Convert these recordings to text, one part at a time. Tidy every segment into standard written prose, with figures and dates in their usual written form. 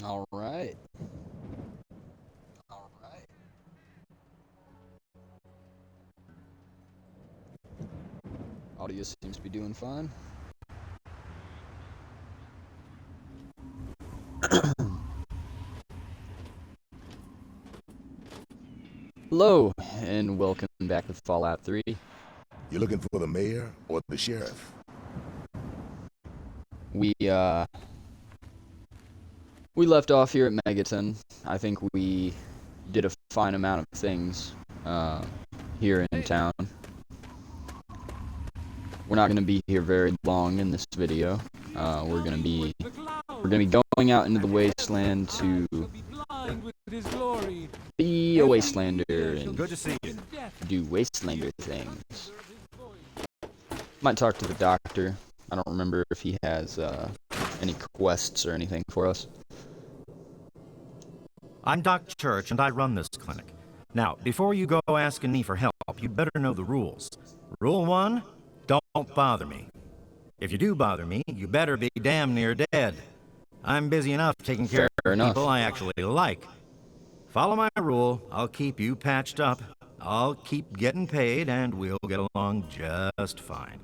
All right. All right. Audio seems to be doing fine. Hello, and welcome back to Fallout 3. You looking for the mayor or the sheriff? We left off here at Megaton. I think we did a fine amount of things here in town. We're not going to be here very long in this video. We're going to be going out into the Wasteland to be a Wastelander and Good to see you. do Wastelander things. Might talk to the doctor. I don't remember if he has any quests or anything for us. I'm Doc Church, and I run this clinic. Now, before you go asking me for help, you'd better know the rules. Rule 1, don't bother me. If you do bother me, you better be damn near dead. I'm busy enough taking care of people I actually like. Follow my rule, I'll keep you patched up, I'll keep getting paid, and we'll get along just fine.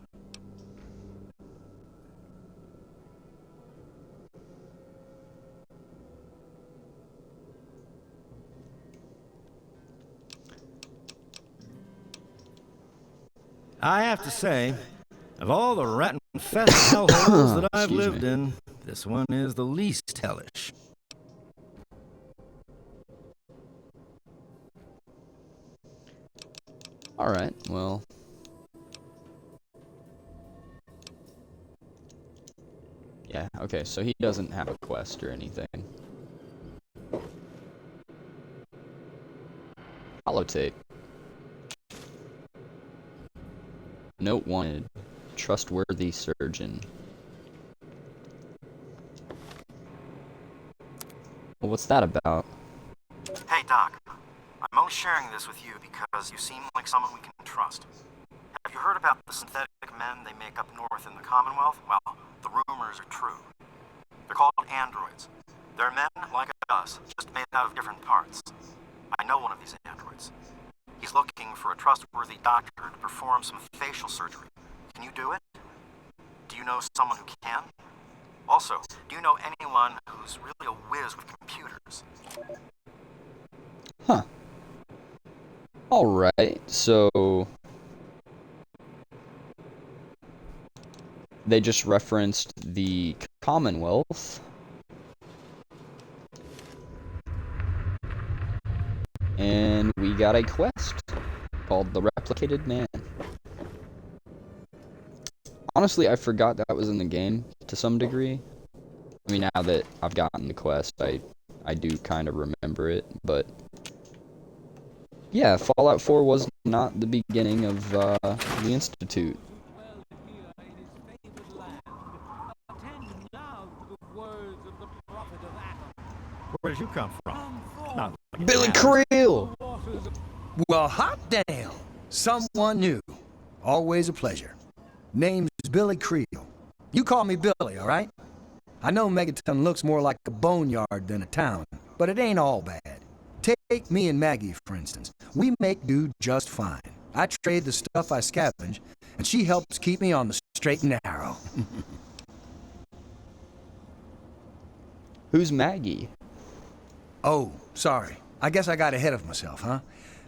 I have to say, of all the rat-infested hellholes that I've lived in, this one is the least hellish. Alright, well. Yeah, okay, so he doesn't have a quest or anything. Holotape. Note wanted. Trustworthy surgeon. Well, what's that about? Hey, Doc. I'm only sharing this with you because you seem like someone we can trust. Have you heard about the synthetic men they make up north in the Commonwealth? Well, the rumors are true. They're called androids. They're men like us, just made out of different parts. I know one of these androids. He's looking for a trustworthy doctor to perform some facial surgery. Can you do it? Do you know someone who can? Also, do you know anyone who's really a whiz with computers? Huh. Alright, so they just referenced the Commonwealth. And we got a quest called The Replicated Man. Honestly, I forgot that was in the game to some degree. I mean, now that I've gotten the quest, I do kind of remember it, but yeah, Fallout 4 was not the beginning of the Institute. Where did you come from? Not Billy Creel! Well, hot damn! Someone new. Always a pleasure. Name's Billy Creel. You call me Billy, all right? I know Megaton looks more like a boneyard than a town, but it ain't all bad. Take me and Maggie, for instance. We make do just fine. I trade the stuff I scavenge, and she helps keep me on the straight and narrow. Who's Maggie? Oh, sorry. I guess I got ahead of myself, huh?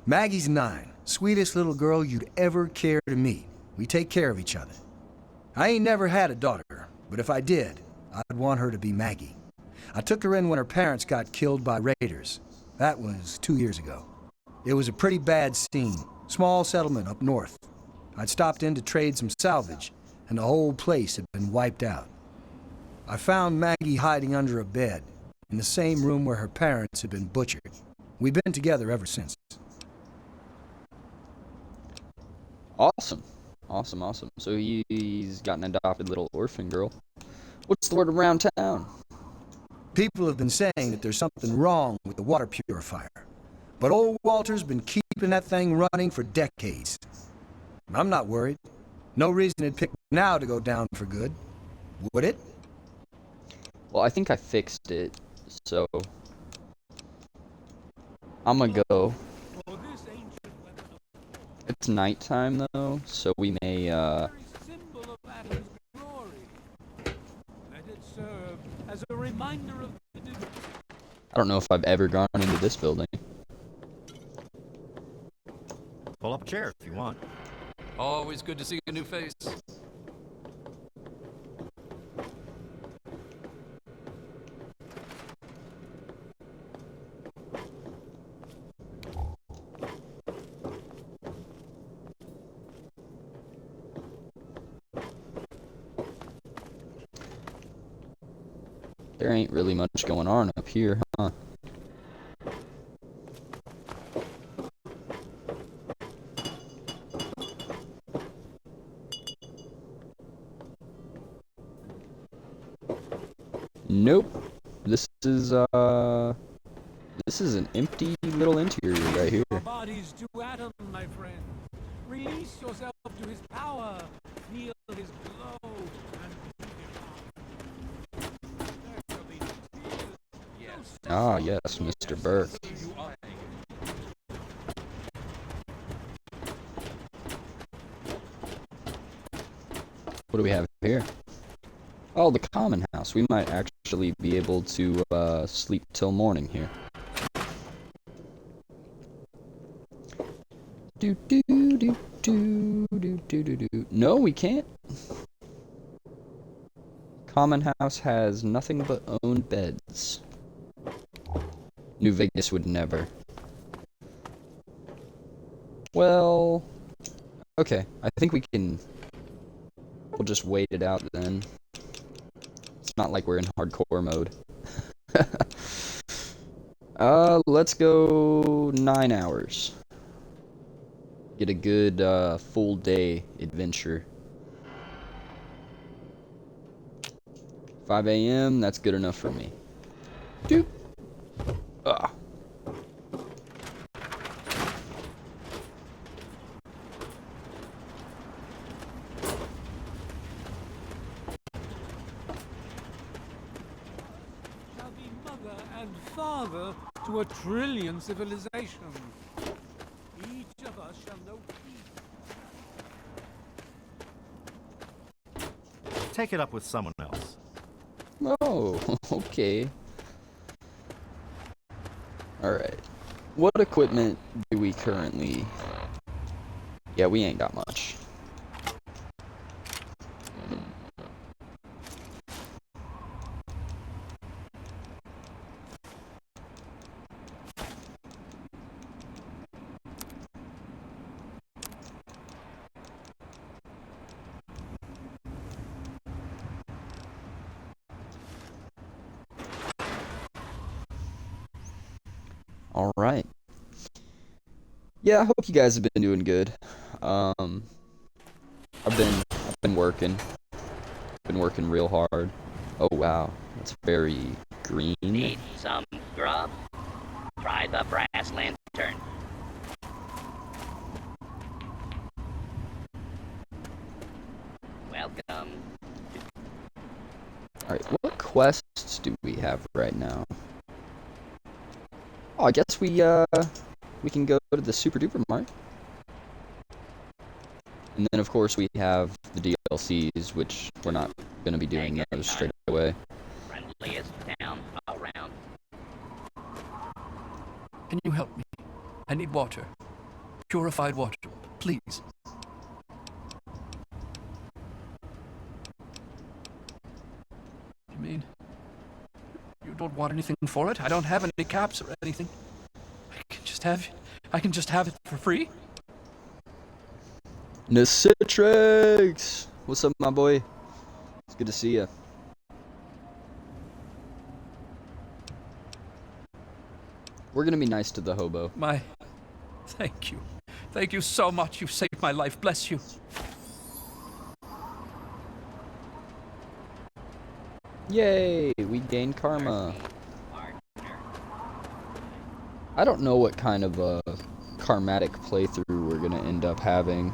Maggie's 9. Sweetest little girl you'd ever care to meet. We take care of each other. I ain't never had a daughter, but if I did, I'd want her to be Maggie. I took her in when her parents got killed by raiders. That was 2 years ago. It was a pretty bad scene. Small settlement up north. I'd stopped in to trade some salvage, and the whole place had been wiped out. I found Maggie hiding under a bed, in the same room where her parents had been butchered. We've been together ever since. Awesome. Awesome. So he's got an adopted little orphan girl. What's the word around town? People have been saying that there's something wrong with the water purifier. But old Walter's been keeping that thing running for decades. I'm not worried. No reason it'd pick now to go down for good. Would it? Well, I think I fixed it. So I'm gonna go. It's nighttime though, so we may Very symbol of Adam's glory. Let it serve as a reminder of the divine. I don't know if I've ever gone into this building. Pull up a chair if you want. Always good to see a new face. There ain't really much going on up here, huh? Nope. This is an empty little interior right here. Your bodies to Adam, my friend. Release yourself to his power. Feel his glow and breathe it out. There shall be no tears. Yes. Ah, yes, Mr. Burke. What do we have here? Oh, the common house. We might actually be able to sleep till morning here. Do do do do do do do do. No, we can't. Common house has nothing but own beds. New Vegas would never. Well, okay. I think we can. We'll just wait it out then. It's not like we're in hardcore mode. Let's go 9 hours. Get a good full day adventure. 5 a.m. That's good enough for me. Doop. Ah. Shall be mother and father to a trillion civilizations. Each of us shall know peace. Take it up with someone else. Oh, okay. Alright. What equipment do we currently... Yeah, we ain't got much. All right. Yeah, I hope you guys have been doing good. I've been working. Been working real hard. Oh wow, that's very green. Need some grub? Try the brass lantern. Welcome. All right, what quests do we have right now? Oh, I guess we can go to the Super Duper Mart. And then of course we have the DLCs, which we're not gonna be doing those straight away. Friendliest town around. Can you help me? I need water. Purified water, please. You mean you don't want anything for it? I don't have any caps or anything. I can just have it for free? Nicitrix! What's up, my boy? It's good to see you. We're gonna be nice to the hobo. Thank you. Thank you so much. You've saved my life. Bless you. Yay! We gained karma. I don't know what kind of a karmatic playthrough we're gonna end up having.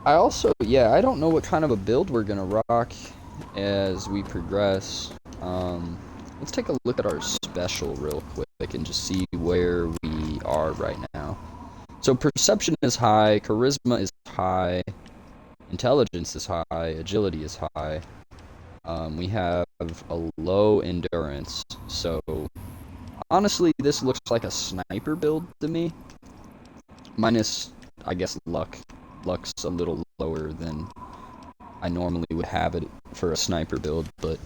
I don't know what kind of a build we're gonna rock as we progress. Let's take a look at our special real quick and just see where we are right now. So perception is high, charisma is high, intelligence is high, agility is high. We have a low endurance, so honestly this looks like a sniper build to me. Minus, I guess, luck. Luck's a little lower than I normally would have it for a sniper build, but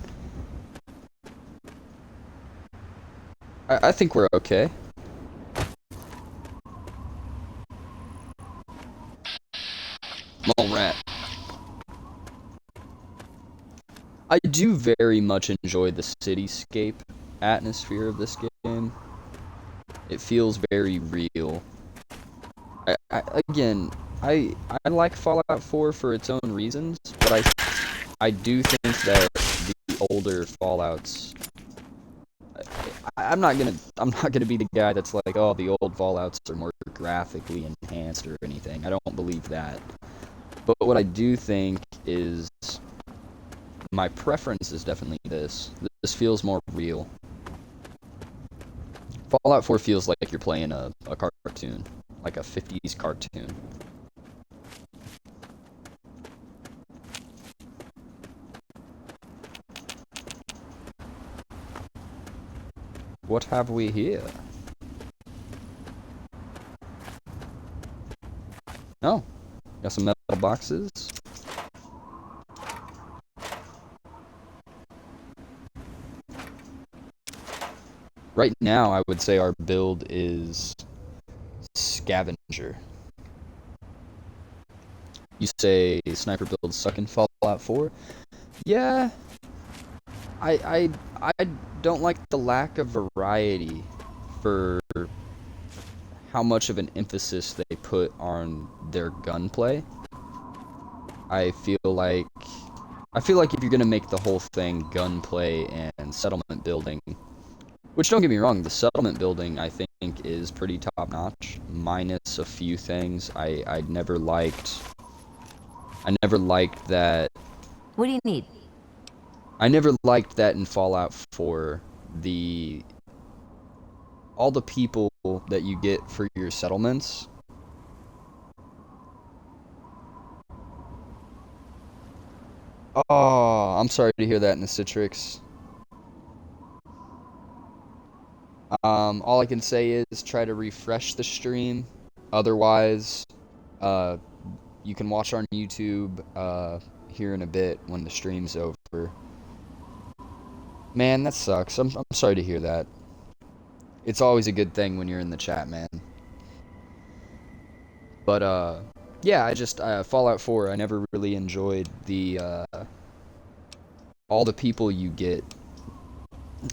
I think we're okay. Mole rat. I do very much enjoy the cityscape atmosphere of this game. It feels very real. Again, I like Fallout 4 for its own reasons, but I do think that the older Fallouts. I'm not gonna be the guy that's like, oh, the old Fallouts are more graphically enhanced or anything. I don't believe that. But what I do think is, my preference is definitely this. This feels more real. Fallout 4 feels like you're playing a cartoon, like a 50s cartoon. What have we here? Oh, got some metal boxes. Right now, I would say our build is scavenger. You say sniper builds suck in Fallout 4? Yeah. I don't like the lack of variety for how much of an emphasis they put on their gunplay. I feel like if you're gonna make the whole thing gunplay and settlement building, which, don't get me wrong, the settlement building I think is pretty top notch, minus a few things. I never liked that. What do you need? I never liked that in Fallout 4, all the people that you get for your settlements. Oh, I'm sorry to hear that in the Citrix. All I can say is try to refresh the stream. Otherwise, you can watch on YouTube here in a bit when the stream's over. Man, that sucks. I'm sorry to hear that. It's always a good thing when you're in the chat, man. But yeah, Fallout 4, I never really enjoyed all the people you get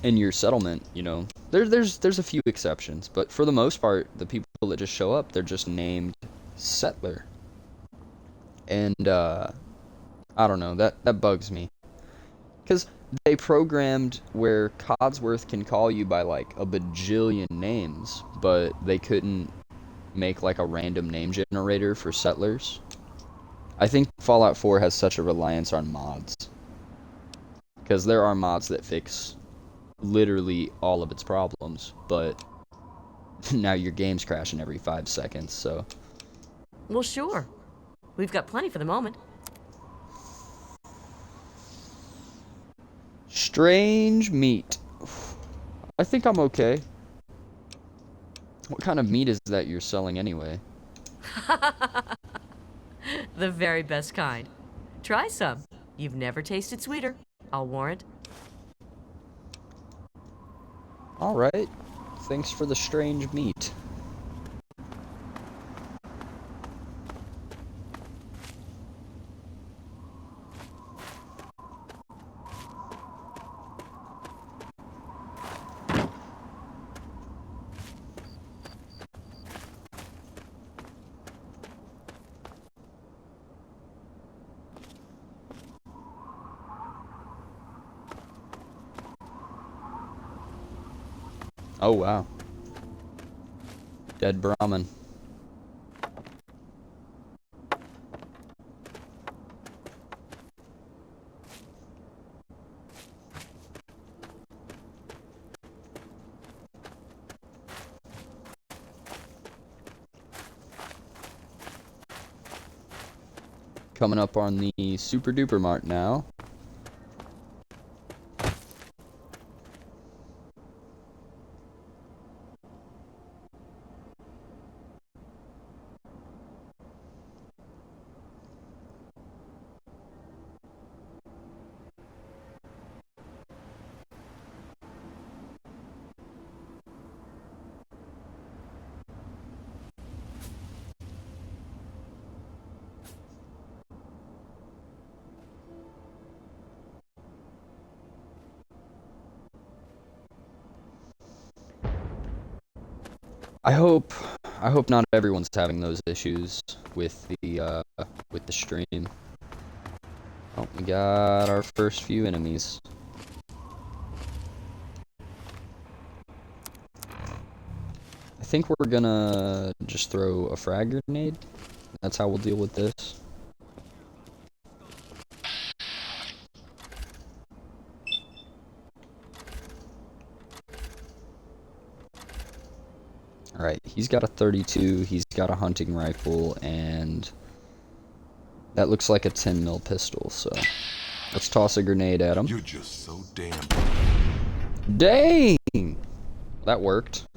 in your settlement, you know. There's a few exceptions, but for the most part, the people that just show up, they're just named settler. And I don't know, that bugs me. Cuz they programmed where Codsworth can call you by like a bajillion names, but they couldn't make like a random name generator for settlers. I think Fallout 4 has such a reliance on mods, because there are mods that fix literally all of its problems, but now your game's crashing every 5 seconds, so. Well, sure. We've got plenty for the moment. Strange meat. I think I'm okay. What kind of meat is that you're selling anyway? The very best kind. Try some. You've never tasted sweeter, I'll warrant. Alright. Thanks for the strange meat. Oh, wow. Dead Brahmin. Coming up on the Super Duper Mart now. I hope not everyone's having those issues with the stream. Oh, we got our first few enemies. I think we're gonna just throw a frag grenade. That's how we'll deal with this. Alright, he's got a 32, he's got a hunting rifle, and that looks like a 10 mil pistol, so let's toss a grenade at him. You're just so damn... Dang! That worked.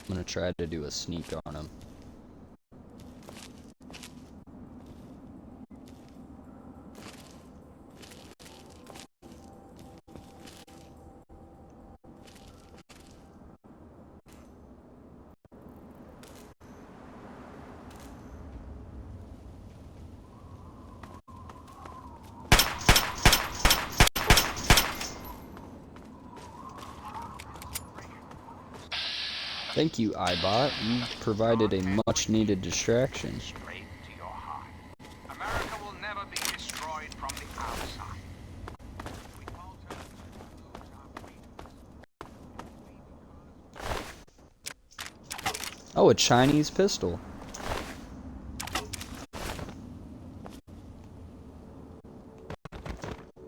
I'm gonna try to do a sneak on him. Thank you, iBot. You provided a much-needed distraction. Straight to your heart. America will never be destroyed from the outside. We all turn to lose our freedom. Oh, a Chinese pistol.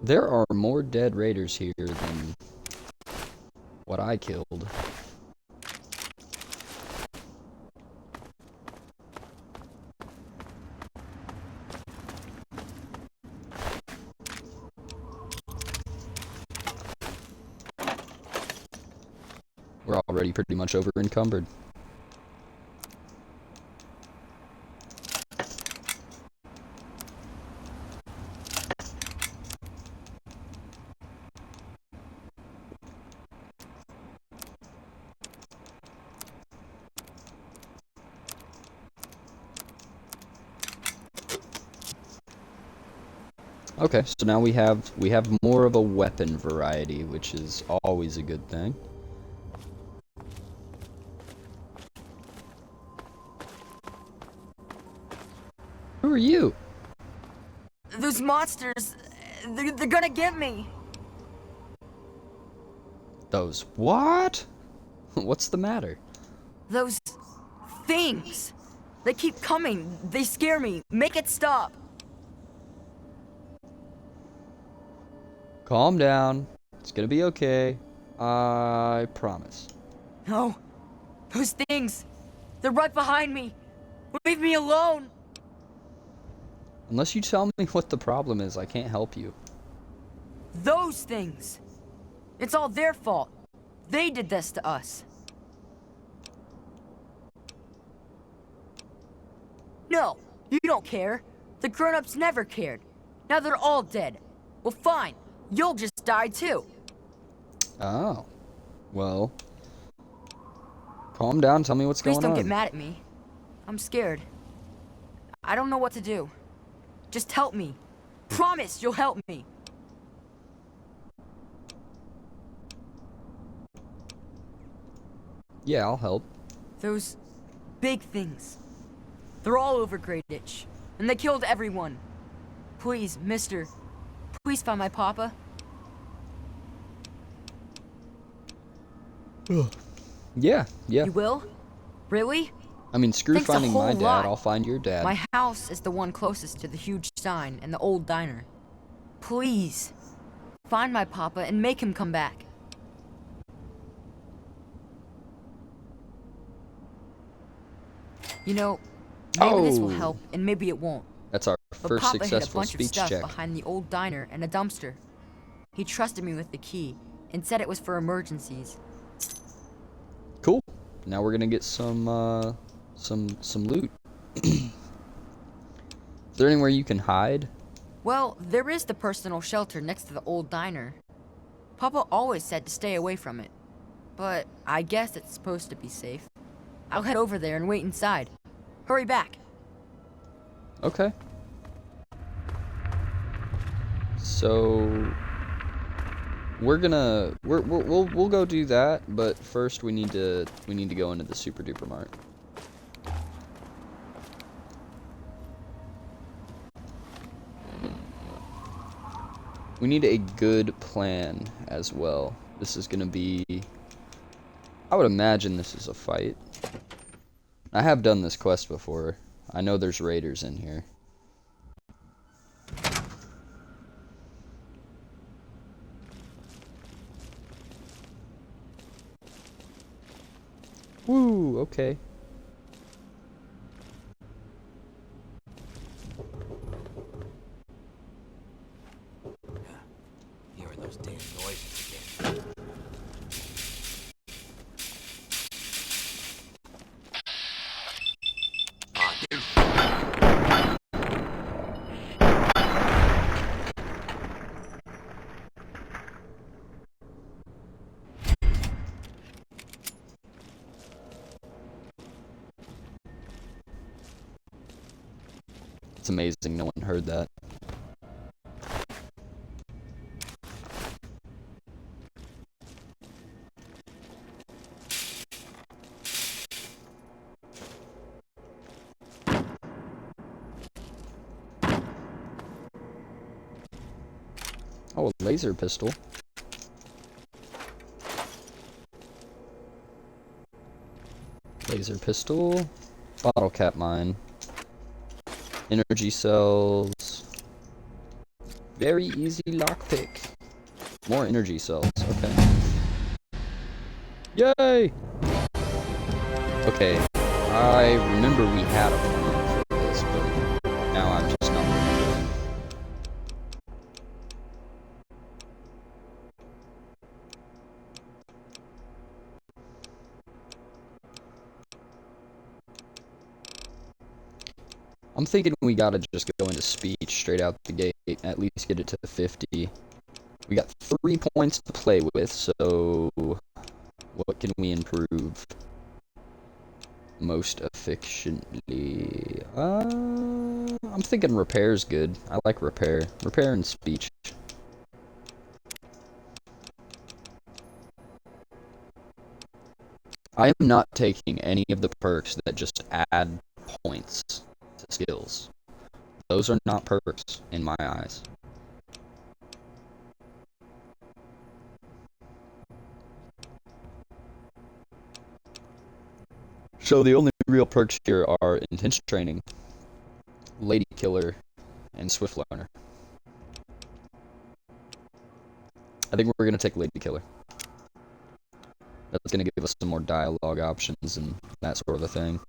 There are more dead raiders here than what I killed. We're already pretty much over encumbered. Okay, so now we have more of a weapon variety, which is always a good thing. Who are you? Those monsters, they're gonna get me. Those what? What's the matter? Those things. They keep coming. They scare me. Make it stop. Calm down. It's gonna be okay. I promise. No. Those things. They're right behind me. Leave me alone. Unless you tell me what the problem is, I can't help you. Those things. It's all their fault. They did this to us. No, you don't care. The grown-ups never cared. Now they're all dead. Well, fine. You'll just die too. Oh. Well. Calm down, tell me what's Please going on. don't get mad at me. I'm scared. I don't know what to do. Just help me. Promise you'll help me. Yeah, I'll help. Those big things. They're all over Great Ditch, and they killed everyone. Please, mister, please find my papa. Yeah. You will? Really? I mean, screw Thanks a finding my whole dad, lot. I'll find your dad. My house is the one closest to the huge sign and the old diner. Please, find my papa and make him come back. You know, maybe this will help, and maybe it won't. That's our But first Papa hid a successful bunch of speech stuff check. behind the old diner and a dumpster. He trusted me with the key and said it was for emergencies. Cool. Now we're gonna get some loot. Is there anywhere you can hide? Well, there is the personal shelter next to the old diner. Papa always said to stay away from it. But I guess it's supposed to be safe. I'll head over there and wait inside. Hurry back. Okay. So we'll go do that, but first we need to go into the Super Duper Mart. We need a good plan as well. This is gonna be, I would imagine this is a fight. I have done this quest before. I know there's raiders in here. Woo, okay. Hearing those damn noises again. It's amazing no one heard that. Oh, a laser pistol. Laser pistol. Bottle cap mine. Energy cells. Very easy lockpick. More energy cells. Okay. Yay! Okay. I remember we had a plan for this, but now I'm just not remembering. I'm thinking we gotta just go into speech straight out the gate, at least get it to 50. We got 3 points to play with, so what can we improve most efficiently? I'm thinking repair's good. I like repair. Repair and speech. I am not taking any of the perks that just add points to skills. Those are not perks in my eyes. So the only real perks here are intense training, lady killer, and swift learner. I think we're gonna take lady killer. That's gonna give us some more dialogue options and that sort of a thing.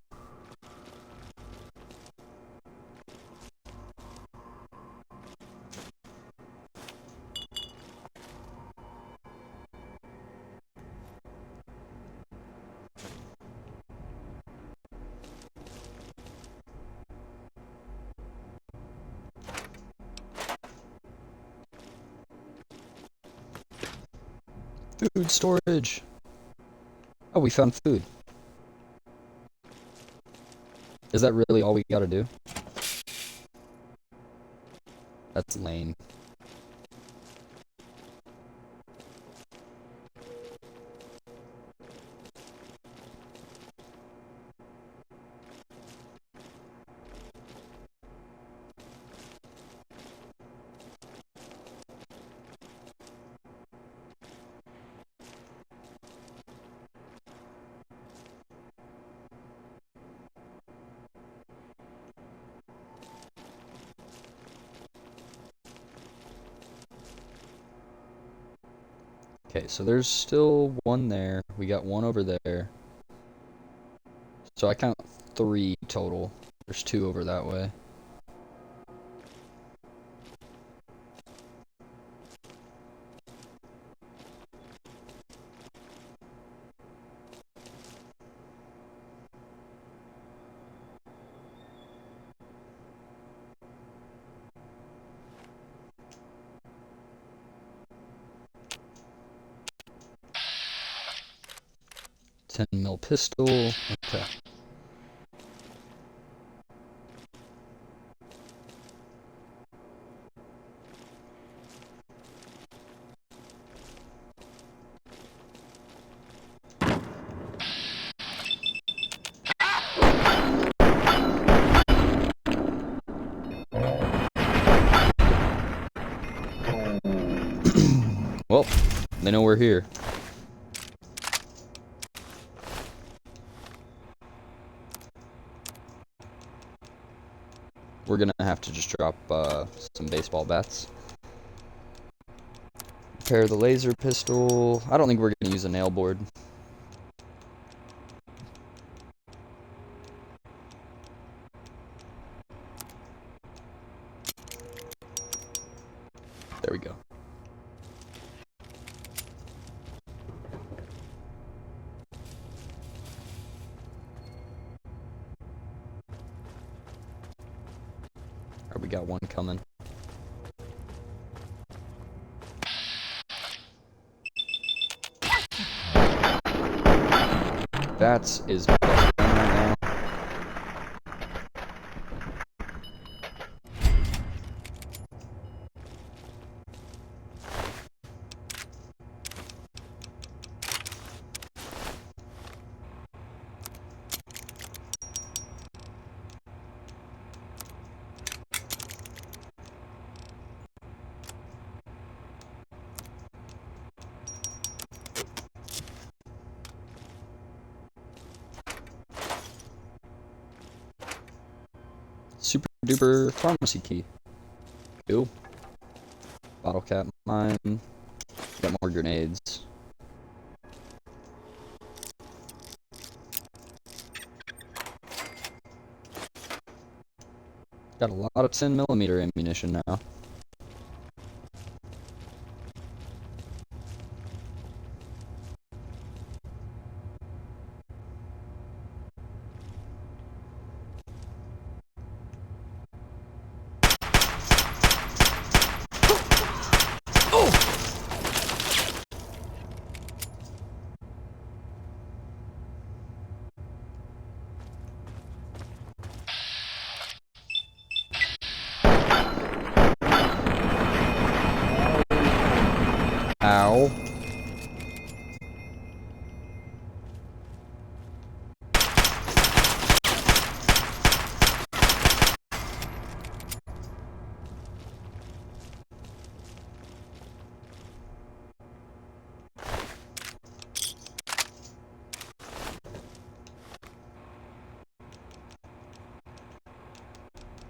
Food storage. Oh, we found food. Is that really all we gotta do? That's lame. Okay, so there's still one there. We got one over there. So I count 3 total. There's 2 over that way. .10 mil pistol. Okay. Well, they know we're here. We're gonna have to just drop some baseball bats. Repair the laser pistol. I don't think we're gonna use a nail board. There we go. Alright, we got one coming. Bats is right now. Super duper pharmacy key. Cool. Bottle cap mine. Got more grenades. Got a lot of 10mm ammunition now. Ow.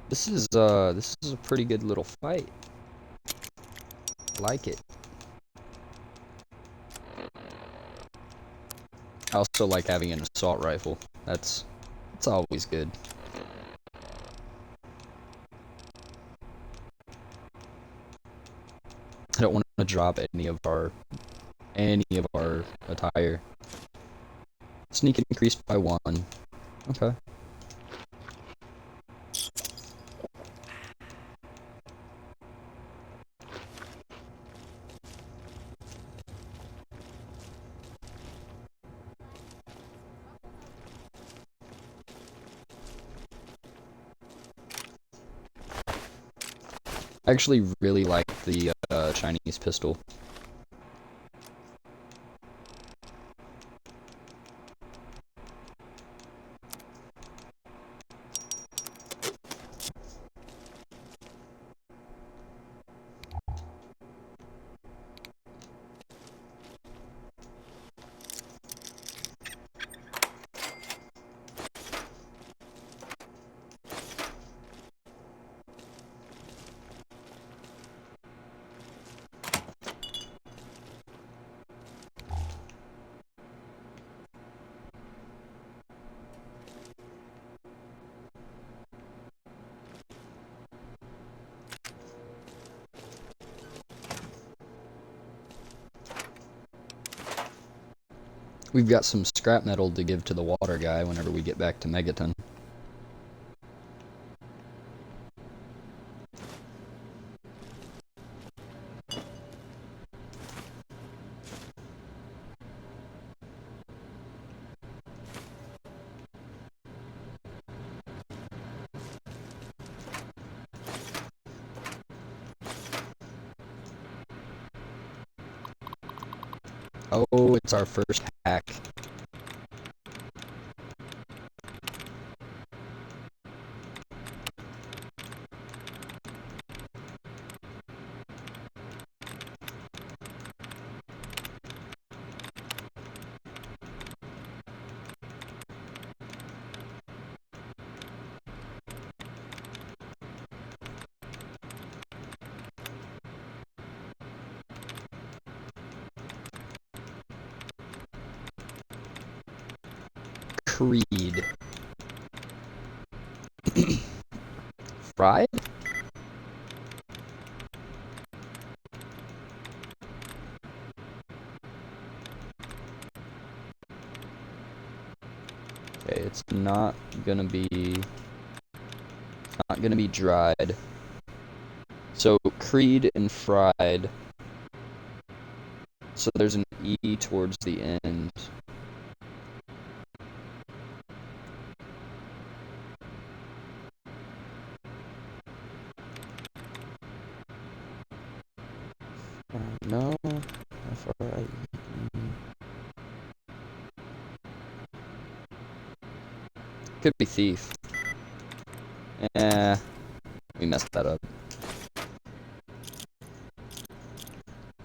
This is a pretty good little fight. Like it. I also like having an assault rifle. That's always good. I don't want to drop any of our attire. Sneak increased by 1. Okay. I actually really like the Chinese pistol. We've got some scrap metal to give to the water guy whenever we get back to Megaton. Oh, it's our first hack. Creed. Fried? Okay, it's not gonna be dried. So Creed and fried. So there's an E towards the end. No, F-R-I-E. Could be thief. We messed that up.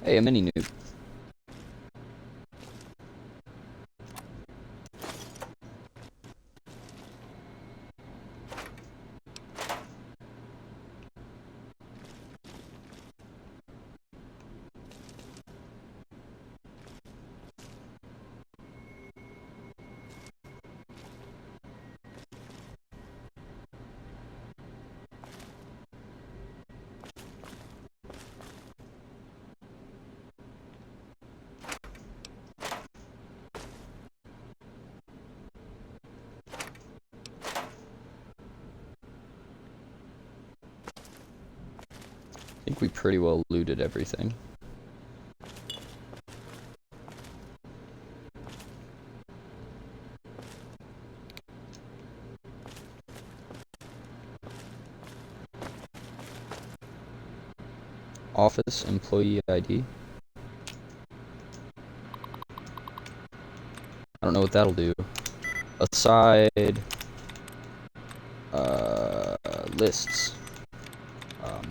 Hey, a mini nuke. I think we pretty well looted everything. Office employee ID. I don't know what that'll do. Aside lists.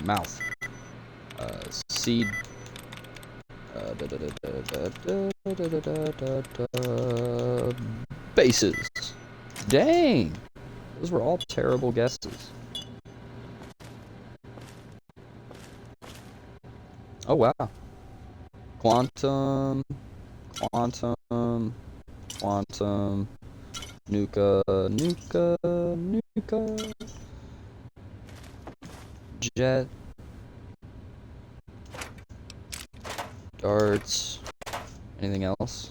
Mouth. Seed. Bases. Dang! Those were all terrible guesses. Oh wow. Quantum. Nuka. Jet. Darts. Anything else?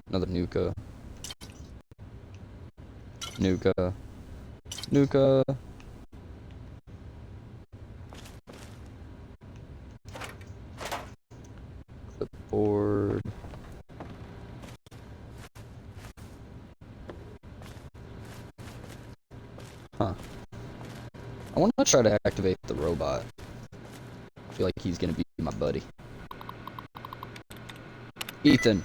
Another Nuka. Clipboard. Huh. I want to try to activate the robot. I feel like he's gonna be my buddy. Ethan.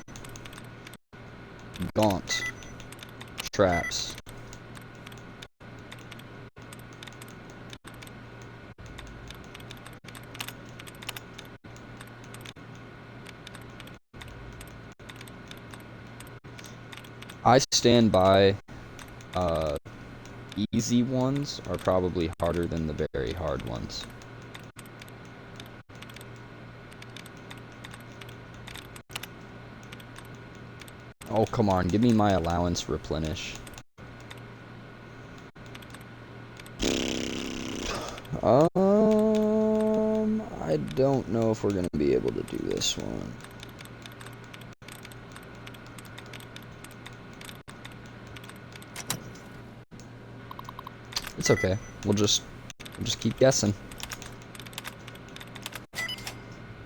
Gaunt. Traps. I stand by, easy ones are probably harder than the very hard ones. Oh, come on, give me my allowance replenish. I don't know if we're gonna be able to do this one. It's okay. We'll just keep guessing.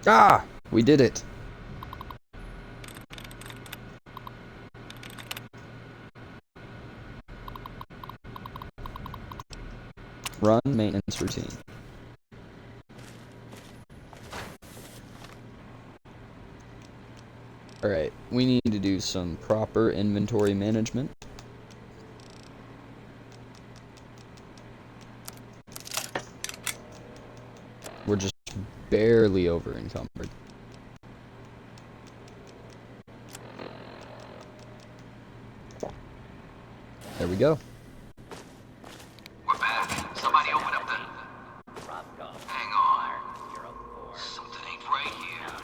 Ah! We did it. Run maintenance routine. Alright, we need to do some proper inventory management. We're just barely over encumbered. There we go. We're back. Somebody open up the... Hang on. Something ain't right here.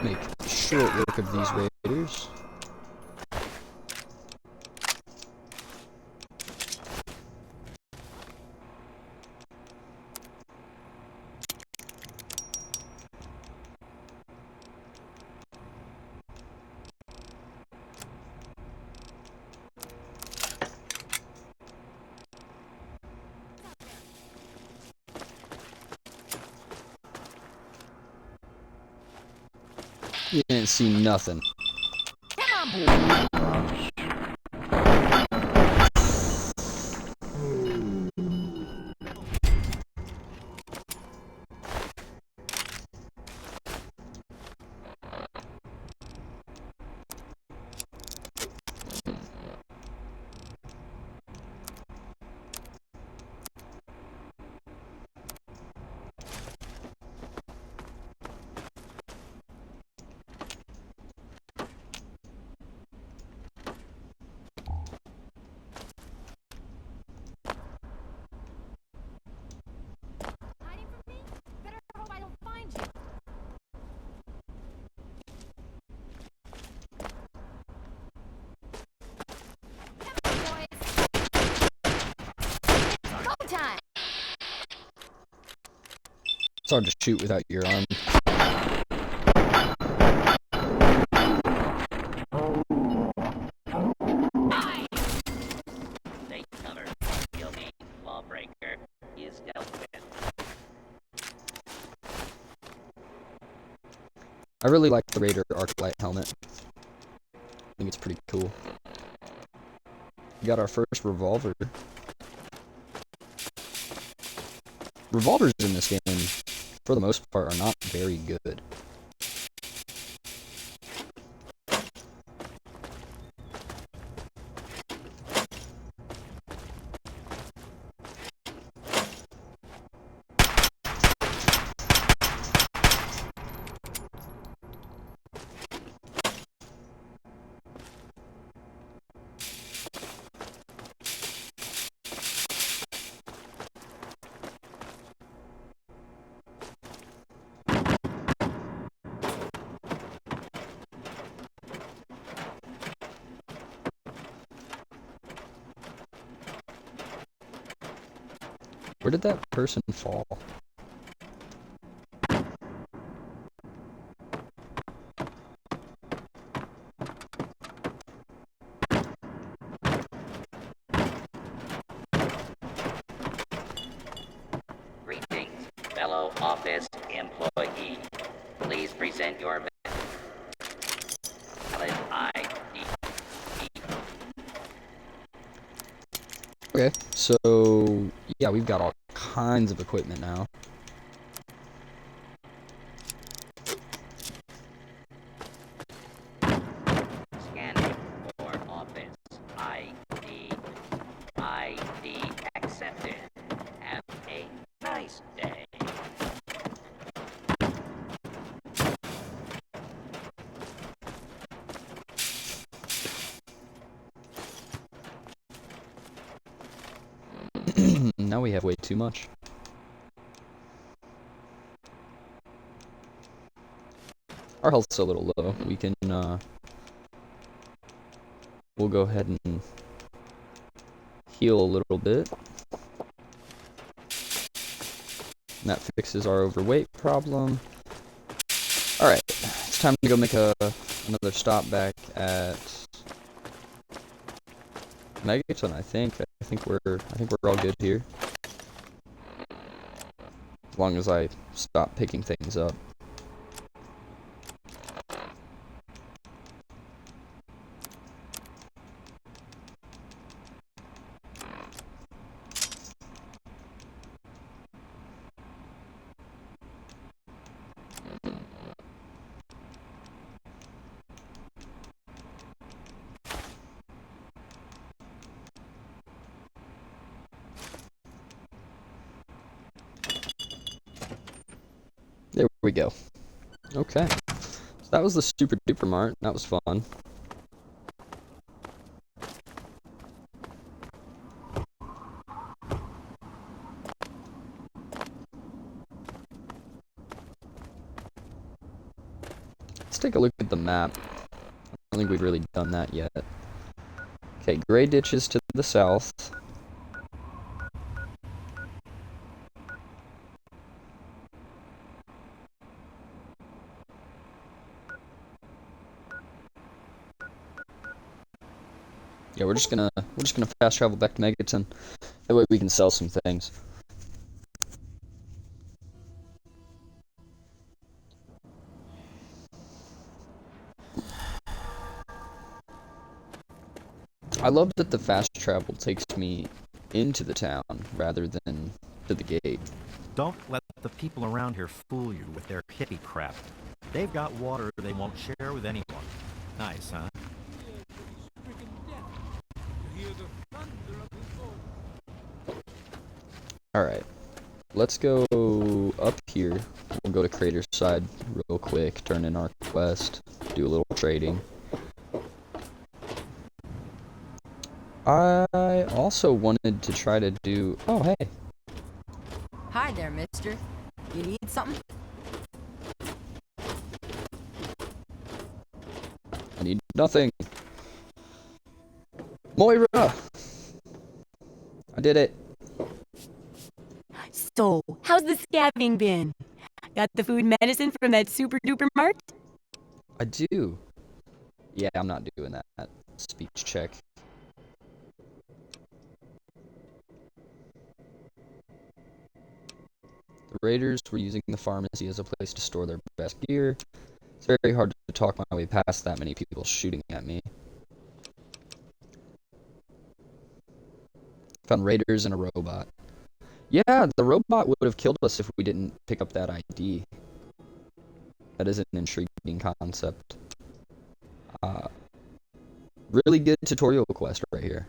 Make short work of these raiders. You didn't see nothing. It's hard to shoot without your arm. Take cover. Guilty. Lawbreaker is dealt with. I really like the Raider Arclight helmet. I think it's pretty cool. We got our first revolver. Revolvers in this game, for the most part, are not very good. Where did that person fall? Greetings, fellow office employees. Present your valid ID. Okay, so yeah, we've got all kinds of equipment now. Scanning for office ID. ID accepted. Have a nice day. Now we have way too much. Our health's a little low. We can, we'll go ahead and heal a little bit. And that fixes our overweight problem. Alright, it's time to go make another stop back at Megaton, I think. I think we're all good here. As long as I stop picking things up. There we go. Okay. So that was the Super Duper Mart. That was fun. Let's take a look at the map. I don't think we've really done that yet. Okay, gray ditches to the south. Yeah, we're just gonna fast travel back to Megaton. That way we can sell some things. I love that the fast travel takes me into the town rather than to the gate. Don't let the people around here fool you with their hippie crap. They've got water they won't share with anyone. Nice, huh? Alright, let's go up here. We'll go to Crater's side real quick, turn in our quest, do a little trading. I also wanted to try to do... Oh, hey. Hi there, mister. You need something? I need nothing. Moira! I did it. So, how's the scabbing been? Got the food medicine from that super duper mart? I do. Yeah, I'm not doing that speech check. The raiders were using the pharmacy as a place to store their best gear. It's very hard to talk my way past that many people shooting at me. Found raiders and a robot. Yeah, the robot would have killed us if we didn't pick up that ID. That is an intriguing concept. Really good tutorial quest right here.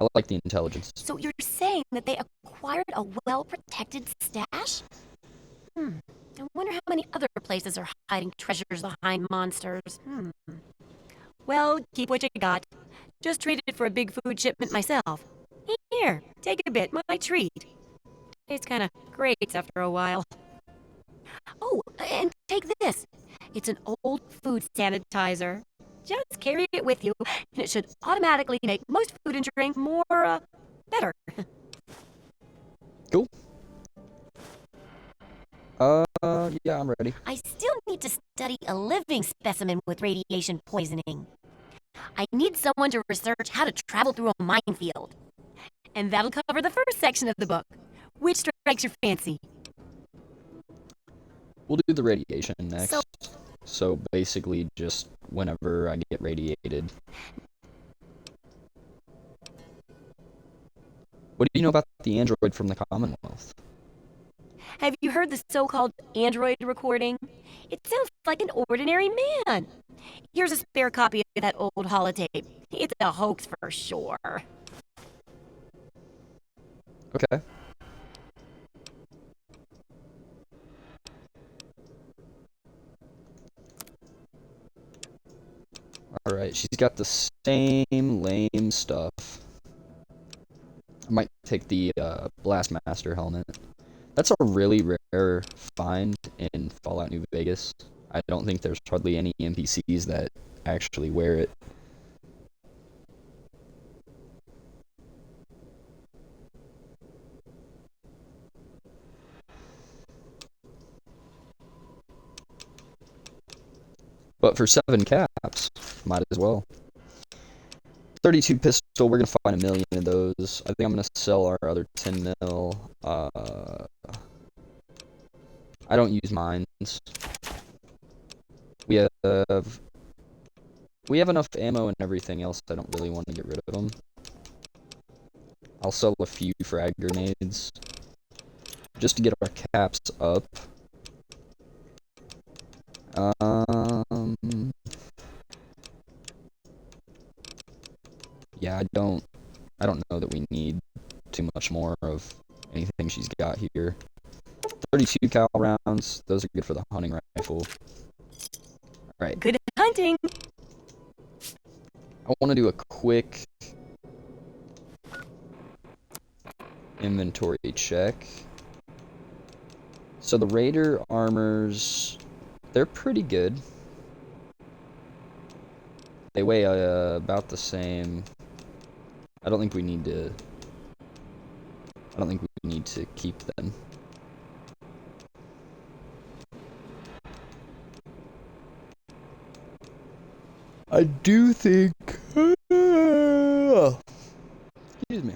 I like the intelligence. So you're saying that they acquired a well-protected stash? I wonder how many other places are hiding treasures behind monsters. Well, keep what you got. Just traded for a big food shipment myself. Here, take a bit, my treat. Tastes kinda great after a while. Oh, and take this. It's an old food sanitizer. Just carry it with you, and it should automatically make most food and drink more, better. Cool. Yeah, I'm ready. I still need to study a living specimen with radiation poisoning. I need someone to research how to travel through a minefield. And that'll cover the first section of the book. Which strikes your fancy? We'll do the radiation next. So- So basically, just whenever I get radiated. What do you know about the android from the Commonwealth? Have you heard the so-called android recording? It sounds like an ordinary man. Here's a spare copy of that old holotape. It's a hoax for sure. Okay. Alright, she's got the same lame stuff. I might take the Blastmaster helmet. That's a really rare find in Fallout New Vegas. I don't think there's hardly any NPCs that actually wear it. But for 7 caps, might as well. 32 pistol, we're gonna find 1 million of those. I think I'm gonna sell our other 10 mil. I don't use mines. We have enough ammo and everything else. I don't really want to get rid of them. I'll sell a few frag grenades just to get our caps up. Yeah, I don't know that we need too much more of anything she's got here. 32 cal rounds, those are good for the hunting rifle. Alright. Good hunting! I want to do a quick inventory check. So the Raider armors, they're pretty good. They weigh about the same. I don't think we need to keep them. I do think excuse me.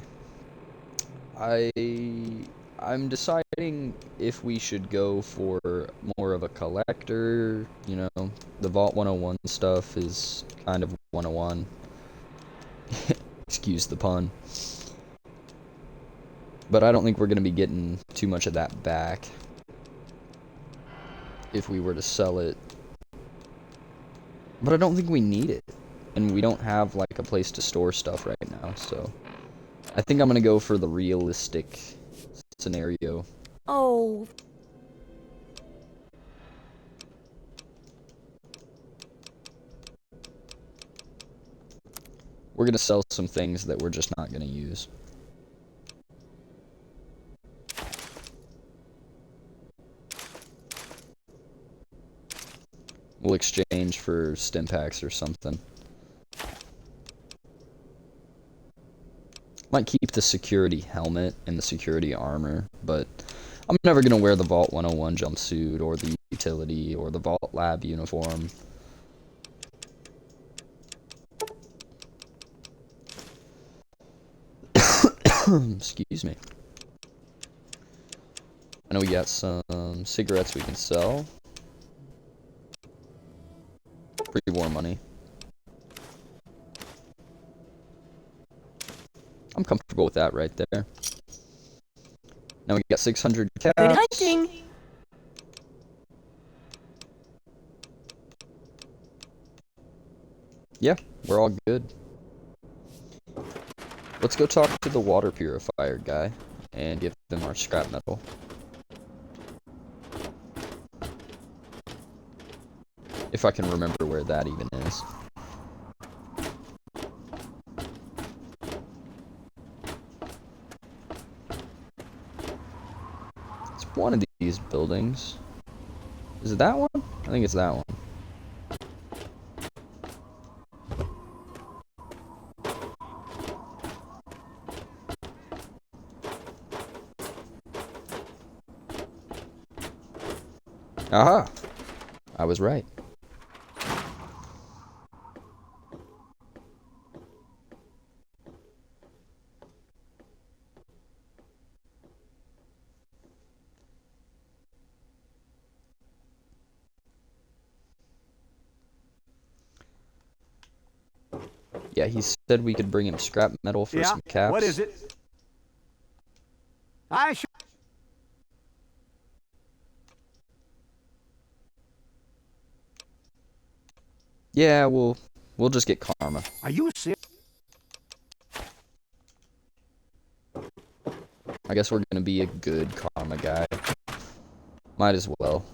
I'm deciding if we should go for more of a collector, you know, the Vault 101 stuff is kind of 101. Excuse the pun. But I don't think we're going to be getting too much of that back if we were to sell it. But I don't think we need it. And we don't have like a place to store stuff right now, so I think I'm going to go for the realistic scenario. Oh. We're going to sell some things that we're just not going to use. We'll exchange for stim packs or something. Might keep the security helmet and the security armor, but I'm never going to wear the Vault 101 jumpsuit or the utility or the Vault Lab uniform. Excuse me. I know we got some cigarettes we can sell. Pre-war money. I'm comfortable with that right there. Now we got 600 caps. Good hunting! Yeah, we're all good. Let's go talk to the water purifier guy and give them our scrap metal. If I can remember where that even is. It's one of these buildings. Is it that one? I think it's that one. Aha! I was right. Yeah, he said we could bring him scrap metal for some caps. What is it? I should. Yeah, we'll just get karma. Are you serious? I guess we're gonna be a good karma guy. Might as well.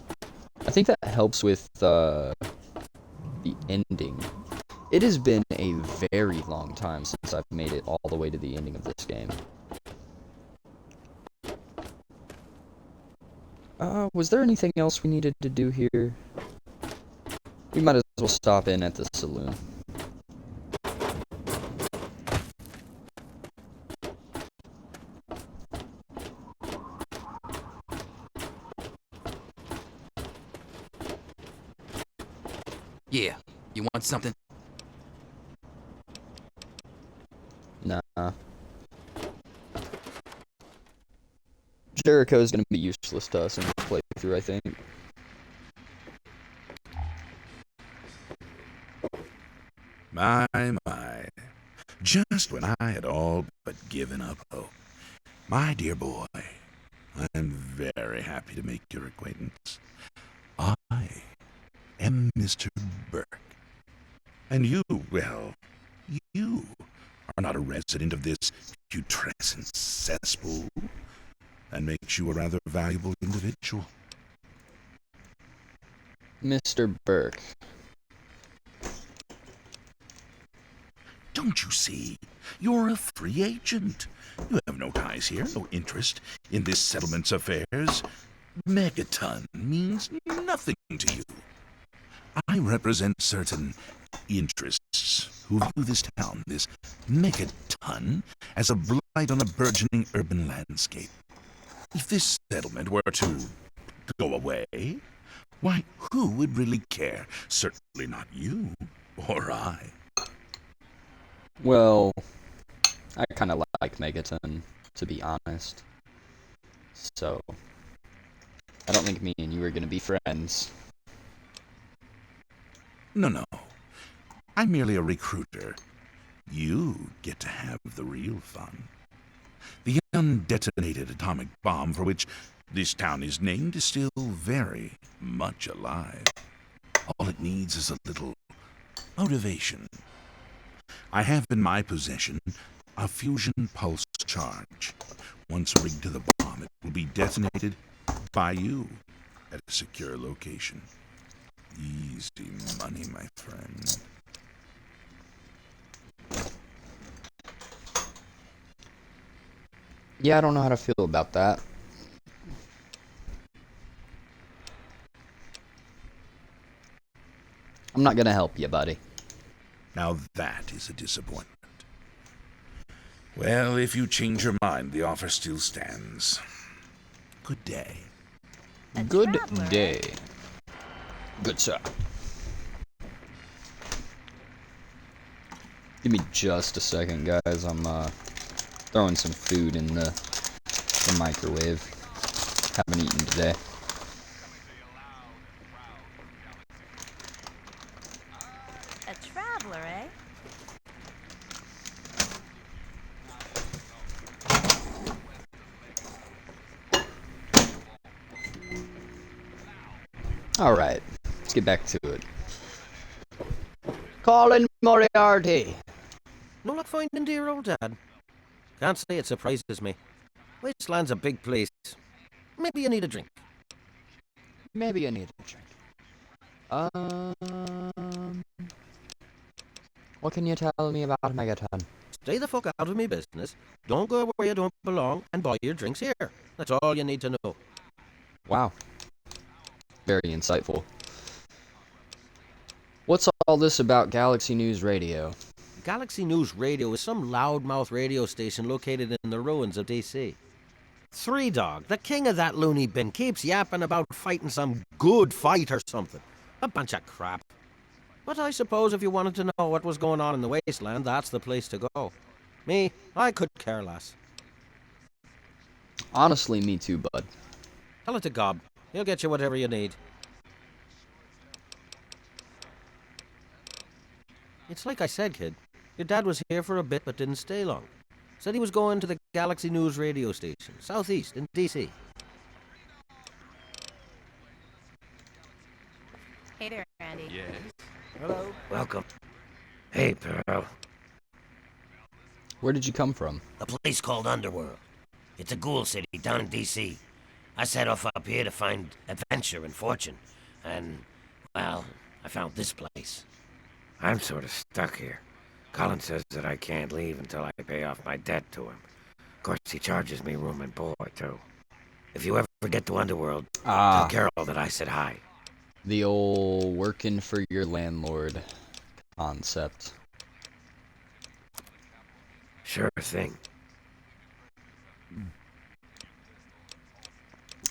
I think that helps with the ending. It has been a very long time since I've made it all the way to the ending of this game. Was there anything else we needed to do here? We might as well stop in at the saloon. Yeah, you want something? Nah. Jericho's gonna be useless to us in this playthrough, I think. My. Just when I had all but given up hope. My dear boy, I'm very happy to make your acquaintance. I am Mr. Burke. And you, well, you are not a resident of this putrescent cesspool. That makes you a rather valuable individual. Mr. Burke. Don't you see? You're a free agent. You have no ties here, no interest in this settlement's affairs. Megaton means nothing to you. I represent certain interests who view this town, this Megaton, as a blight on a burgeoning urban landscape. If this settlement were to go away, why, who would really care? Certainly not you or I. Well, I kind of like Megaton, to be honest. So, I don't think me and you are going to be friends. No. I'm merely a recruiter. You get to have the real fun. The undetonated atomic bomb for which this town is named is still very much alive. All it needs is a little motivation. I have in my possession a fusion pulse charge. Once rigged to the bomb, it will be detonated by you at a secure location. Easy money, my friend. Yeah, I don't know how to feel about that. I'm not gonna help you, buddy. Now that is a disappointment. Well, if you change your mind, the offer still stands. Good day. Good day. Good sir. Give me just a second, guys. I'm throwing some food in the microwave. Haven't eaten today. A traveler, eh? Alright, let's get back to it. Colin Moriarty. No luck finding dear old Dad. Can't say it surprises me. Wasteland's a big place. Maybe you need a drink. Maybe I need a drink. What can you tell me about Megaton? Stay the fuck out of me business. Don't go where you don't belong and buy your drinks here. That's all you need to know. Wow. Very insightful. What's all this about Galaxy News Radio? Galaxy News Radio is some loudmouth radio station located in the ruins of DC. Three Dog, the king of that loony bin, keeps yapping about fighting some good fight or something. A bunch of crap. But I suppose if you wanted to know what was going on in the Wasteland, that's the place to go. Me, I could care less. Honestly, me too, bud. Tell it to Gob. He'll get you whatever you need. It's like I said, kid. Your dad was here for a bit but didn't stay long. Said he was going to the Galaxy News radio station, southeast in D.C. Hey there, Andy. Yes. Hello. Welcome. Hey, Pearl. Where did you come from? A place called Underworld. It's a ghoul city down in D.C. I set off up here to find adventure and fortune. And, well, I found this place. I'm sort of stuck here. Colin says that I can't leave until I pay off my debt to him. Of course, he charges me room and board, too. If you ever get to Underworld, tell Carol that I said hi. The old working for your landlord concept. Sure thing.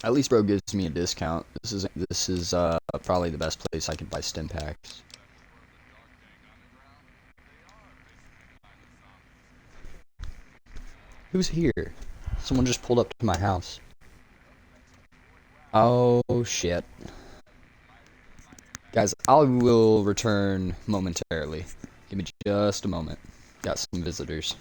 At least bro gives me a discount. This is probably the best place I could buy stim packs. Who's here? Someone just pulled up to my house. Oh shit. Guys, I will return momentarily. Give me just a moment. Got some visitors.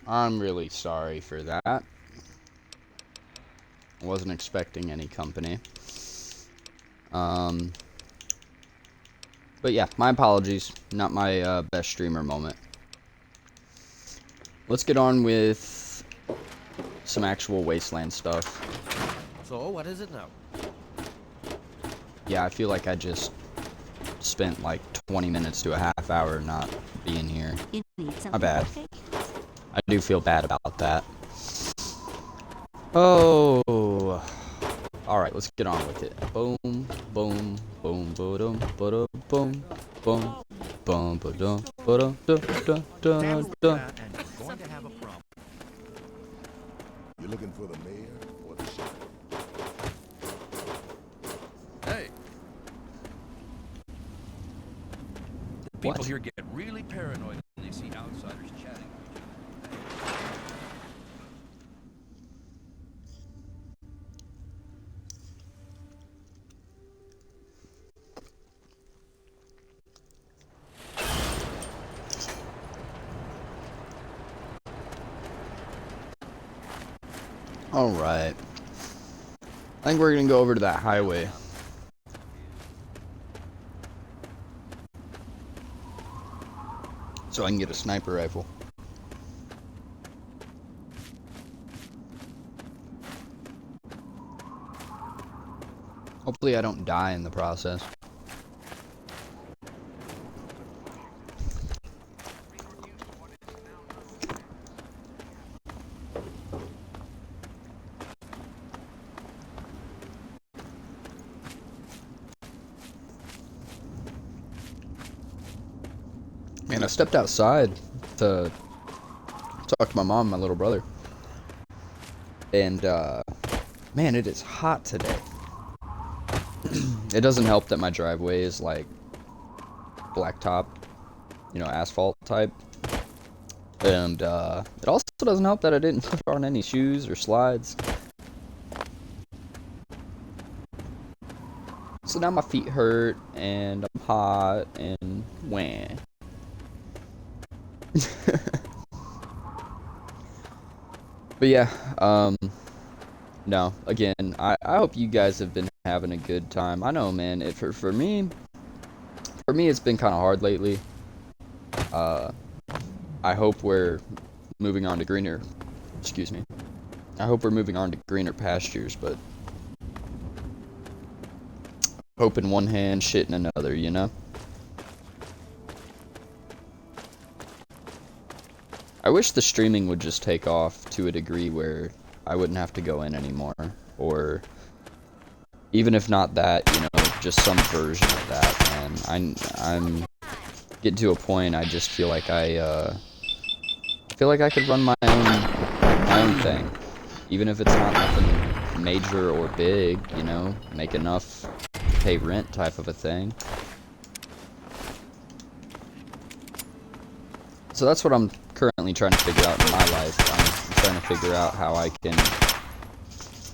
I'm really sorry for that. I wasn't expecting any company. But yeah, my apologies. Not my best streamer moment. Let's get on with some actual Wasteland stuff. So, what is it now? Yeah, I feel like I just spent like 20 minutes to a half hour not being here. You need something. My bad. I do feel bad about that. Oh. Alright, let's get on with it. Boom, boom, boom, boom, boom, boom, boom, boom, boom, boom, boom. You looking for the mayor or the sheriff? Hey. The people here get really paranoid when they see outsiders chatting. Alright. I think we're gonna go over to that highway. So I can get a sniper rifle. Hopefully I don't die in the process. Man, I stepped outside to talk to my mom and my little brother. And, man, it is hot today. It doesn't help that my driveway is, like, blacktop, you know, asphalt type. And, it also doesn't help that I didn't put on any shoes or slides. So now my feet hurt, and I'm hot, and wah. But yeah, no, again, I hope you guys have been having a good time. I know, man, for me it's been kind of hard lately. I hope we're moving on to greener, excuse me. I hope we're moving on to greener pastures, but hope in one hand, shit in another, you know? I wish the streaming would just take off to a degree where I wouldn't have to go in anymore, or even if not that, you know, just some version of that, man. I'm getting to a point I just feel like I feel like I could run my own thing, even if it's not nothing major or big, you know, make enough to pay rent type of a thing. So that's what I'm currently trying to figure out in my life. I'm trying to figure out how I can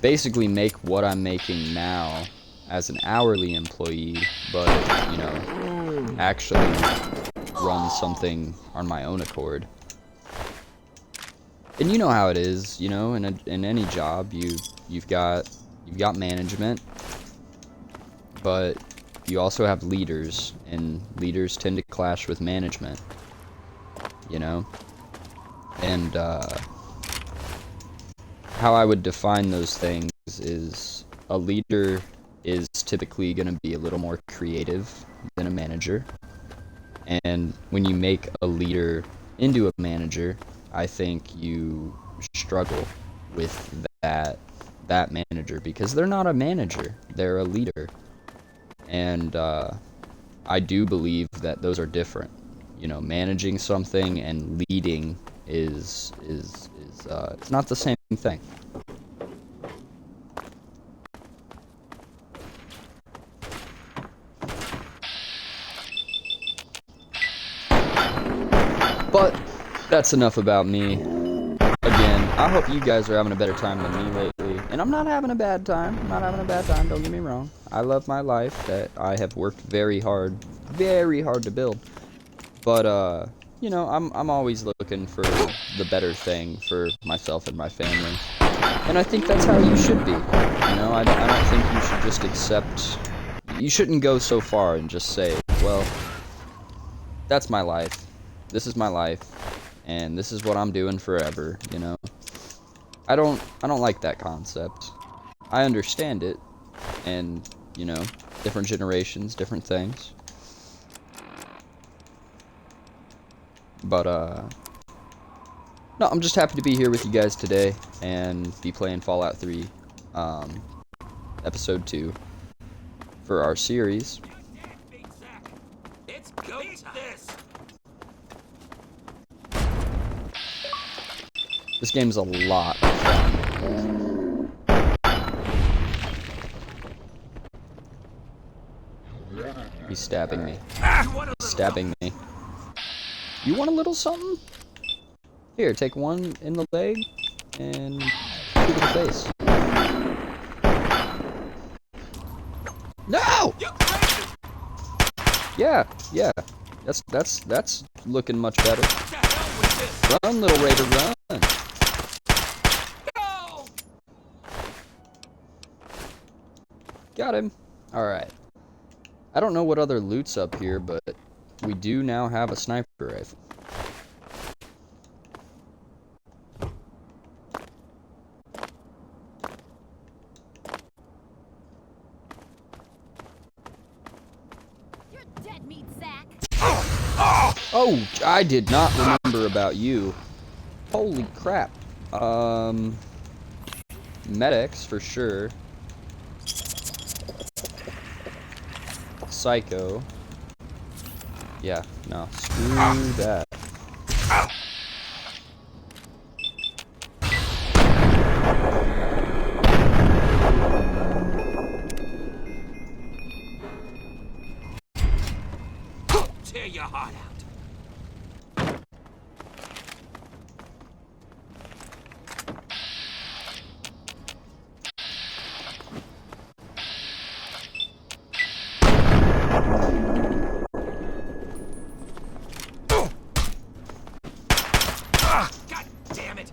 basically make what I'm making now as an hourly employee, but, you know, actually run something on my own accord. And you know how it is, you know, in any job, you've got management, but you also have leaders, and leaders tend to clash with management. You know, and how I would define those things is a leader is typically going to be a little more creative than a manager, and when you make a leader into a manager, I think you struggle with that manager, because they're not a manager, they're a leader, and I do believe that those are different. You know, managing something and leading is it's not the same thing. But that's enough about me. Again, I hope you guys are having a better time than me lately. And I'm not having a bad time. I'm not having a bad time, don't get me wrong. I love my life that I have worked very hard to build. But, you know, I'm always looking for the better thing for myself and my family. And I think that's how you should be. You know, I don't think you should just accept... You shouldn't go so far and just say, well, that's my life. This is my life. And this is what I'm doing forever, you know? I don't like that concept. I understand it. And, you know, different generations, different things. But, no, I'm just happy to be here with you guys today and be playing Fallout 3, Episode 2 for our series. It's go this. This game's a lot of fun. He's stabbing me. He's stabbing me. You want a little something? Here, take one in the leg and two to the face. No! Yeah. That's looking much better. Run, little raider, run. Got him. Alright. I don't know what other loot's up here, but we do now have a sniper rifle. You're dead meat sack. Oh, I did not remember about you. Holy crap. Medics for sure. Psycho. Yeah, no, screw that. Tear your heart out. God damn it!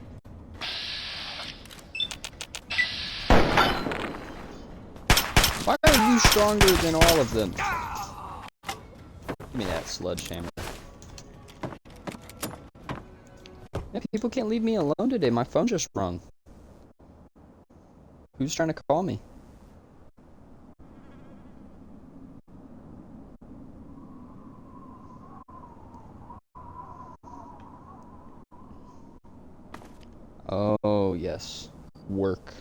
Why are you stronger than all of them? Give me that sledgehammer. Yeah, people can't leave me alone today. My phone just rung. Who's trying to call me? Oh, yes. Work.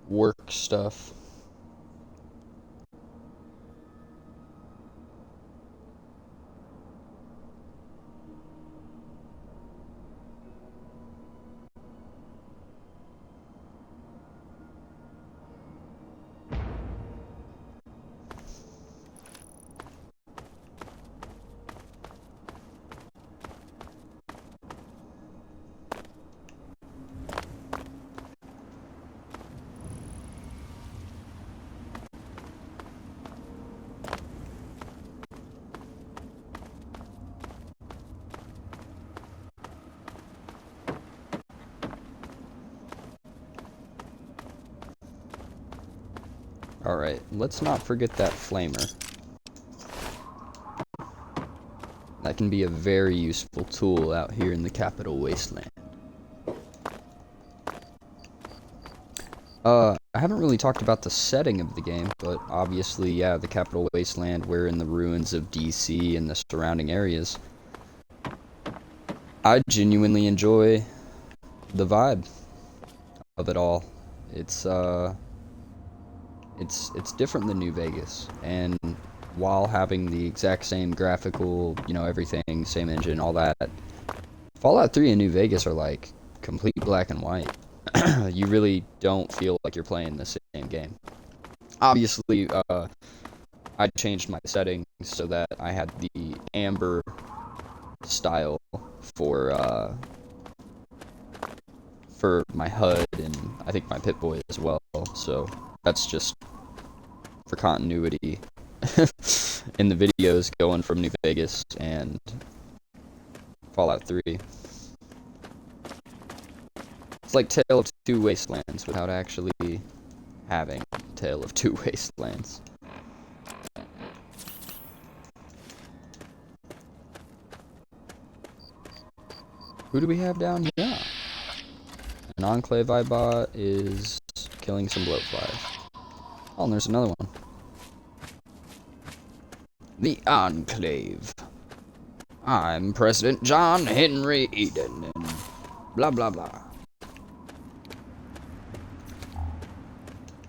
Work stuff. Alright, let's not forget that flamer. That can be a very useful tool out here in the capital Wasteland. I haven't really talked about the setting of the game, but obviously, yeah, the capital Wasteland, we're in the ruins of DC and the surrounding areas. I genuinely enjoy the vibe of it all. It's different than New Vegas, and while having the exact same graphical, you know, everything, same engine, all that, Fallout 3 and New Vegas are like complete black and white. You really don't feel like you're playing the same game. Obviously, I changed my settings so that I had the amber style for my HUD and I think my Pip-Boy as well, so that's just for continuity in the videos going from New Vegas and Fallout 3. It's like Tale of Two Wastelands without actually having Tale of Two Wastelands. Who do we have down here? An Enclave I bought is killing some bloatflies. Oh, and there's another one. The Enclave. I'm President John Henry Eden, and blah blah blah.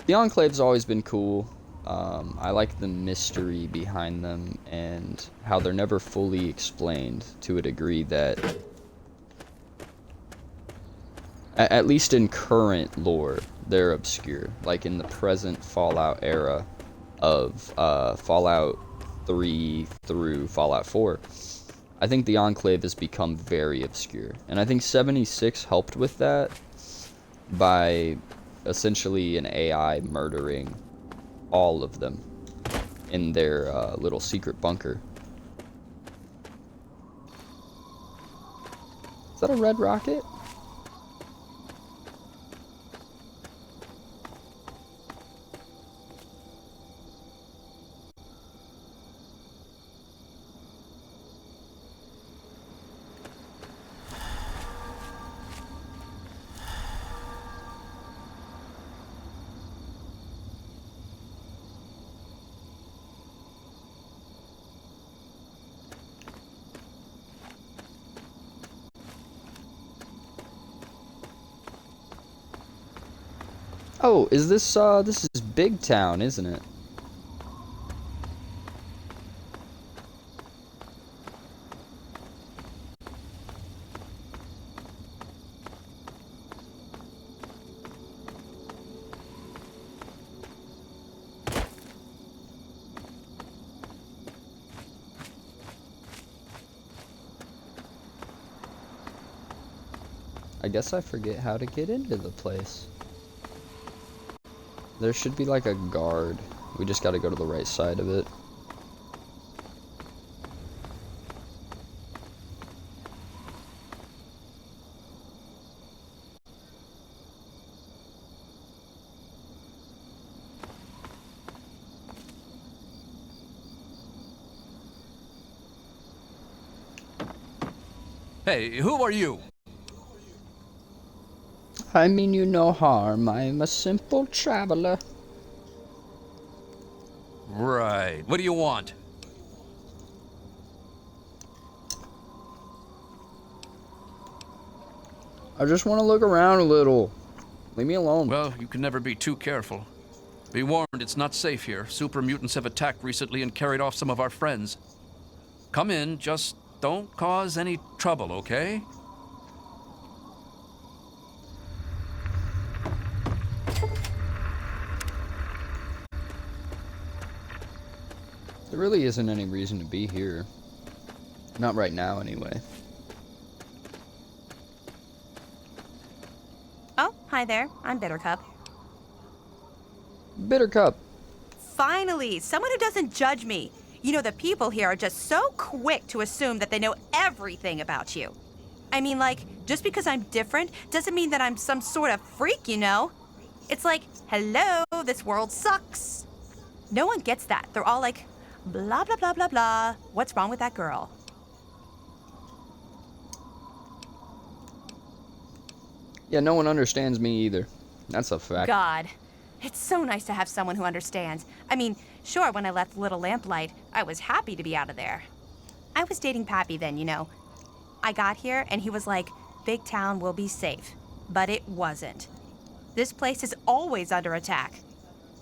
The Enclave's always been cool. I like the mystery behind them and how they're never fully explained to a degree that, at least in current lore, they're obscure. Like in the present Fallout era of Fallout 3 through Fallout 4, I think the Enclave has become very obscure. And I think 76 helped with that by essentially an AI murdering all of them in their little secret bunker. Is that a red rocket? Oh, is this is Big Town, isn't it? I guess I forget how to get into the place. There should be like a guard. We just gotta go to the right side of it. Hey, who are you? I mean you no harm. I'm a simple traveler. Right. What do you want? I just want to look around a little. Leave me alone. Well, you can never be too careful. Be warned, it's not safe here. Super mutants have attacked recently and carried off some of our friends. Come in, just don't cause any trouble, okay? There really isn't any reason to be here. Not right now, anyway. Oh, hi there. I'm Bittercup. Bittercup. Finally, someone who doesn't judge me. You know, the people here are just so quick to assume that they know everything about you. I mean, like, just because I'm different doesn't mean that I'm some sort of freak, you know? It's like, hello, this world sucks. No one gets that. They're all like, blah, blah, blah, blah, blah. What's wrong with that girl? Yeah, no one understands me either. That's a fact. God, it's so nice to have someone who understands. I mean, sure, when I left Little Lamplight, I was happy to be out of there. I was dating Pappy then, you know. I got here and he was like, Big Town will be safe. But it wasn't. This place is always under attack.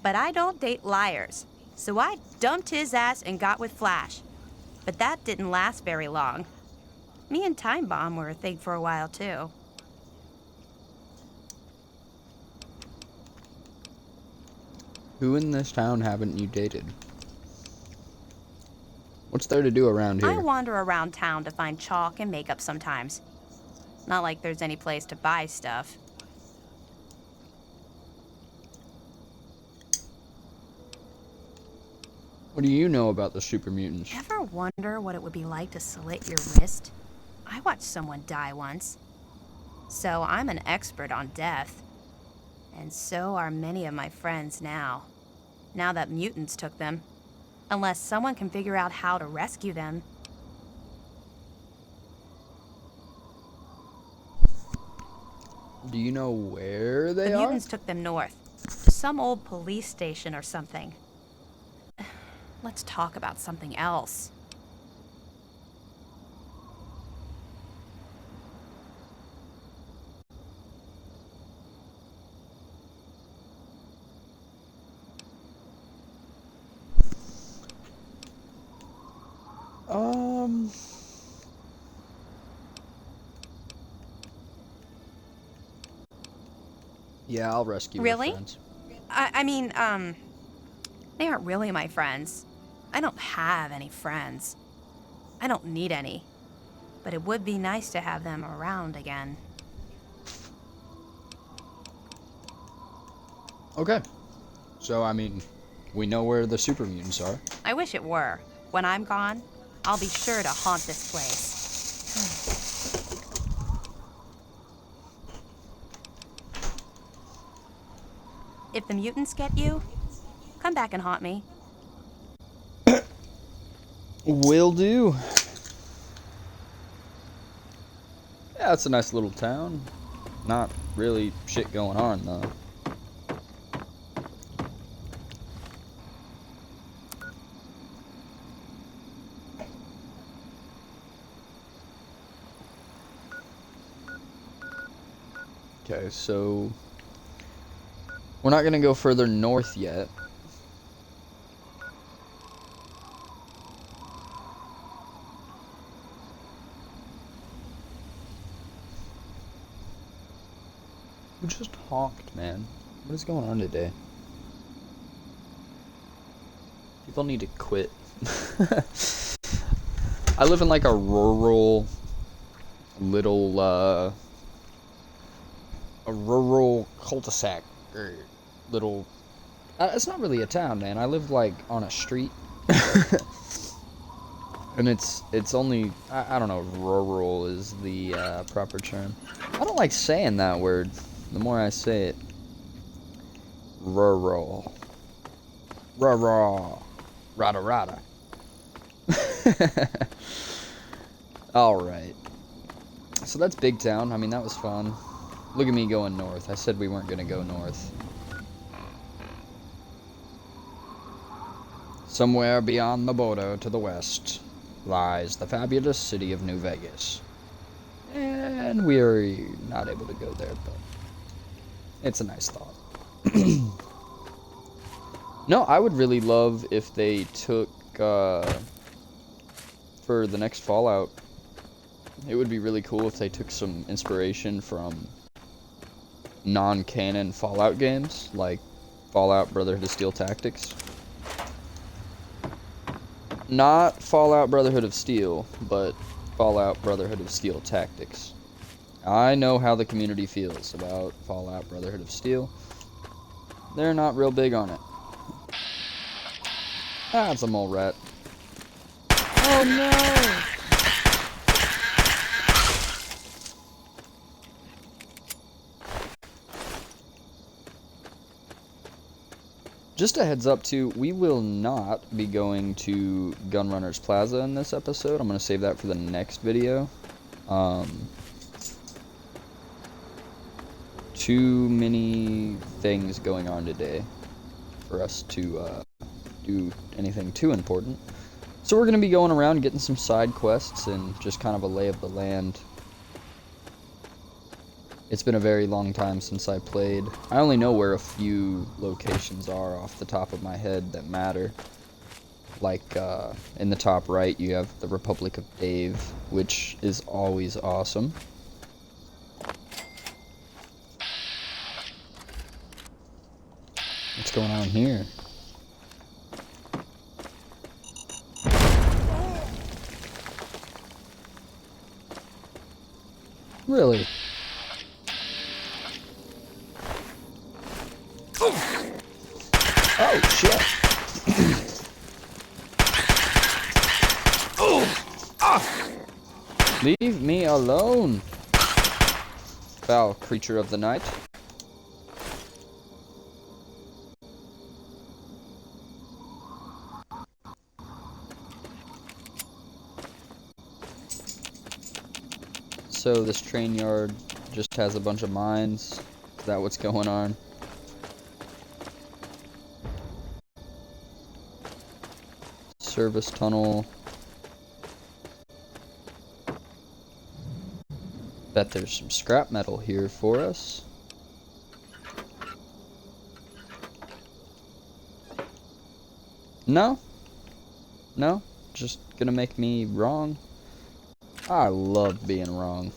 But I don't date liars. So I dumped his ass and got with Flash. But that didn't last very long. Me and Time Bomb were a thing for a while, too. Who in this town haven't you dated? What's there to do around here? I wander around town to find chalk and makeup sometimes. Not like there's any place to buy stuff. What do you know about the super mutants? Ever wonder what it would be like to slit your wrist? I watched someone die once. So I'm an expert on death. And so are many of my friends now. Now that mutants took them. Unless someone can figure out how to rescue them. Do you know where they The are? mutants took them north. To some old police station or something. Let's talk about something else. Yeah, I'll rescue Really? her friends. I mean, they aren't really my friends. I don't have any friends. I don't need any. But it would be nice to have them around again. Okay. So, I mean, we know where the super mutants are. I wish it were. When I'm gone, I'll be sure to haunt this place. If the mutants get you, come back and haunt me. Will do. Yeah, it's a nice little town. Not really shit going on, though. Okay, so we're not gonna go further north yet. Who just honked, man? What is going on today? People need to quit. I live in like a rural little a rural cul-de-sac or little it's not really a town, man. I live like on a street. And it's only I don't know if rural is the proper term. I don't like saying that word. The more I say it, rural, rural, rada rada. All right. So that's Big Town. I mean, that was fun. Look at me going north. I said we weren't gonna go north. Somewhere beyond the border to the west lies the fabulous city of New Vegas. And we are not able to go there, but it's a nice thought. No, I would really love if they took, for the next Fallout, it would be really cool if they took some inspiration from non-canon Fallout games, like Fallout Brotherhood of Steel Tactics. Not Fallout Brotherhood of Steel, but Fallout Brotherhood of Steel Tactics. I know how the community feels about Fallout Brotherhood of Steel. They're not real big on it. Ah, it's a mole rat. Oh no! Just a heads up too, we will not be going to Gunrunners Plaza in this episode. I'm going to save that for the next video. Too many things going on today for us to do anything too important. So we're going to be going around getting some side quests and just kind of a lay of the land. It's been a very long time since I played. I only know where a few locations are off the top of my head that matter. Like, in the top right, you have the Republic of Dave, which is always awesome. What's going on here? Really? Oh, shit. Leave me alone, foul creature of the night. So this train yard just has a bunch of mines. Is that what's going on? Service tunnel. Bet there's some scrap metal here for us. No? No? Just gonna make me wrong? I love being wrong.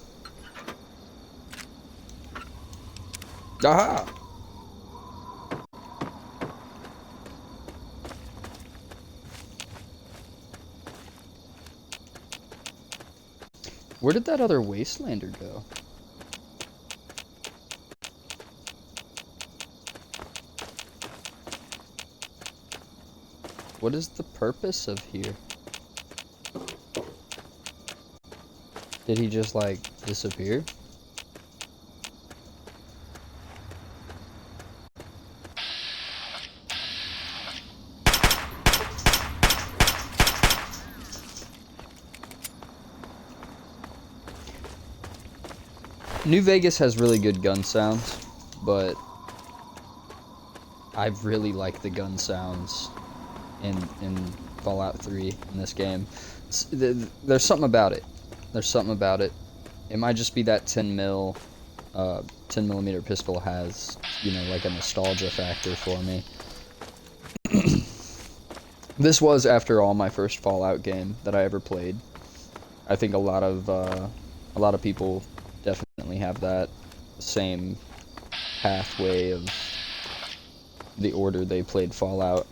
Aha! Where did that other Wastelander go? What is the purpose of here? Did he just, like, disappear? New Vegas has really good gun sounds, but I really like the gun sounds in Fallout 3 in this game. There's something about it. There's something about it. It might just be that 10 millimeter pistol has, you know, like a nostalgia factor for me. This was, after all, my first Fallout game that I ever played. I think a lot of people definitely have that same pathway of the order they played Fallout.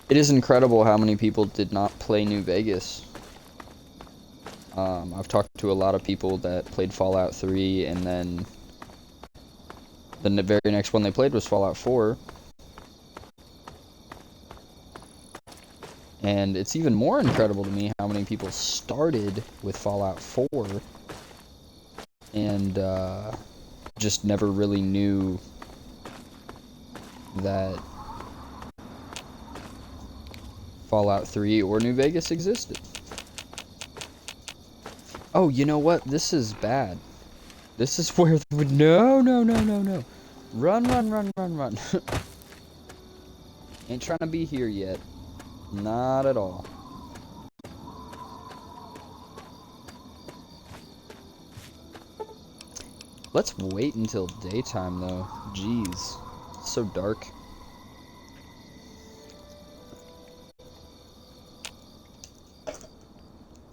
It is incredible how many people did not play New Vegas. I've talked to a lot of people that played Fallout 3, and then the very next one they played was Fallout 4. And it's even more incredible to me how many people started with Fallout 4 and just never really knew that Fallout 3 or New Vegas existed. Oh, you know what? This is bad. This is where no. Run. Ain't trying to be here yet. Not at all. Let's wait until daytime, though. Jeez. It's so dark.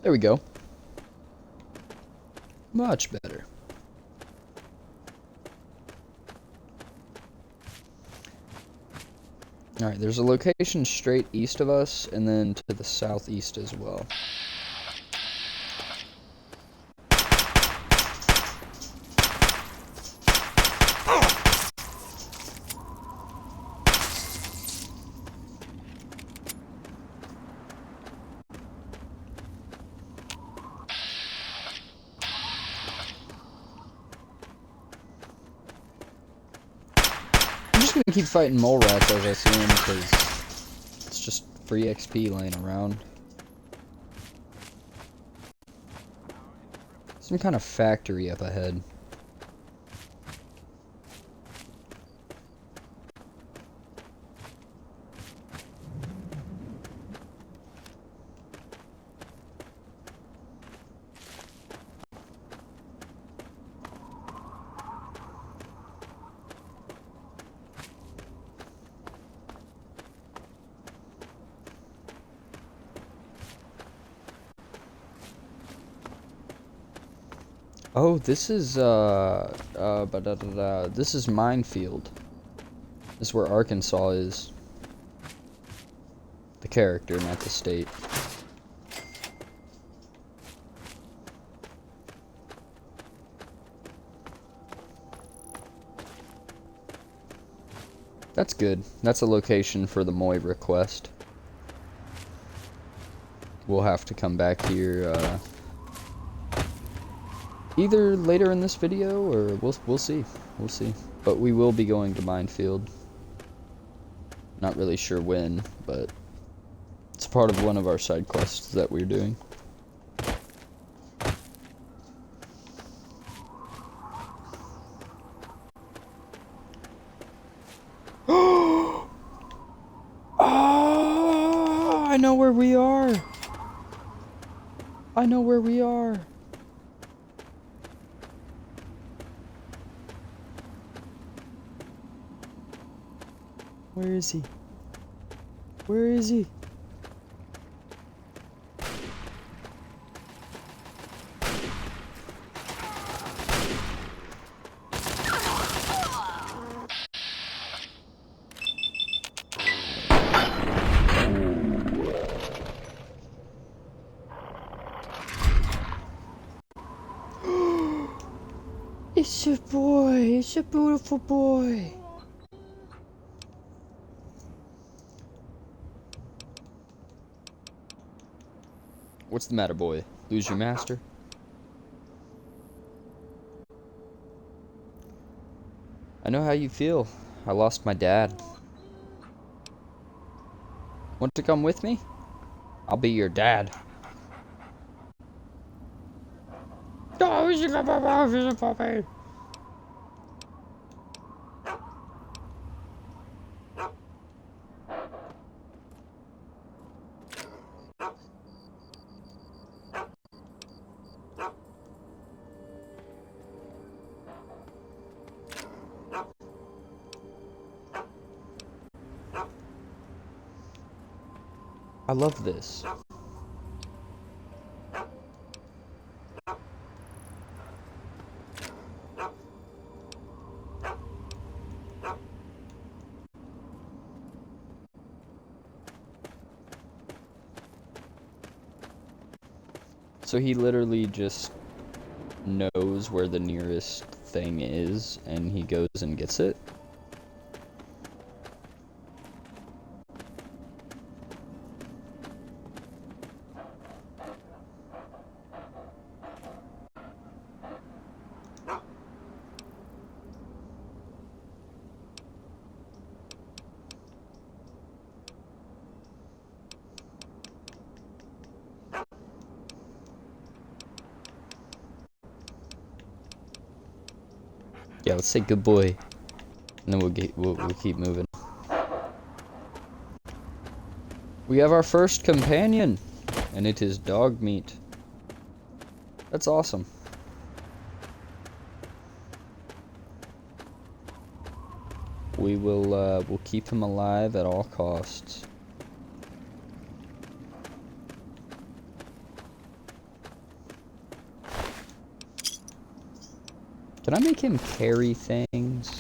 There we go. Much better. Alright, there's a location straight east of us, and then to the southeast as well. I'm gonna keep fighting mole rats as I see them, because it's just free XP laying around. Some kind of factory up ahead. Oh, this is, this is Minefield. This is where Arkansas is. The character, not the state. That's good. That's a location for the Moira quest. we'll have to come back here either later in this video, or we'll see. We'll see. But we will be going to Minefield. Not really sure when, but it's part of one of our side quests that we're doing. Oh, I know where we are. I know where we are. Where is he? Where is he? It's your boy. It's your beautiful boy. What's the matter, boy? Lose your master? I know how you feel. I lost my dad. Want to come with me? I'll be your dad. Oh, he's a puppy. I love this. So he literally just knows where the nearest thing is, and he goes and gets it? Yeah, let's say good boy, and then we'll keep moving. We have our first companion, and it is dog meat. That's awesome. We'll keep him alive at all costs. Can I make him carry things?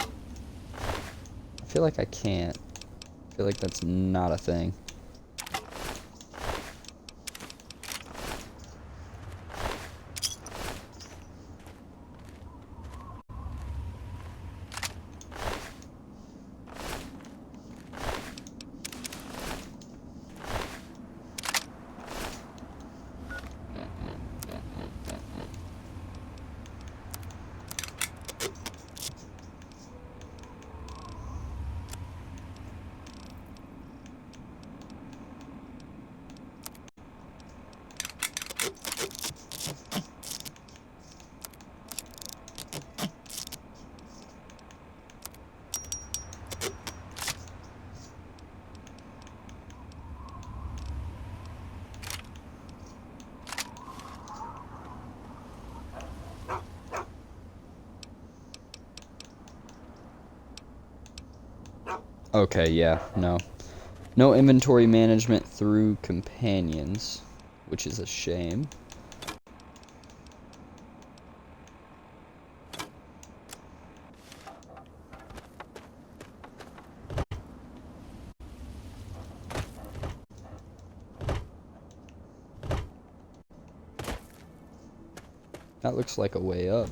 I feel like I can't. I feel like that's not a thing. Okay, yeah, no. No inventory management through companions, which is a shame. That looks like a way up.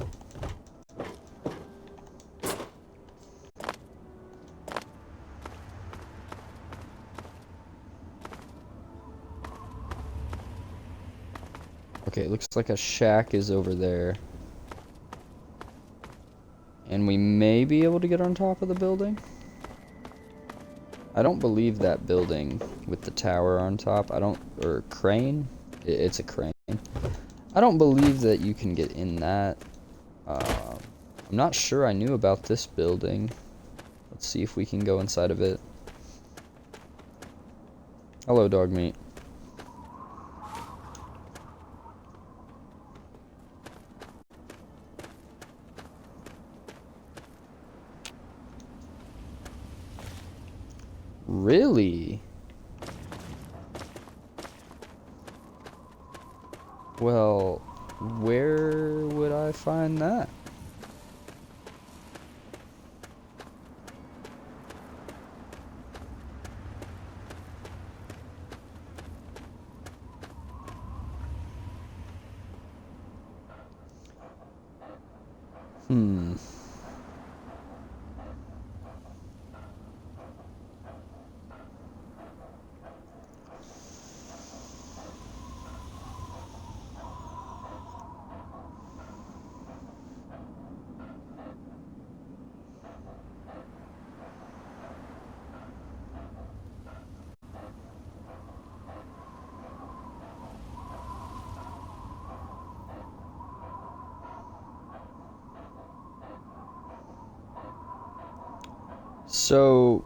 Okay, it looks like a shack is over there. And we may be able to get on top of the building. I don't believe that building with the tower on top. Or crane? It's a crane. I don't believe that you can get in that. I'm not sure I knew about this building. Let's see if we can go inside of it. Hello, dog meat. Really? Well, where would I find that? Hmm. So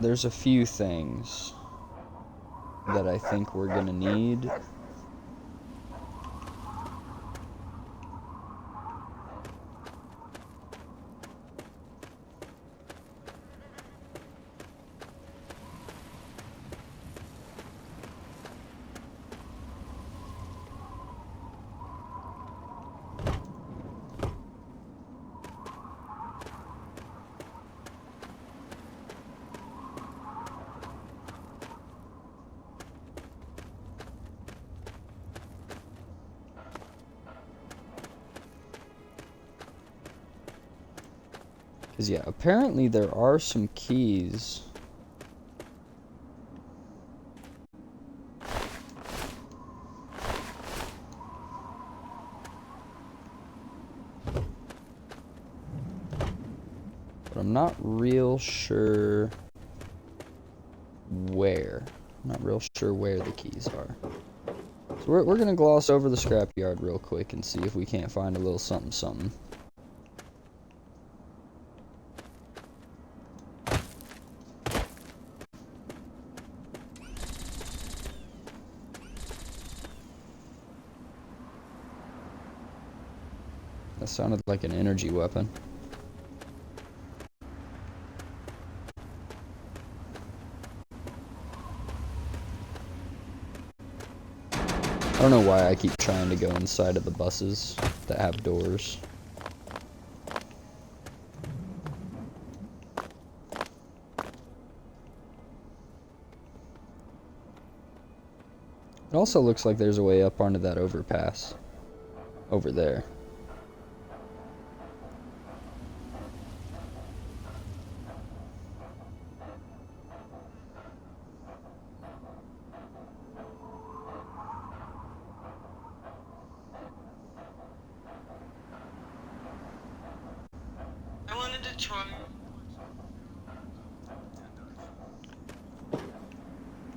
there's a few things that I think we're gonna need. Because, yeah, apparently there are some keys. But I'm not real sure where. I'm not real sure where the keys are. So we're going to gloss over the scrapyard real quick and see if we can't find a little something something. That sounded like an energy weapon. I don't know why I keep trying to go inside of the buses that have doors. It also looks like there's a way up onto that overpass. Over there. I wanted to try.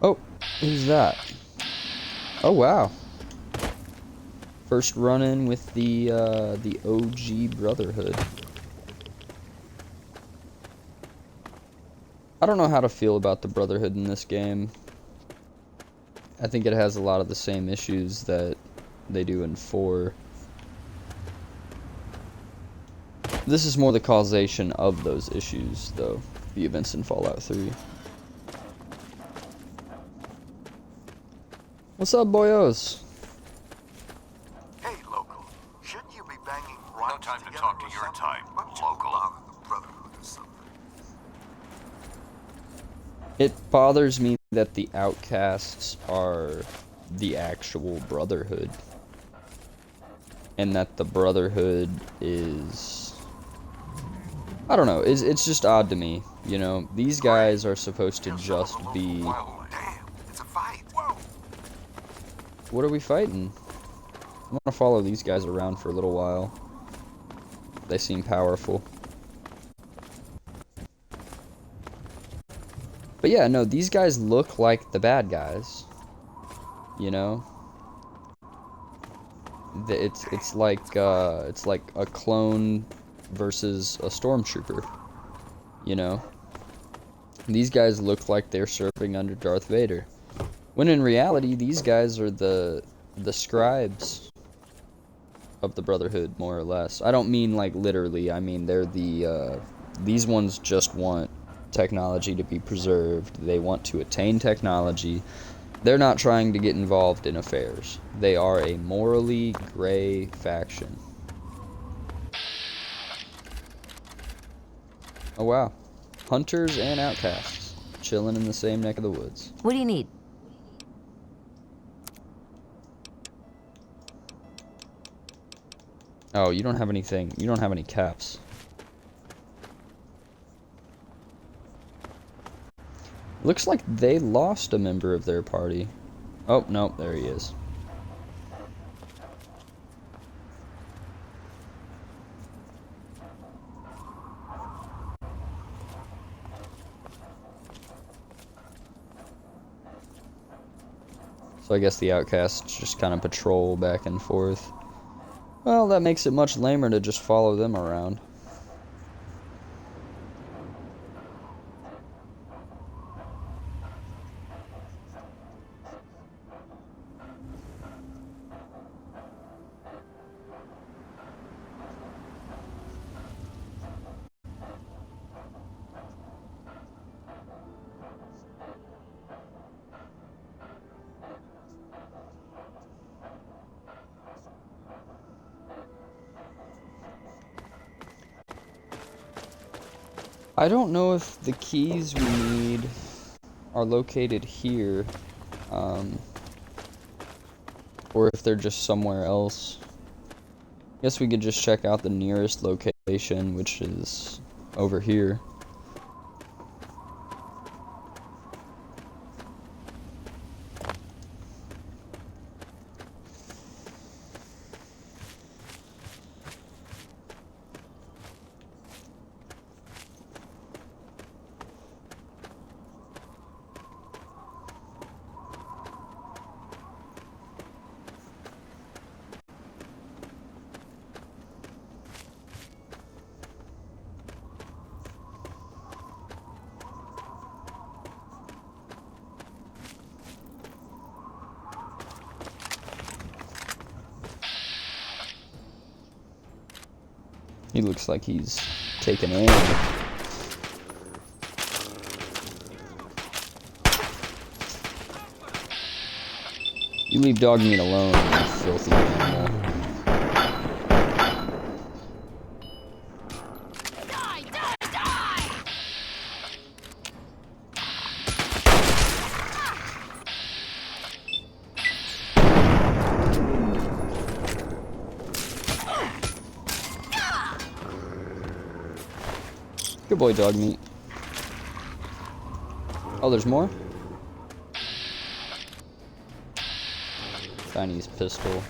Oh, who's that? Oh wow. First run-in with the OG Brotherhood. I don't know how to feel about the Brotherhood in this game. I think it has a lot of the same issues that they do in 4. This is more the causation of those issues, though, the events in Fallout 3. What's up, boyos? Hey, local. Shouldn't you be banging rhymes No time to together talk to or your something? type, Why don't you local. bother the Brotherhood or something? It bothers me that the outcasts are the actual Brotherhood. And that the Brotherhood is I don't know. It's just odd to me. You know, these guys are supposed to just be. Damn, it's a fight. Whoa. What are we fighting? I'm gonna follow these guys around for a little while. They seem powerful. But yeah, no, these guys look like the bad guys. You know? It's like a clone versus a stormtrooper. You know? These guys look like they're serving under Darth Vader. When in reality, these guys are the scribes of the Brotherhood, more or less. I don't mean like literally, I mean they're these ones just want technology to be preserved. They want to attain technology. They're not trying to get involved in affairs. They are a morally gray faction. Oh wow. Hunters and outcasts, chilling in the same neck of the woods. What do you need? Oh, you don't have anything. You don't have any caps. Looks like they lost a member of their party. Oh, no, there he is. So I guess the outcasts just kind of patrol back and forth. Well, that makes it much lamer to just follow them around. I don't know if the keys we need are located here, or if they're just somewhere else. Guess we could just check out the nearest location, which is over here. He looks like he's taken aim. You leave dog meat alone, you filthy animal. Good boy, dog meat. Oh, there's more? Tiny's pistol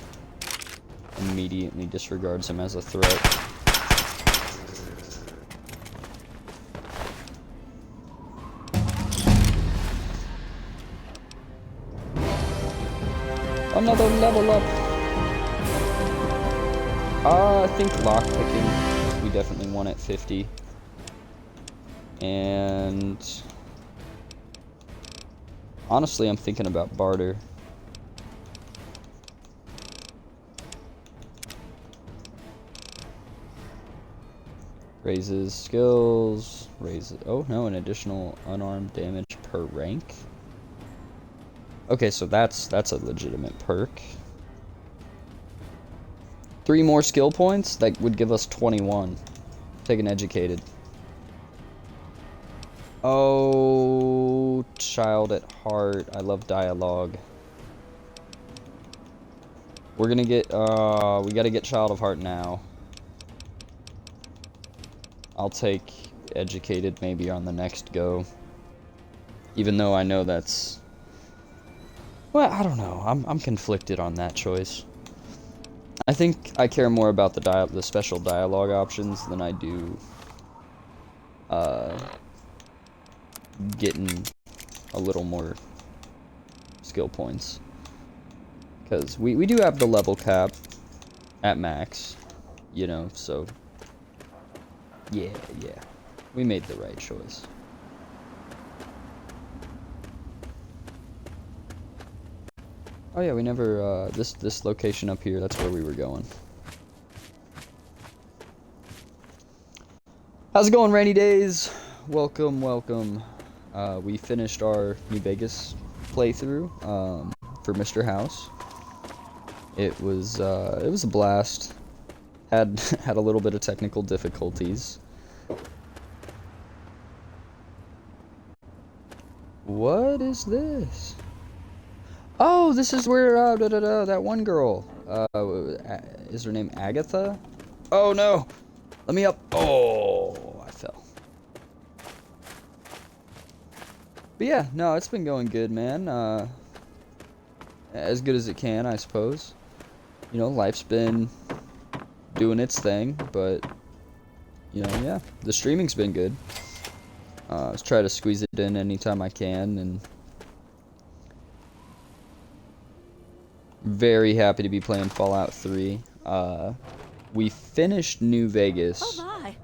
immediately disregards him as a threat. Another level up! I think lockpicking, we definitely won at 50. And honestly, I'm thinking about barter. Raises skills, raises, oh no, an additional unarmed damage per rank. Okay, so that's a legitimate perk. 3 more skill points, that would give us 21. Take an educated. Oh, child at heart. I love dialogue. We're gonna get, we gotta get child of heart now. I'll take educated maybe on the next go. Even though I know that's... Well, I don't know. I'm conflicted on that choice. I think I care more about the special dialogue options than I do getting a little more skill points. Because we do have the level cap at max, you know, so yeah, we made the right choice. Oh yeah, we never, this location up here, that's where we were going. How's it going, Rainy Days? Welcome, welcome. We finished our New Vegas playthrough, for Mr. House. It was a blast. Had a little bit of technical difficulties. What is this? Oh, this is where that one girl. Is her name Agatha? Oh no! Let me up. Oh, I fell. But yeah, no, it's been going good, man. As good as it can, I suppose. You know, life's been doing its thing, but you know, yeah, the streaming's been good. Let's try to squeeze it in anytime I can, and very happy to be playing Fallout 3. We finished New Vegas. Oh my,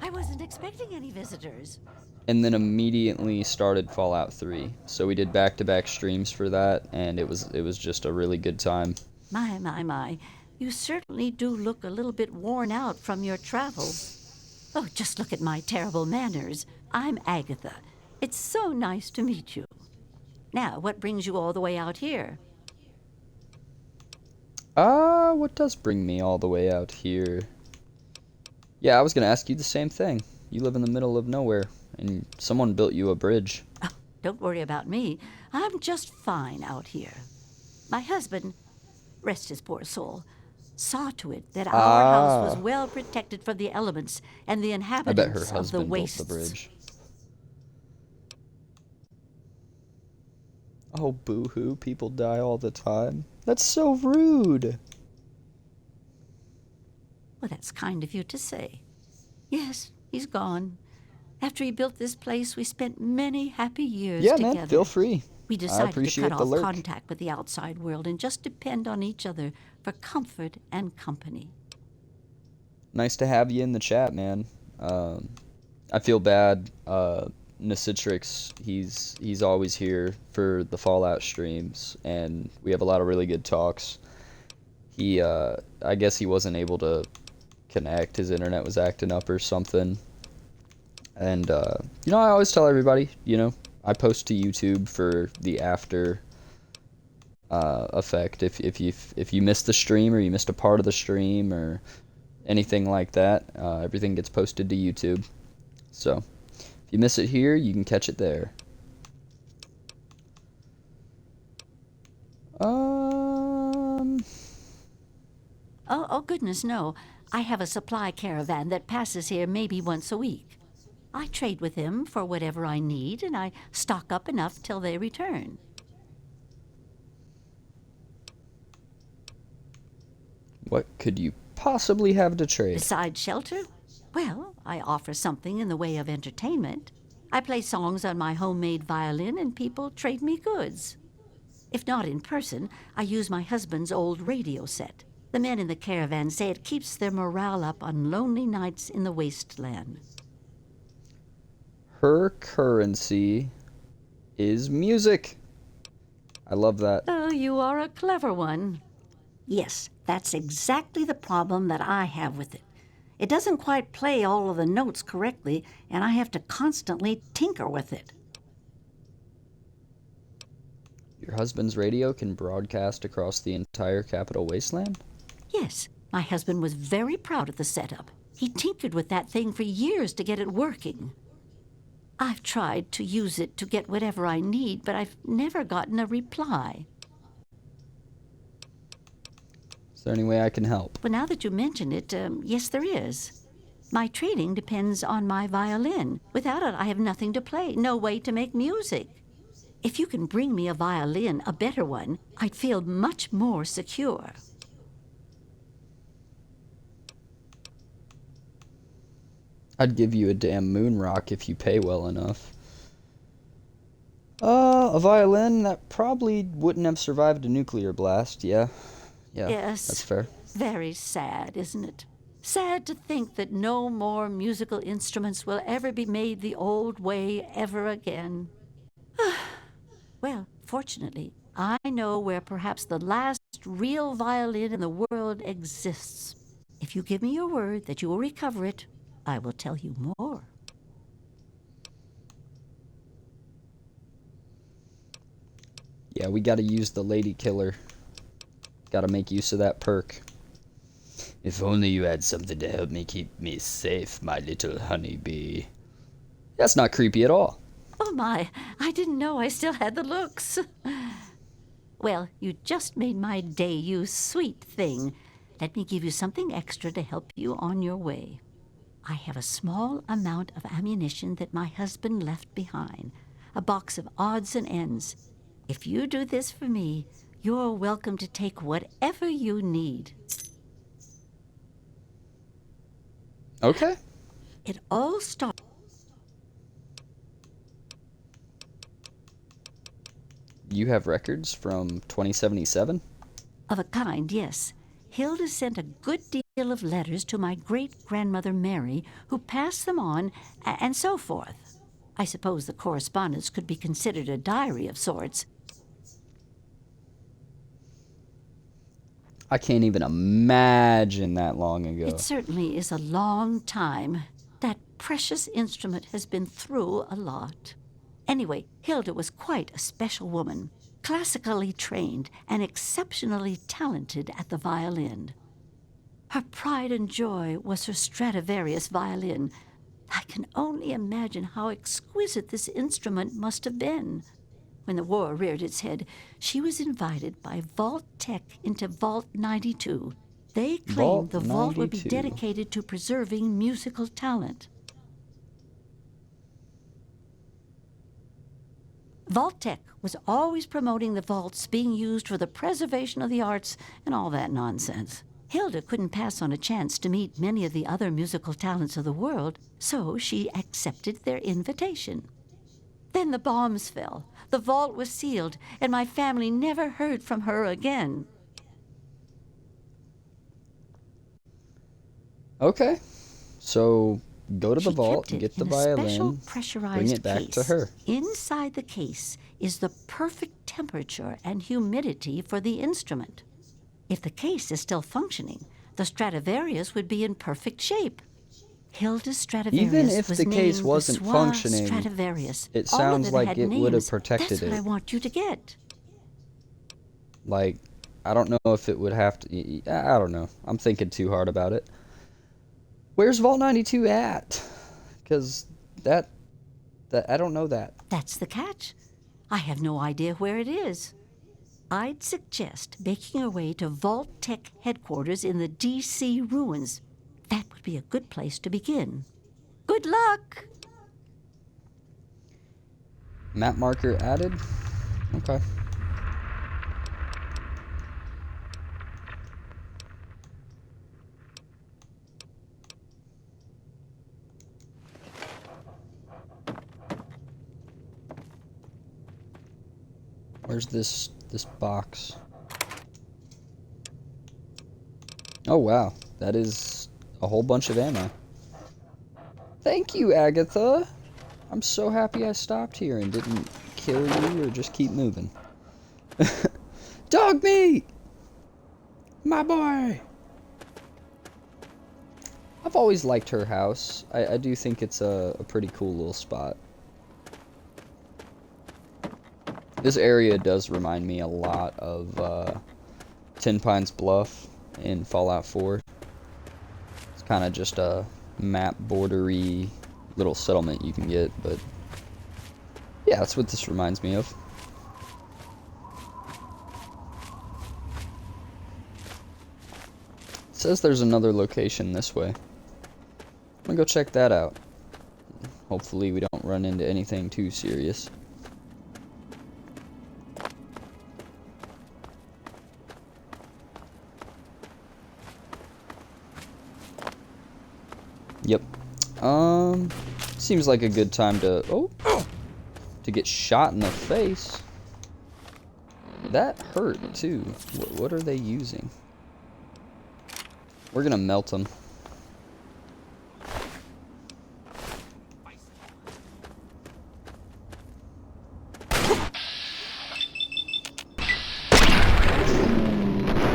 I wasn't expecting any visitors. And then immediately started Fallout 3. So we did back-to-back streams for that, and it was just a really good time. My. You certainly do look a little bit worn out from your travels. Oh, just look at my terrible manners. I'm Agatha. It's so nice to meet you. Now, what brings you all the way out here? What does bring me all the way out here? Yeah, I was gonna ask you the same thing. You live in the middle of nowhere, and someone built you a bridge. Oh, don't worry about me. I'm just fine out here. My husband, rest his poor soul, saw to it that our house was well protected from the elements and the inhabitants I bet her of the husband built wastes. the bridge. Oh, boo-hoo, people die all the time. That's so rude. Well, that's kind of you to say. Yes, he's gone. After he built this place, we spent many happy years together. Man, feel free. We I decided to appreciate cut the off lurk. contact with the outside world and just depend on each other for comfort and company. Nice to have you in the chat, man. I feel bad. Nicitrix, he's always here for the Fallout streams, and we have a lot of really good talks. He, I guess he wasn't able to connect. His internet was acting up or something. And, you know, I always tell everybody, you know, I post to YouTube for the after effect. If you missed the stream or you missed a part of the stream or anything like that, everything gets posted to YouTube. So if you miss it here, you can catch it there. Oh, goodness, no. I have a supply caravan that passes here maybe once a week. I trade with them for whatever I need, and I stock up enough till they return. What could you possibly have to trade? Besides shelter? Well, I offer something in the way of entertainment. I play songs on my homemade violin, and people trade me goods. If not in person, I use my husband's old radio set. The men in the caravan say it keeps their morale up on lonely nights in the Wasteland. Her currency is music. I love that. Oh, you are a clever one. Yes, that's exactly the problem that I have with it. It doesn't quite play all of the notes correctly, and I have to constantly tinker with it. Your husband's radio can broadcast across the entire Capital Wasteland? Yes, my husband was very proud of the setup. He tinkered with that thing for years to get it working. I've tried to use it to get whatever I need, but I've never gotten a reply. Is there any way I can help? But now that you mention it, yes, there is. My training depends on my violin. Without it, I have nothing to play, no way to make music. If you can bring me a violin, a better one, I'd feel much more secure. I'd give you a damn moon rock if you pay well enough. A violin that probably wouldn't have survived a nuclear blast. Yeah, Yes. that's fair. Very sad, isn't it? Sad to think that no more musical instruments will ever be made the old way ever again. Well, fortunately, I know where perhaps the last real violin in the world exists. If you give me your word that you will recover it, I will tell you more. Yeah, we gotta use the lady killer. Gotta make use of that perk. If only you had something to help me keep me safe, my little honeybee. That's not creepy at all. Oh my, I didn't know I still had the looks. Well, you just made my day, you sweet thing. Let me give you something extra to help you on your way. I have a small amount of ammunition that my husband left behind, a box of odds and ends. If you do this for me, you're welcome to take whatever you need. Okay. It all starts. You have records from 2077? Of a kind, yes. Hilda sent a good deal of letters to my great-grandmother Mary, who passed them on, and so forth. I suppose the correspondence could be considered a diary of sorts. I can't even imagine that long ago. It certainly is a long time. That precious instrument has been through a lot. Anyway, Hilda was quite a special woman, classically trained and exceptionally talented at the violin. Her pride and joy was her Stradivarius violin. I can only imagine how exquisite this instrument must have been. When the war reared its head, she was invited by Vault Tech into Vault 92. They claimed the vault would be dedicated to preserving musical talent. Vault Tech was always promoting the vaults being used for the preservation of the arts and all that nonsense. Hilda couldn't pass on a chance to meet many of the other musical talents of the world, so she accepted their invitation. Then the bombs fell, the vault was sealed, and my family never heard from her again. Okay. So go to the vault and get the violin, bring it back to her. Inside the case is the perfect temperature and humidity for the instrument. If the case is still functioning, the Stradivarius would be in perfect shape. Hilda's Stradivarius Even if was the case named wasn't the Swa functioning, Stradivarius. it All of sounds them like had it would have names. protected That's what it. I want you to get. Like, I don't know if it would have to... I don't know. I'm thinking too hard about it. Where's Vault 92 at? Because that I don't know that. That's the catch. I have no idea where it is. I'd suggest making your way to Vault Tech headquarters in the D.C. ruins. That would be a good place to begin. Good luck! Map marker added? Okay. Where's this box? Oh wow, that is a whole bunch of ammo. Thank you, Agatha. I'm so happy I stopped here and didn't kill you or just keep moving. Dog meat! My boy! I've always liked her house. I do think it's a pretty cool little spot. This area does remind me a lot of Ten Pines Bluff in Fallout 4. It's kind of just a map bordery little settlement you can get, but yeah, that's what this reminds me of. It says there's another location this way. gonna go check that out. Hopefully we don't run into anything too serious. Yep. Seems like a good time to to get shot in the face. That hurt too. What are they using? We're gonna melt them.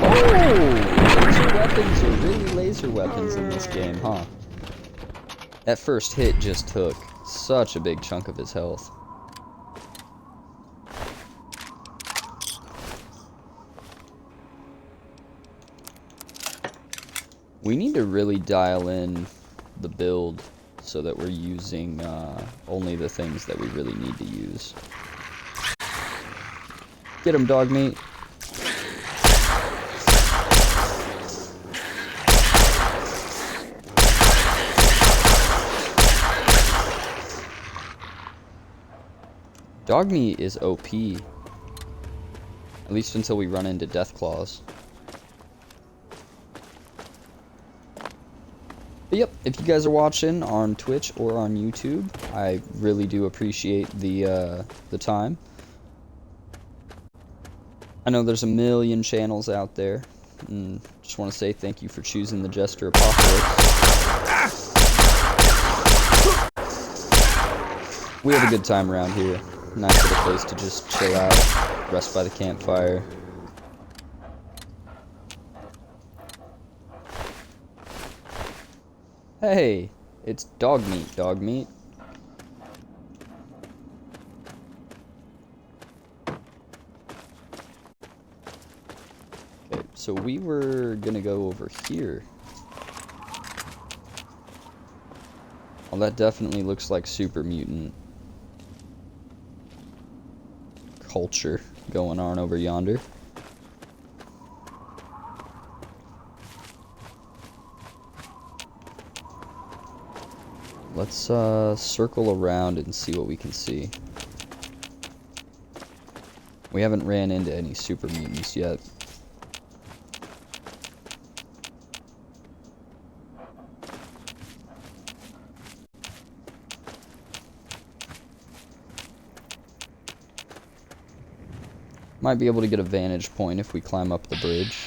Laser weapons are really laser weapons in this game, huh? That first hit just took such a big chunk of his health. We need to really dial in the build so that we're using only the things that we really need to use. Get him, dog meat. Dog meat is OP. At least until we run into death claws. But yep, if you guys are watching on Twitch or on YouTube, I really do appreciate the time. I know there's a million channels out there, and just want to say thank you for choosing the Jester Apocalypse. We have a good time around here. Nice little place to just chill out, rest by the campfire. Hey, it's dog meat, dog meat. Okay, so we were gonna go over here. Well, that definitely looks like super mutant culture going on over yonder. Let's circle around and see what we can see. We haven't ran into any super mutants yet. Might be able to get a vantage point if we climb up the bridge.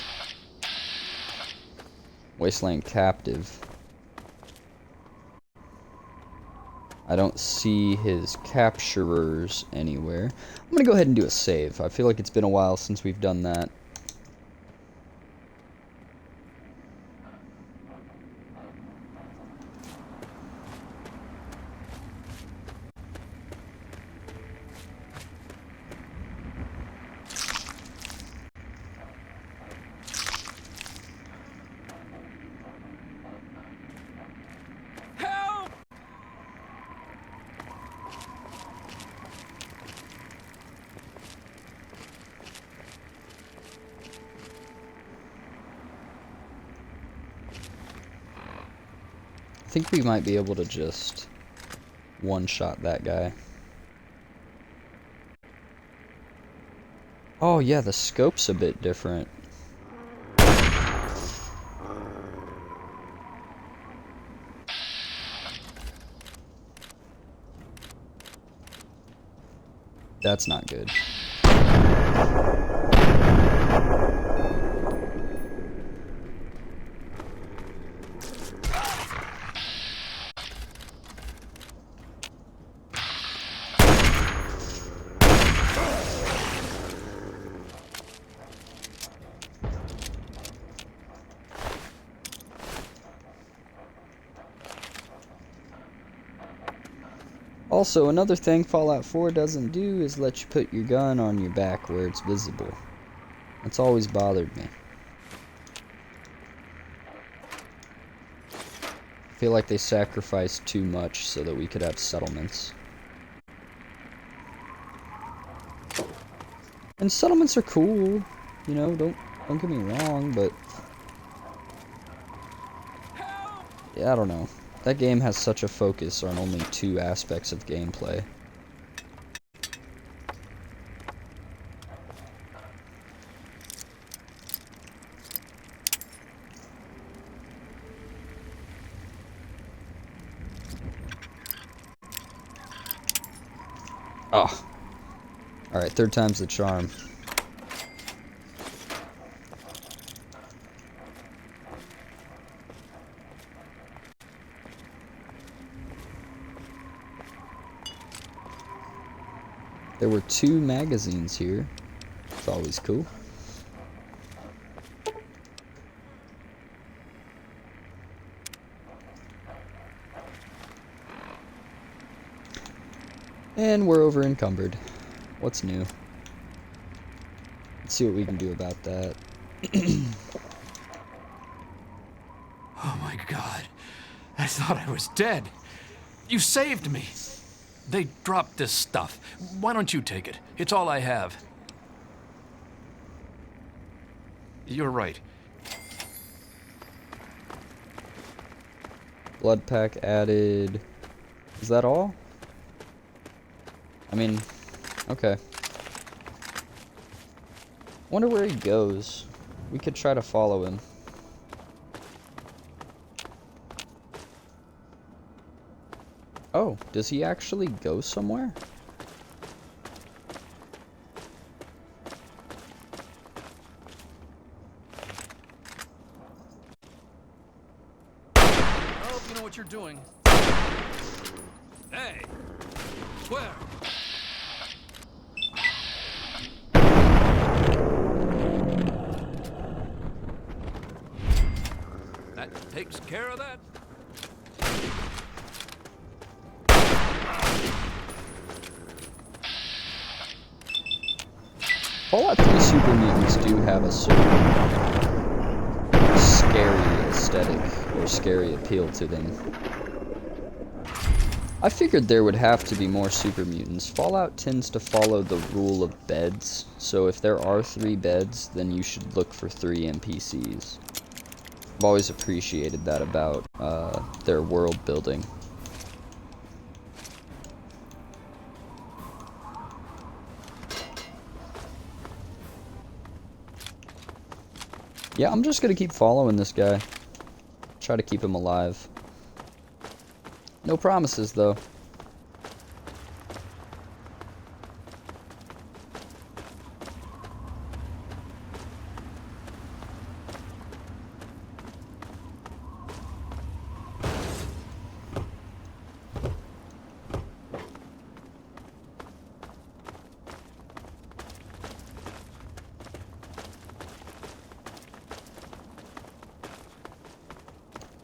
Wasteland captive. I don't see his capturers anywhere. I'm gonna go ahead and do a save. I feel like it's been a while since we've done that. I think we might be able to just one-shot that guy. Oh yeah, the scope's a bit different. That's not good. Also, another thing Fallout 4 doesn't do is let you put your gun on your back where it's visible. That's always bothered me. I feel like they sacrificed too much so that we could have settlements. And settlements are cool, you know, don't get me wrong, but yeah, I don't know. That game has such a focus on only 2 aspects of gameplay. Oh. Alright, 3rd time's the charm. There were 2 magazines here. It's always cool. And we're over encumbered. What's new? Let's see what we can do about that. Oh my God. I thought I was dead. You saved me. They dropped this stuff. Why don't you take it? It's all I have. You're right. Blood pack added. Is that all? I mean, okay. Wonder where he goes. We could try to follow him. Oh, does he actually go somewhere? I hope you know what you're doing. Hey! Where? That takes care of that. Fallout 3 Super Mutants do have a certain scary aesthetic or scary appeal to them. I figured there would have to be more Super Mutants. Fallout tends to follow the rule of beds, so if there are 3 beds, then you should look for 3 NPCs. I've always appreciated that about their world building. Yeah, I'm just gonna keep following this guy. Try to keep him alive. No promises, though.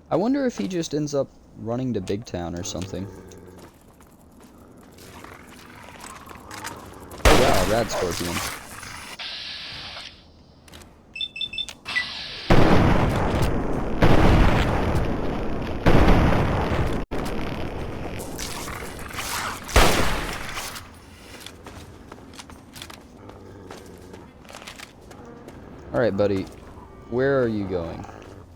I wonder if he just ends up running to Big Town or something. Oh wow, rad scorpion. Alright, buddy. Where are you going?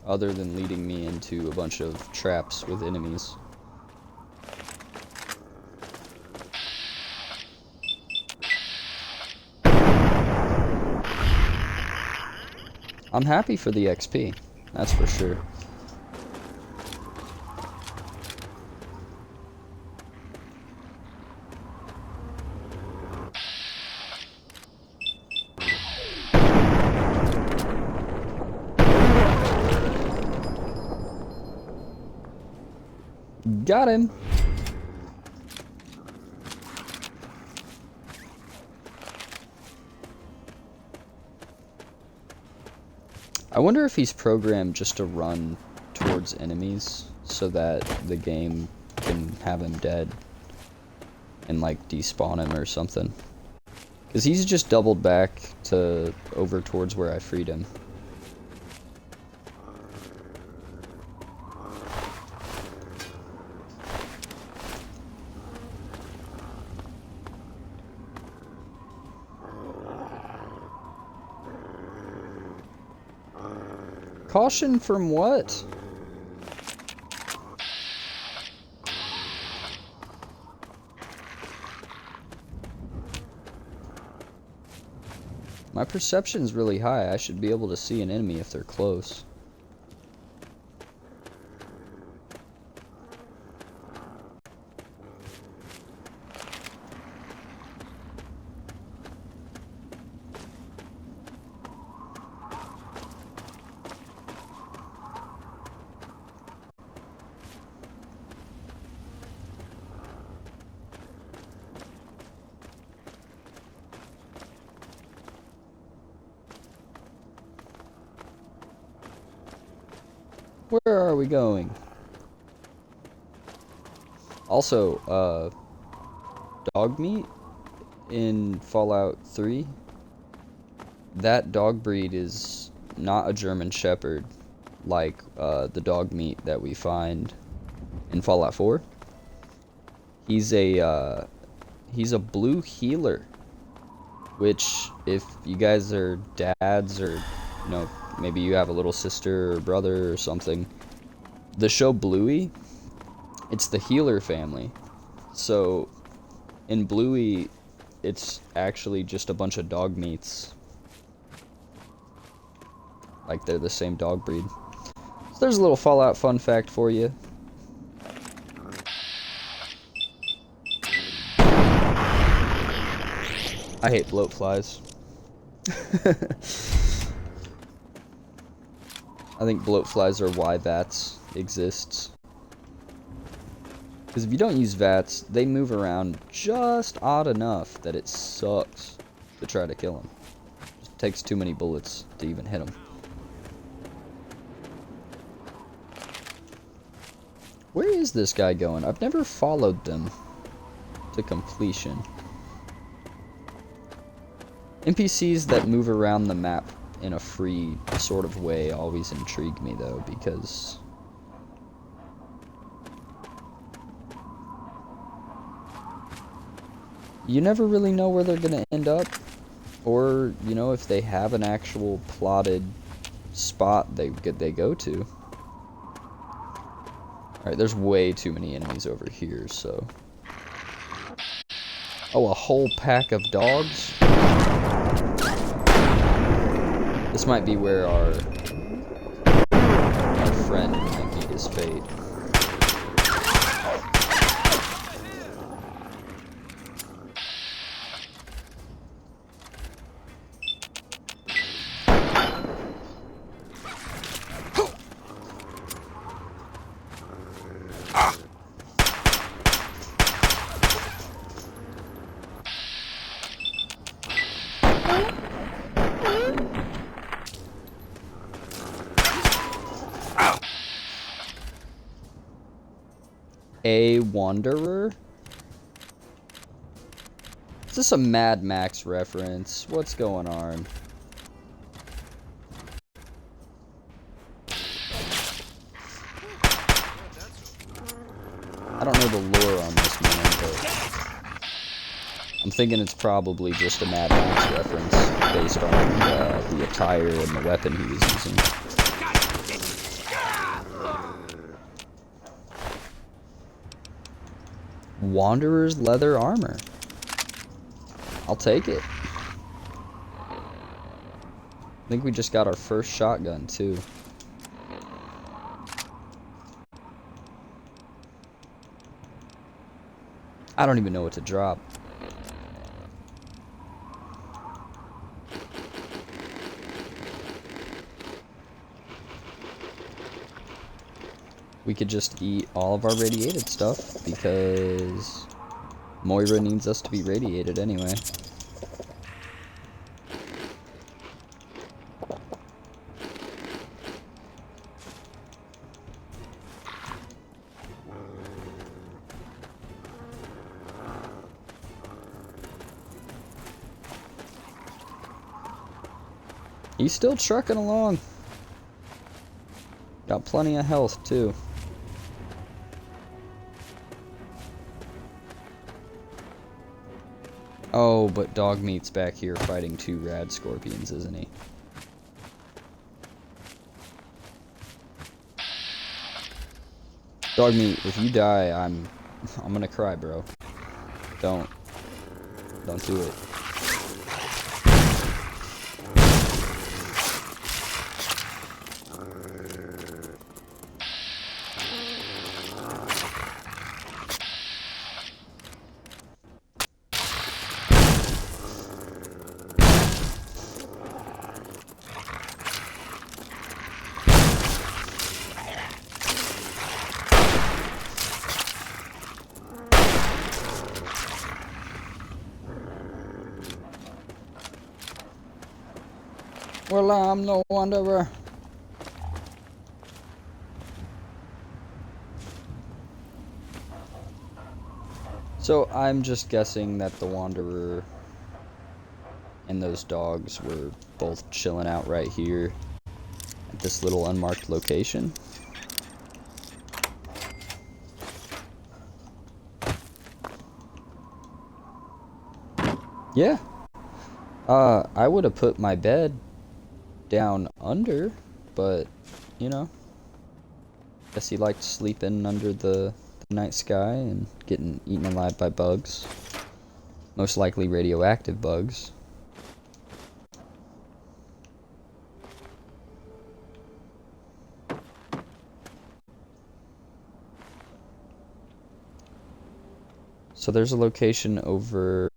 Other than leading me into a bunch of traps with enemies. I'm happy for the XP, that's for sure. Got him. I wonder if he's programmed just to run towards enemies so that the game can have him dead and like despawn him or something. Because he's just doubled back to over towards where I freed him. Caution from what? My perception's really high. I should be able to see an enemy if they're close. Where are we going? Also, dog meat in Fallout 3. That dog breed is not a German Shepherd like the dog meat that we find in Fallout 4. He's a blue healer, which if you guys are dads or maybe you have a little sister or brother or something, the show Bluey, it's the healer family. So in Bluey, it's actually just a bunch of dog meats. Like they're the same dog breed. So there's a little Fallout fun fact for you. I hate bloat flies. I think bloat flies are why VATS exists. Because if you don't use VATS, they move around just odd enough that it sucks to try to kill them. It takes too many bullets to even hit them. Where is this guy going? I've never followed them to completion. NPCs that move around the map in a free sort of way always intrigue me though, because you never really know where they're gonna end up, or if they have an actual plotted spot they go to. Alright, there's way too many enemies over here, so... Oh, a whole pack of dogs? This might be where our friend might meet his fate. A Wanderer? Is this a Mad Max reference? What's going on? I don't know the lore on this man, but I'm thinking it's probably just a Mad Max reference based on the attire and the weapon he was using. Wanderer's leather armor. I'll take it. I think we just got our first shotgun too. I don't even know what to drop. We could just eat all of our radiated stuff, because Moira needs us to be radiated anyway. He's still trucking along. Got plenty of health too. Oh, but Dogmeat's back here fighting 2 rad scorpions, isn't he? Dogmeat, if you die, I'm gonna cry, bro. Don't do it. Well, I'm no wanderer. So I'm just guessing that the wanderer and those dogs were both chilling out right here at this little unmarked location. Yeah. I would have put my bed down under, but, you know, guess he liked sleeping under the night sky and getting eaten alive by bugs. Most likely radioactive bugs. So there's a location over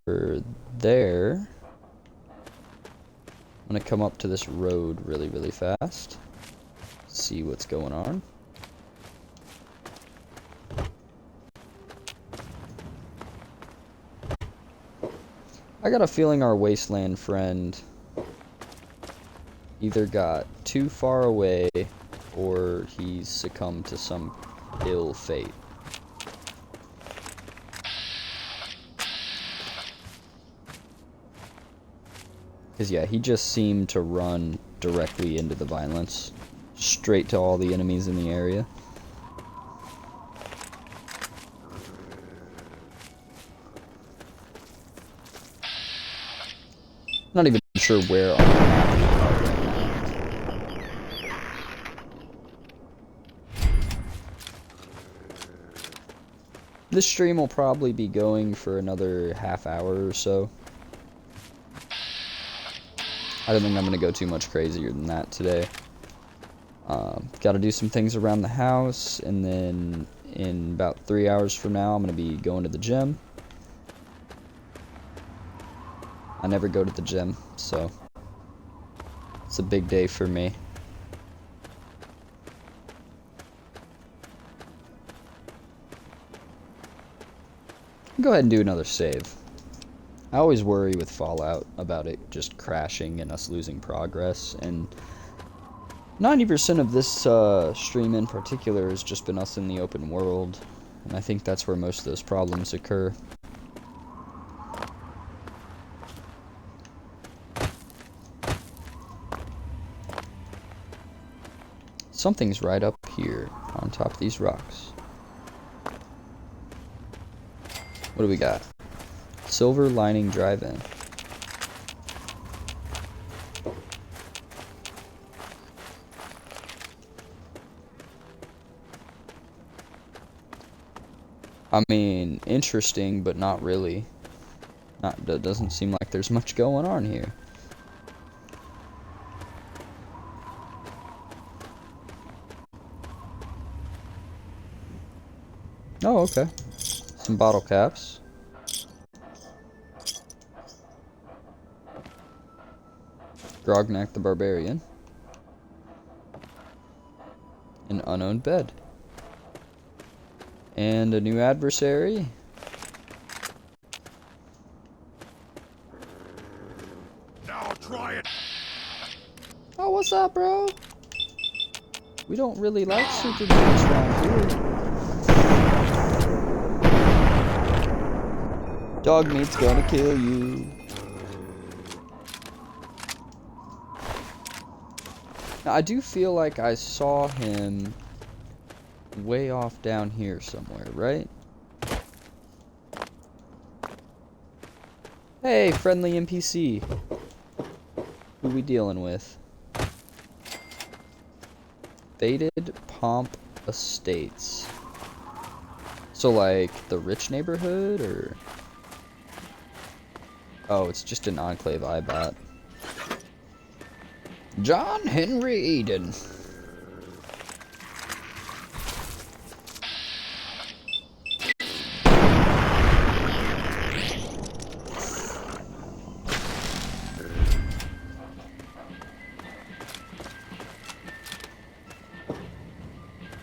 there. I'm gonna come up to this road really, really fast. See what's going on. I got a feeling our Wasteland friend either got too far away or he's succumbed to some ill fate. Because, yeah, he just seemed to run directly into the violence. Straight to all the enemies in the area. Not even sure where on the map we are right now. This stream will probably be going for another half hour or so. I don't think I'm going to go too much crazier than that today. Got to do some things around the house, and then in about 3 hours from now, I'm going to be going to the gym. I never go to the gym, so it's a big day for me. Go ahead and do another save. I always worry with Fallout about it just crashing and us losing progress, and 90% of this stream in particular has just been us in the open world, and I think that's where most of those problems occur. Something's right up here on top of these rocks. What do we got? Silver Lining Drive-In. I mean, interesting, but not really. That doesn't seem like there's much going on here. Oh, okay. Some bottle caps. Grognak the Barbarian. An unowned bed. And a new adversary. Now try it. Oh, what's up, bro? We don't really like super mutants around here. Dog meat's gonna kill you. Now, I do feel like I saw him way off down here somewhere, right? Hey, friendly NPC. Who we dealing with? Faded Pomp Estates. So, like, the rich neighborhood, or... Oh, it's just an Enclave iBot. John Henry Eden.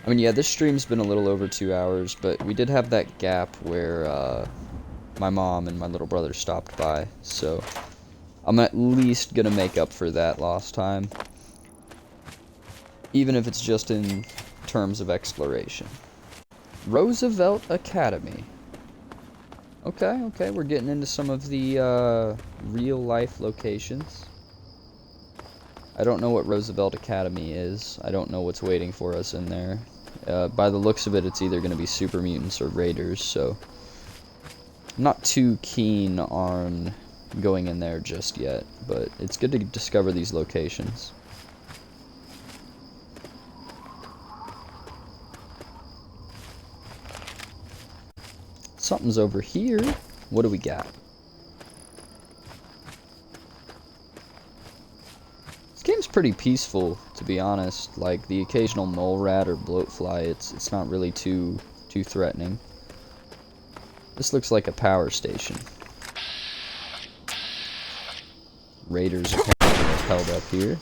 I mean, yeah, this stream's been a little over 2 hours, but we did have that gap where my mom and my little brother stopped by, so I'm at least gonna make up for that lost time. Even if it's just in terms of exploration. Roosevelt Academy. Okay, we're getting into some of the real-life locations. I don't know what Roosevelt Academy is. I don't know what's waiting for us in there. By the looks of it, it's either going to be super mutants or raiders, so I'm not too keen on going in there just yet, but it's good to discover these locations. Something's over here. What do we got? This game's pretty peaceful, to be honest. Like, the occasional mole rat or bloatfly, it's not really too threatening. This looks like a power station. Raiders apparently are held up here.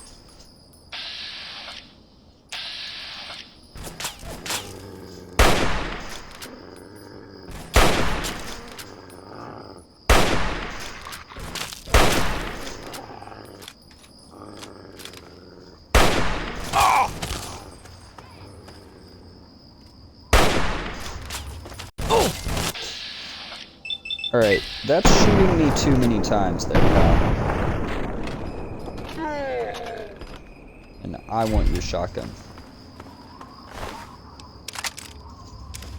Alright, that's shooting me too many times there, pal. And I want your shotgun.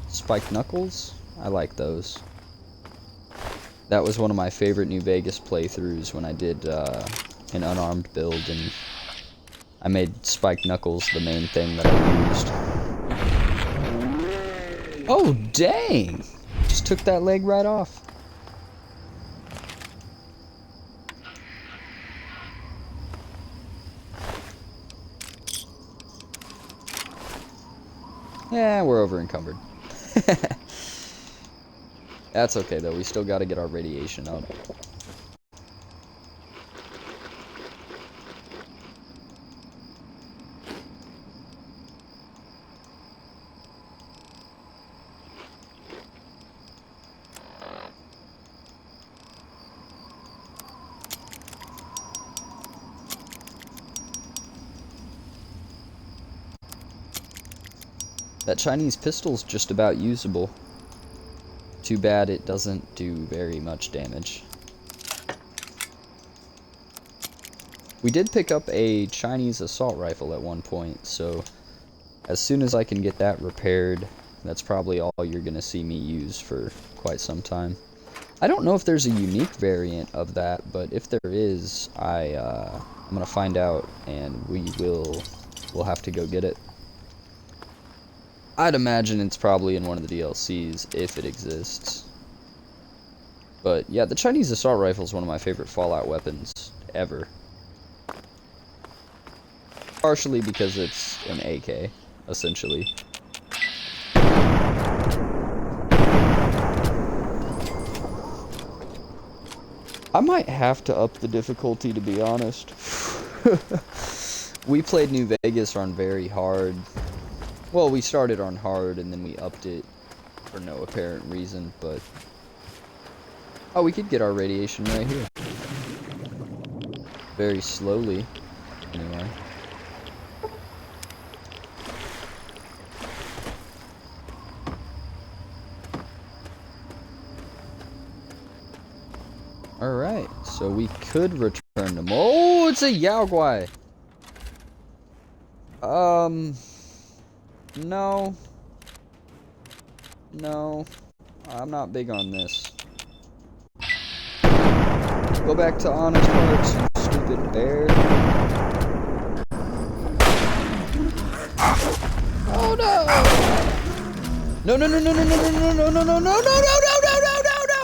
Spiked knuckles? I like those. That was one of my favorite New Vegas playthroughs when I did an unarmed build, and I made spiked knuckles the main thing that I used. Oh, dang! Just took that leg right off. Yeah, we're over encumbered. That's okay though, we still gotta get our radiation up. That Chinese pistol's just about usable. Too bad it doesn't do very much damage. We did pick up a Chinese assault rifle at one point, so as soon as I can get that repaired, that's probably all you're gonna see me use for quite some time. I don't know if there's a unique variant of that, but if there is, I'm gonna find out, and we'll have to go get it. I'd imagine it's probably in one of the DLCs, if it exists. But yeah, the Chinese assault rifle is one of my favorite Fallout weapons ever. Partially because it's an AK, essentially. I might have to up the difficulty, to be honest. We played New Vegas on very hard. Well, we started on hard and then we upped it for no apparent reason, but... Oh, we could get our radiation right here. Very slowly, anyway. Alright, so we could return them. Oh, it's a Yao Guai! No. No. I'm not big on this. Go back to honest hearts, you stupid bear. Oh no! No no no no no no no no no no no no no no no no!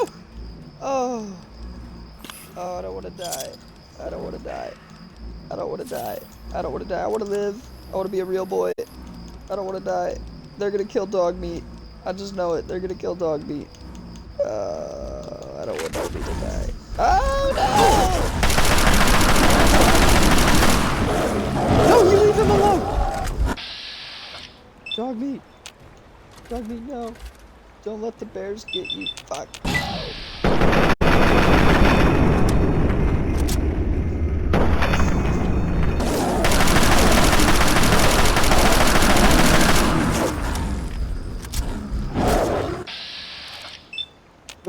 Oh. Oh, I don't wanna die. I don't wanna die. I don't wanna die. I don't wanna die. I wanna live. I wanna be a real boy. I don't want to die. They're gonna kill dog meat. I just know it. They're gonna kill dog meat. I don't want dog meat to die. Oh no! No, you leave him alone! Dog meat. Dog meat, no. Don't let the bears get you. Fuck.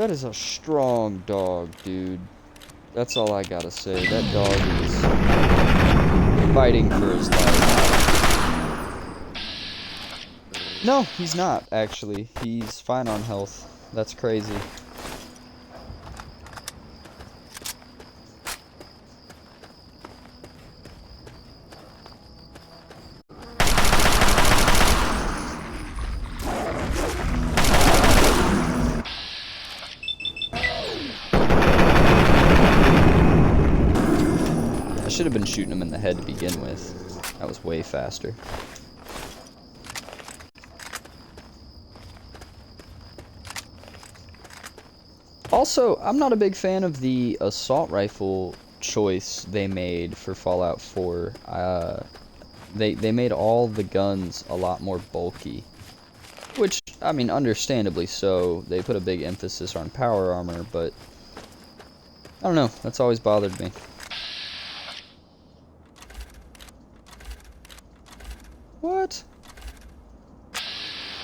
That is a strong dog, dude. That's all I gotta say. That dog is fighting for his life. No, he's not, actually. He's fine on health. That's crazy. I should have been shooting him in the head to begin with. That was way faster. Also, I'm not a big fan of the assault rifle choice they made for Fallout 4. They made all the guns a lot more bulky. Which, I mean, understandably so. They put a big emphasis on power armor, but I don't know. That's always bothered me. What?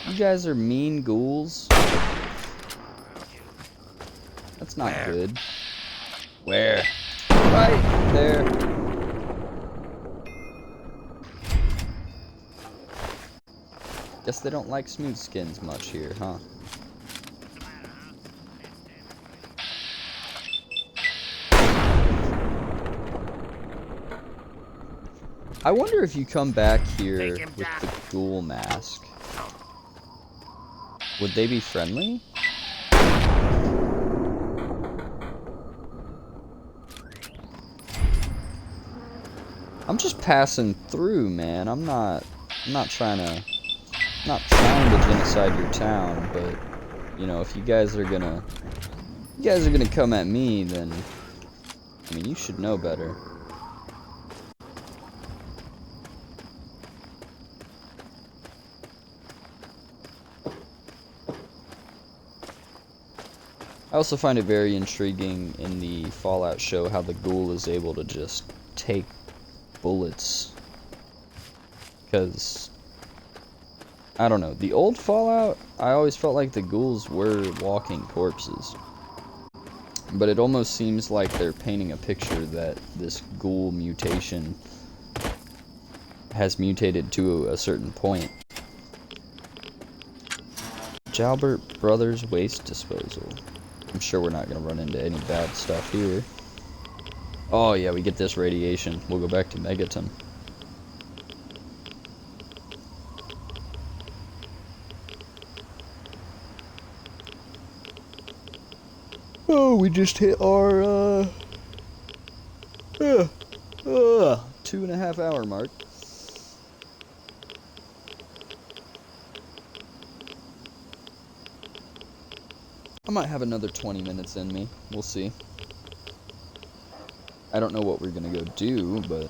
You guys are mean ghouls? That's not good. Where? Right there. Guess they don't like smooth skins much here, huh? I wonder if you come back here with the ghoul mask, would they be friendly? I'm just passing through, man. I'm not trying to genocide your town, but you know, if you guys are gonna come at me, then I mean, you should know better. I also find it very intriguing in the Fallout show how the ghoul is able to just take bullets. Because, I don't know, the old Fallout, I always felt like the ghouls were walking corpses. But it almost seems like they're painting a picture that this ghoul mutation has mutated to a certain point. Jalbert Brothers Waste Disposal. I'm sure we're not going to run into any bad stuff here. Oh yeah, we get this radiation. We'll go back to Megaton. Oh, we just hit our 2.5 hour mark. I might have another 20 minutes in me. We'll see. I don't know what we're gonna go do, but...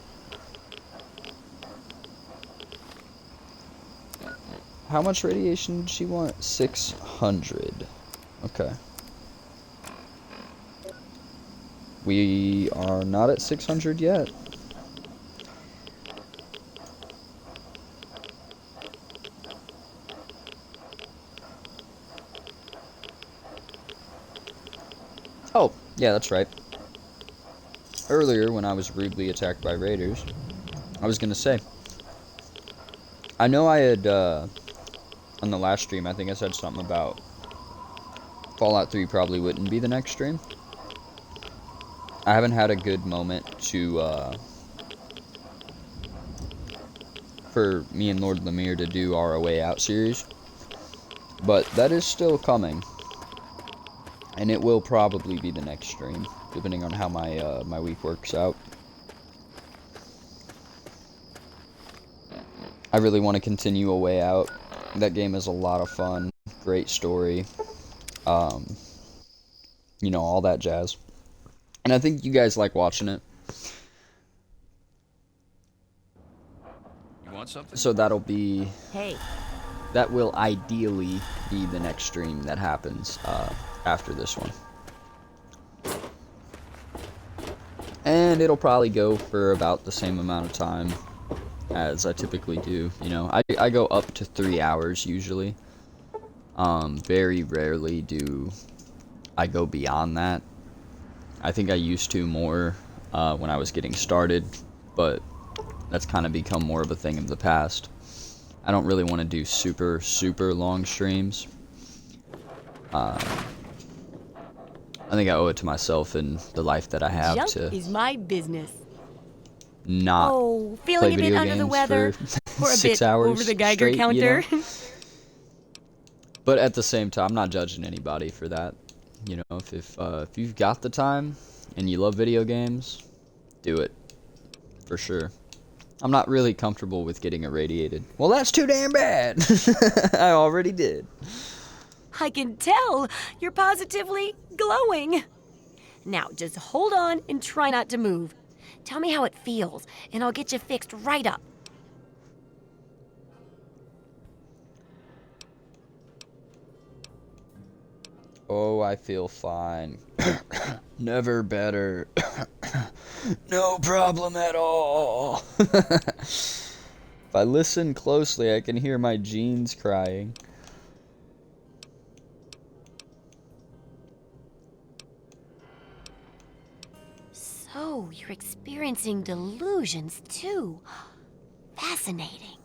How much radiation did she want? 600. Okay. We are not at 600 yet. Oh, yeah, that's right. Earlier, when I was rudely attacked by raiders, I was gonna say, I know I had, on the last stream, I think I said something about Fallout 3 probably wouldn't be the next stream. I haven't had a good moment to, for me and Lord Lemire to do our A Way Out series, but that is still coming. And it will probably be the next stream, depending on how my my week works out. I really want to continue A Way Out. That game is a lot of fun, great story, you know, all that jazz. And I think you guys like watching it. You want something? So that'll be... Hey. That will ideally be the next stream that happens, after this one. And it'll probably go for about the same amount of time as I typically do. You know, I go up to 3 hours usually. Very rarely do I go beyond that. I think I used to more when I was getting started, but that's kind of become more of a thing of the past. I don't really want to do super, super long streams. I think I owe it to myself and the life that I have Junk to is my business. not Oh, play feeling a bit video under the games weather, for or a 6 bit hours over the Geiger straight, counter. you know? But at the same time, I'm not judging anybody for that. You know, if you've got the time and you love video games, do it for sure. I'm not really comfortable with getting irradiated. Well, that's too damn bad. I already did. I can tell you're positively glowing. Now, just hold on and try not to move. Tell me how it feels, and I'll get you fixed right up. Oh, I feel fine. Never better. No problem at all. If I listen closely, I can hear my jeans crying. So, you're experiencing delusions too. Fascinating.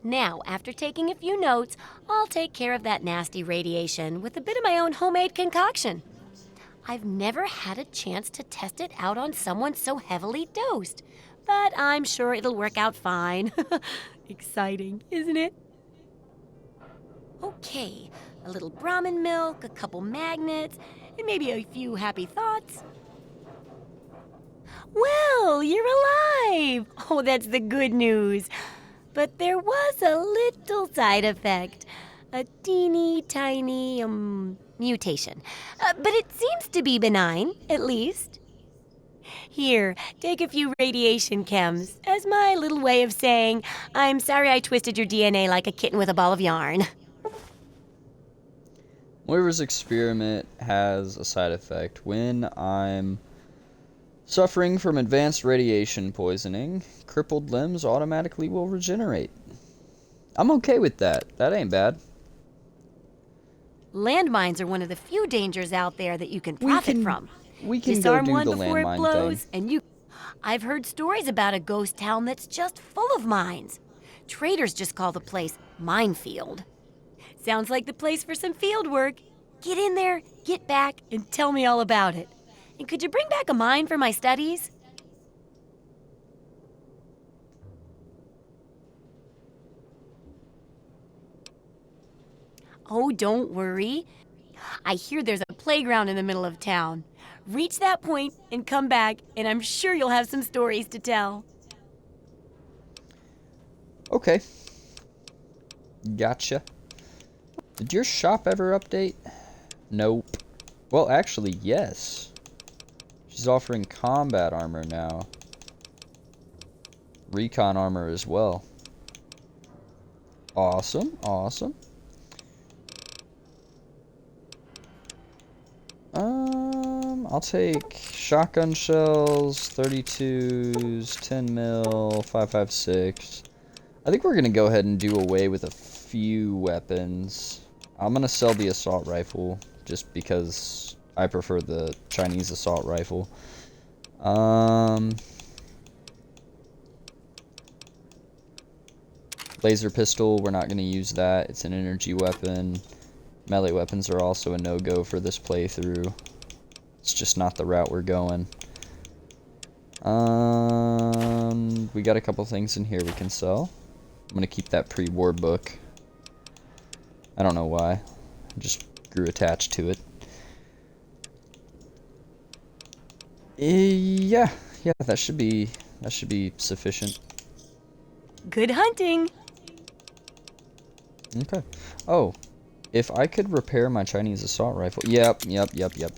Now, after taking a few notes, I'll take care of that nasty radiation with a bit of my own homemade concoction. I've never had a chance to test it out on someone so heavily dosed, but I'm sure it'll work out fine. Exciting, isn't it? Okay, a little Brahmin milk, a couple magnets, and maybe a few happy thoughts. Well, you're alive! Oh, that's the good news. But there was a little side effect. A teeny tiny, mutation. But it seems to be benign, at least. Here, take a few radiation chems as my little way of saying, I'm sorry I twisted your DNA like a kitten with a ball of yarn. Moira's experiment has a side effect. When I'm suffering from advanced radiation poisoning, crippled limbs automatically will regenerate. I'm okay with that. That ain't bad. Landmines are one of the few dangers out there that you can profit from. We can Disarm go do one the before it landmine blows, thing. and you... I've heard stories about a ghost town that's just full of mines. Traders just call the place Minefield. Sounds like the place for some field work. Get in there, get back, and tell me all about it. And could you bring back a mine for my studies? Oh, don't worry. I hear there's a playground in the middle of town. Reach that point and come back, and I'm sure you'll have some stories to tell. Okay. Gotcha. Did your shop ever update? Nope. Well, actually, yes. She's offering combat armor now. Recon armor as well. Awesome, awesome. I'll take shotgun shells, 32s, 10 mil, 5.56. I think we're gonna go ahead and do away with a few weapons. I'm gonna sell the assault rifle just because I prefer the Chinese assault rifle. Laser pistol, we're not gonna use that. It's an energy weapon. Melee weapons are also a no-go for this playthrough. It's just not the route we're going. We got a couple things in here we can sell. I'm gonna keep that pre-war book. I don't know why. I just grew attached to it. Yeah, that should be sufficient. Good hunting. Okay. Oh, if I could repair my Chinese assault rifle. Yep,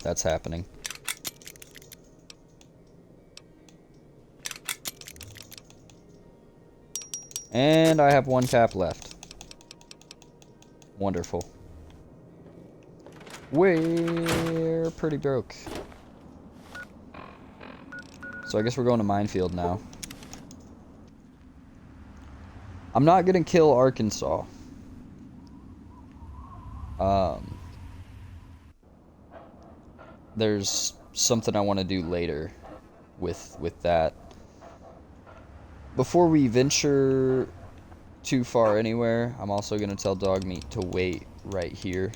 that's happening. And I have one tap left. Wonderful. We're pretty broke. So I guess we're going to Minefield now. I'm not gonna kill Arkansas. there's something I want to do later with that. Before we venture too far anywhere, I'm also going to tell Dogmeat to wait right here.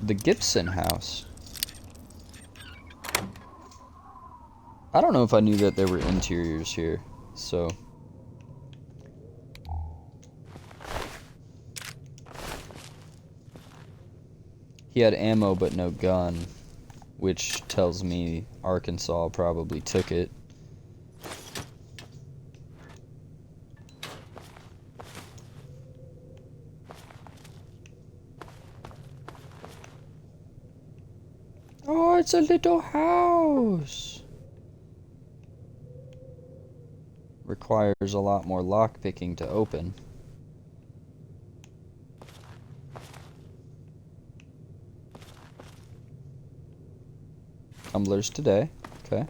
The Gibson house. I don't know if I knew that there were interiors here, so... He had ammo but no gun, which tells me Arkansas probably took it. Oh, it's a little house. Requires a lot more lockpicking to open. Tumblers today. Okay.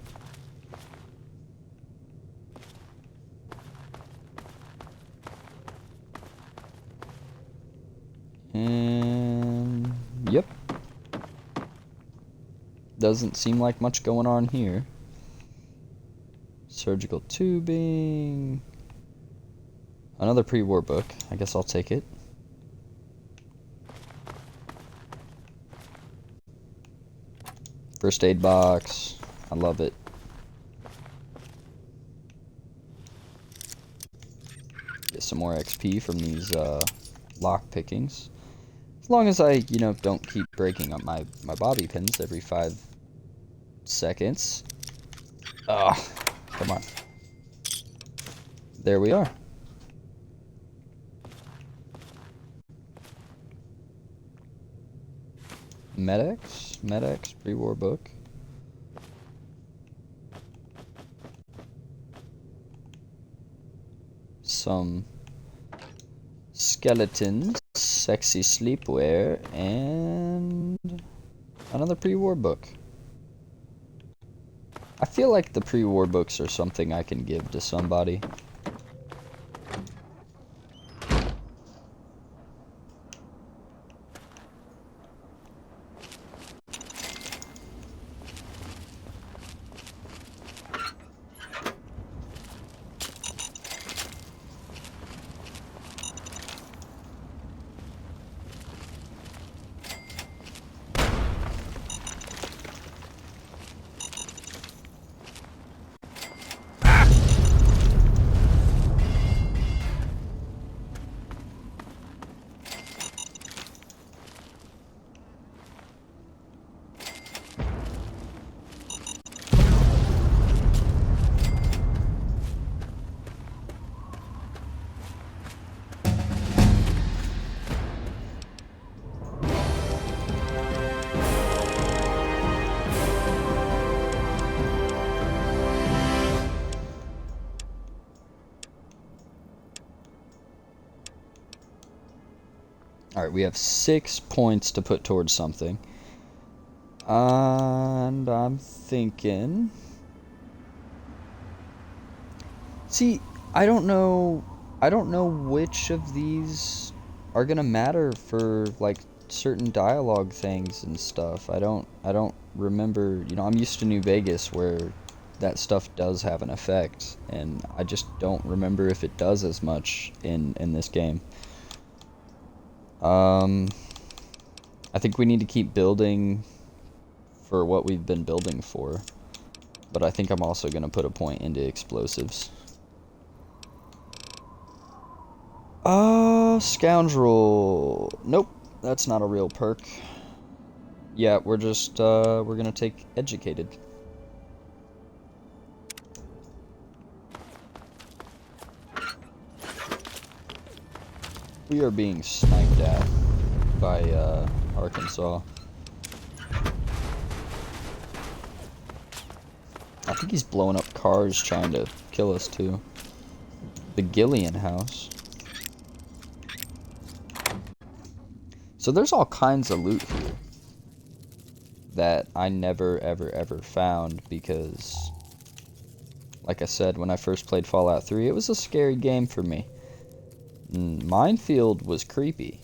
And yep. Doesn't seem like much going on here. Surgical tubing. Another pre-war book. I guess I'll take it. First aid box. I love it. Get some more XP from these lock pickings. As long as I, you know, don't keep breaking up my bobby pins every 5 seconds. Ugh. Come on. There we are. Med-X, pre-war book. Some skeletons, sexy sleepwear, and another pre-war book. I feel like the pre-war books are something I can give to somebody. Alright, we have 6 points to put towards something. And I'm thinking... See, I don't know which of these are gonna matter for, like, certain dialogue things and stuff. I don't remember, you know, I'm used to New Vegas where that stuff does have an effect, and I just don't remember if it does as much in this game. I think we need to keep building for what we've been building for, but I think I'm also going to put a point into explosives. Scoundrel. Nope, that's not a real perk. Yeah, we're just, we're going to take educated. We are being sniped at by Arkansas. I think he's blowing up cars trying to kill us too. The Gillian house. So there's all kinds of loot here that I never ever found because Like I said, when I first played Fallout 3, it was a scary game for me. Minefield was creepy.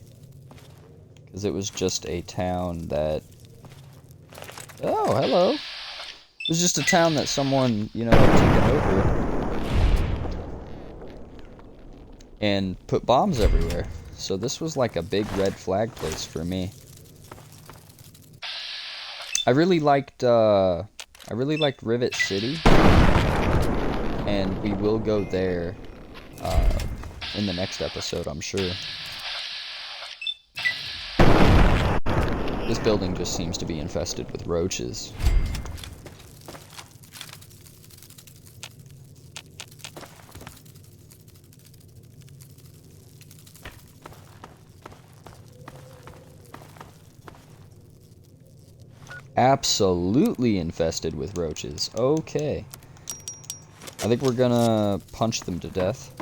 Because it was just a town that... Oh, hello. It was just a town that someone, you know, had taken over. And put bombs everywhere. So this was like a big red flag place for me. I really liked Rivet City. And we will go there in the next episode, I'm sure. This building just seems to be infested with roaches. Absolutely infested with roaches. Okay. I think we're gonna punch them to death.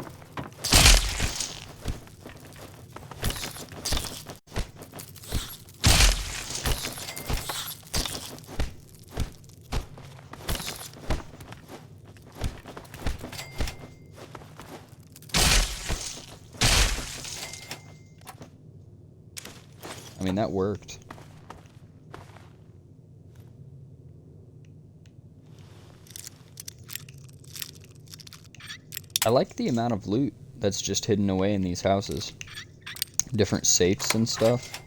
I mean, that worked. I like the amount of loot that's just hidden away in these houses. Different safes and stuff.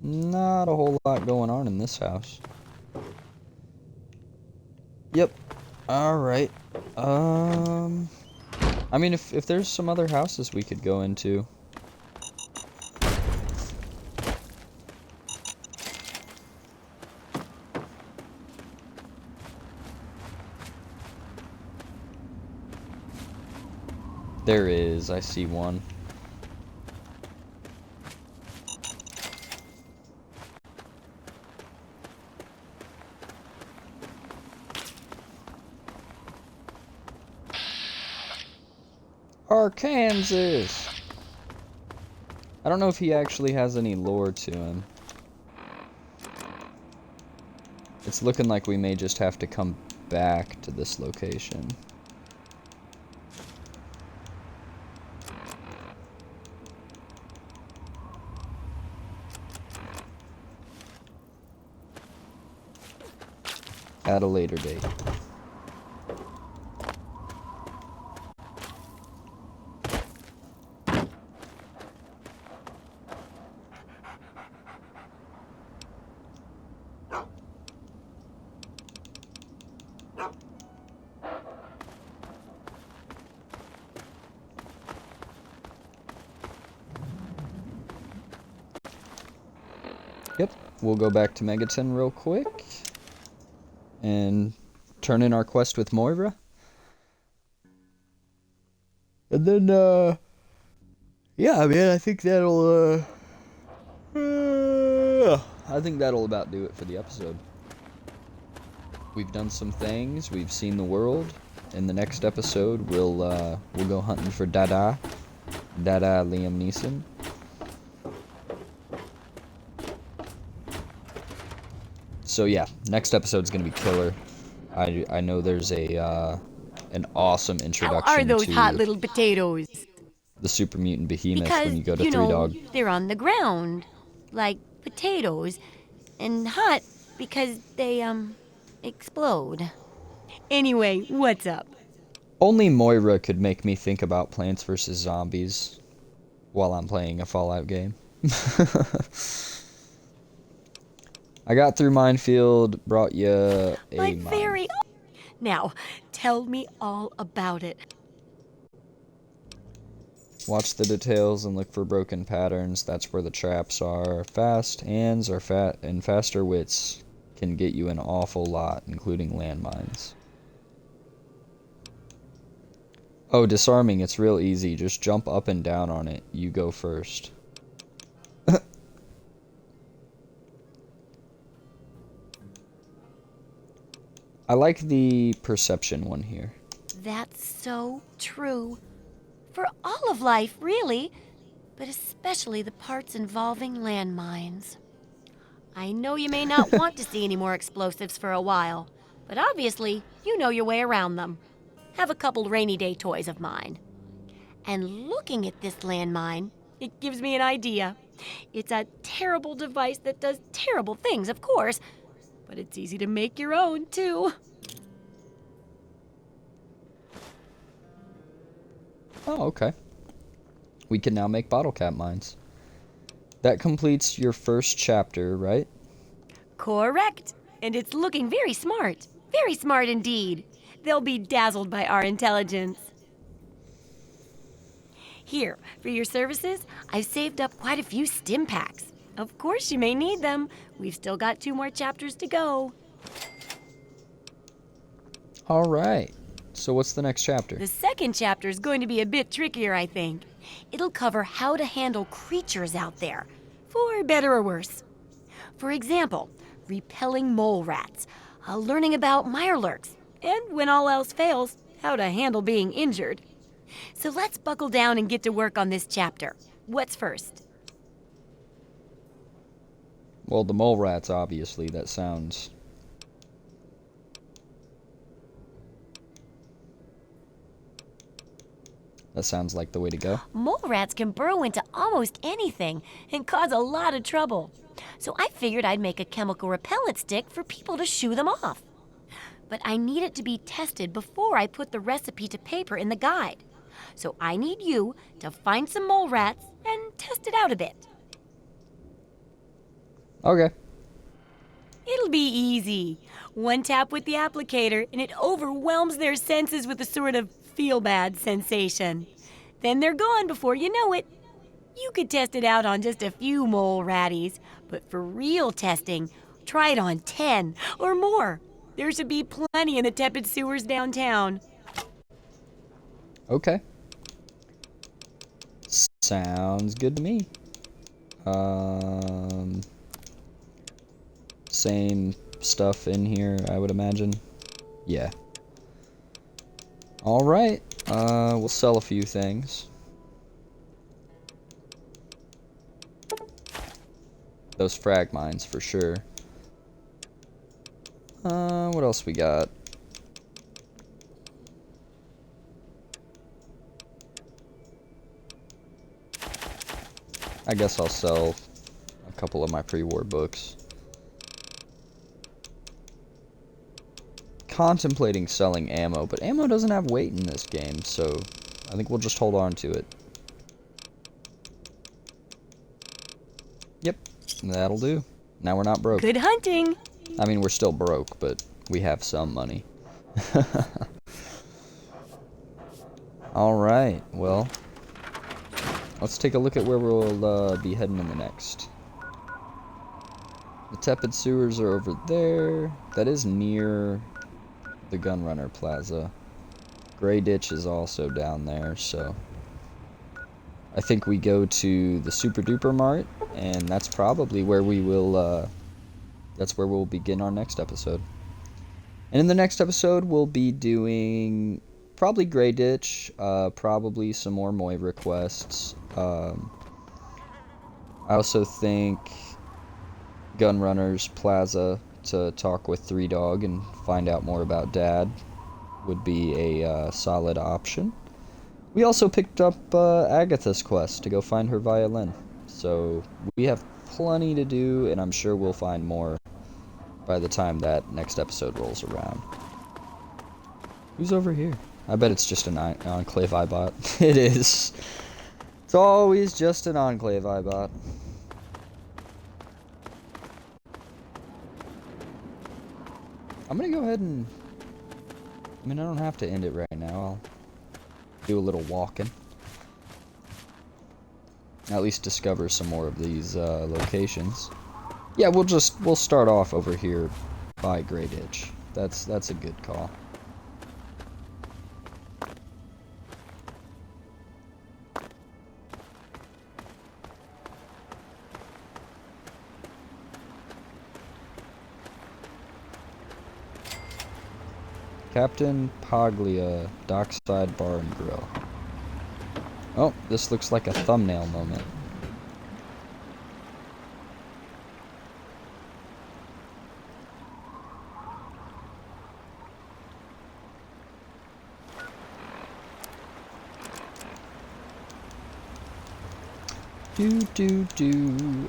Not a whole lot going on in this house. Yep. Alright. I mean, if there's some other houses we could go into. There is, I see one. Arkansas! I don't know if he actually has any lore to him. It's looking like we may just have to come back to this location. At a later date. Yep, we'll go back to Megaton real quick and turn in our quest with Moira. And then, yeah, I mean, I think that'll, I think that'll about do it for the episode. We've done some things, we've seen the world. In the next episode, we'll go hunting for Dada Liam Neeson. So yeah, next episode's gonna be killer. I know there's a an awesome introduction How are those to hot little potatoes? the super mutant behemoth Because, when you go to you Three know, Dog. they're on the ground, like potatoes, and hot because they, explode. Anyway, what's up? Only Moira could make me think about Plants vs. Zombies while I'm playing a Fallout game. I got through Minefield, brought you a But mine. very... Now, tell me all about it. Watch the details and look for broken patterns. That's where the traps are. Fast hands or faster wits can get you an awful lot, including landmines. Oh, disarming, it's real easy. Just jump up and down on it. You go first. I like the perception one here. That's so true. For all of life, really, but especially the parts involving landmines. I know you may not want to see any more explosives for a while, but obviously, you know your way around them. Have a couple rainy day toys of mine. And looking at this landmine, it gives me an idea. It's a terrible device that does terrible things, of course, but it's easy to make your own, too. Oh, okay. We can now make bottle cap mines. That completes your first chapter, right? Correct. And it's looking very smart. Very smart indeed. They'll be dazzled by our intelligence. Here, for your services, I've saved up quite a few stim packs. Of course you may need them. We've still got 2 more chapters to go. All right. So what's the next chapter? The second chapter is going to be a bit trickier, I think. It'll cover how to handle creatures out there, for better or worse. For example, repelling mole rats, learning about mirelurks, and when all else fails, how to handle being injured. So let's buckle down and get to work on this chapter. What's first? Well, the mole rats, obviously. That sounds like the way to go. Mole rats can burrow into almost anything and cause a lot of trouble. So I figured I'd make a chemical repellent stick for people to shoo them off. But I need it to be tested before I put the recipe to paper in the guide. So I need you to find some mole rats and test it out a bit. Okay. It'll be easy. 1 tap with the applicator and it overwhelms their senses with a sort of feel-bad sensation. Then they're gone before you know it. You could test it out on just a few mole ratties, but for real testing, try it on 10 or more. There should be plenty in the tepid sewers downtown. Okay. Sounds good to me. Same stuff in here, I would imagine. Yeah. All right. We'll sell a few things. Those frag mines for sure. What else we got? I guess I'll sell a couple of my pre-war books. Contemplating selling ammo, but ammo doesn't have weight in this game, so I think we'll just hold on to it. Yep, that'll do. Now we're not broke. Good hunting! I mean, we're still broke, but we have some money. Alright, well, let's take a look at where we'll be heading in the next. The tepid sewers are over there. That is near the Gunrunner Plaza. Grey Ditch is also down there, so I think we go to the Super Duper Mart, and that's probably where we will, that's where we'll begin our next episode. And in the next episode, we'll be doing probably Grey Ditch, probably some more Moira quests. I also think Gunrunner's Plaza to talk with Three Dog and find out more about Dad would be a solid option. We also picked up Agatha's quest to go find her violin. So we have plenty to do, and I'm sure we'll find more by the time that next episode rolls around. Who's over here? I bet it's just an Enclave Eyebot. It is. It's always just an Enclave Eyebot. I'm gonna go ahead and I mean, I don't have to end it right now. I'll do a little walking. At least discover some more of these locations. Yeah, we'll start off over here by Grey Ditch. That's a good call. Captain Paglia, Dockside Bar and Grill. Oh, this looks like a thumbnail moment.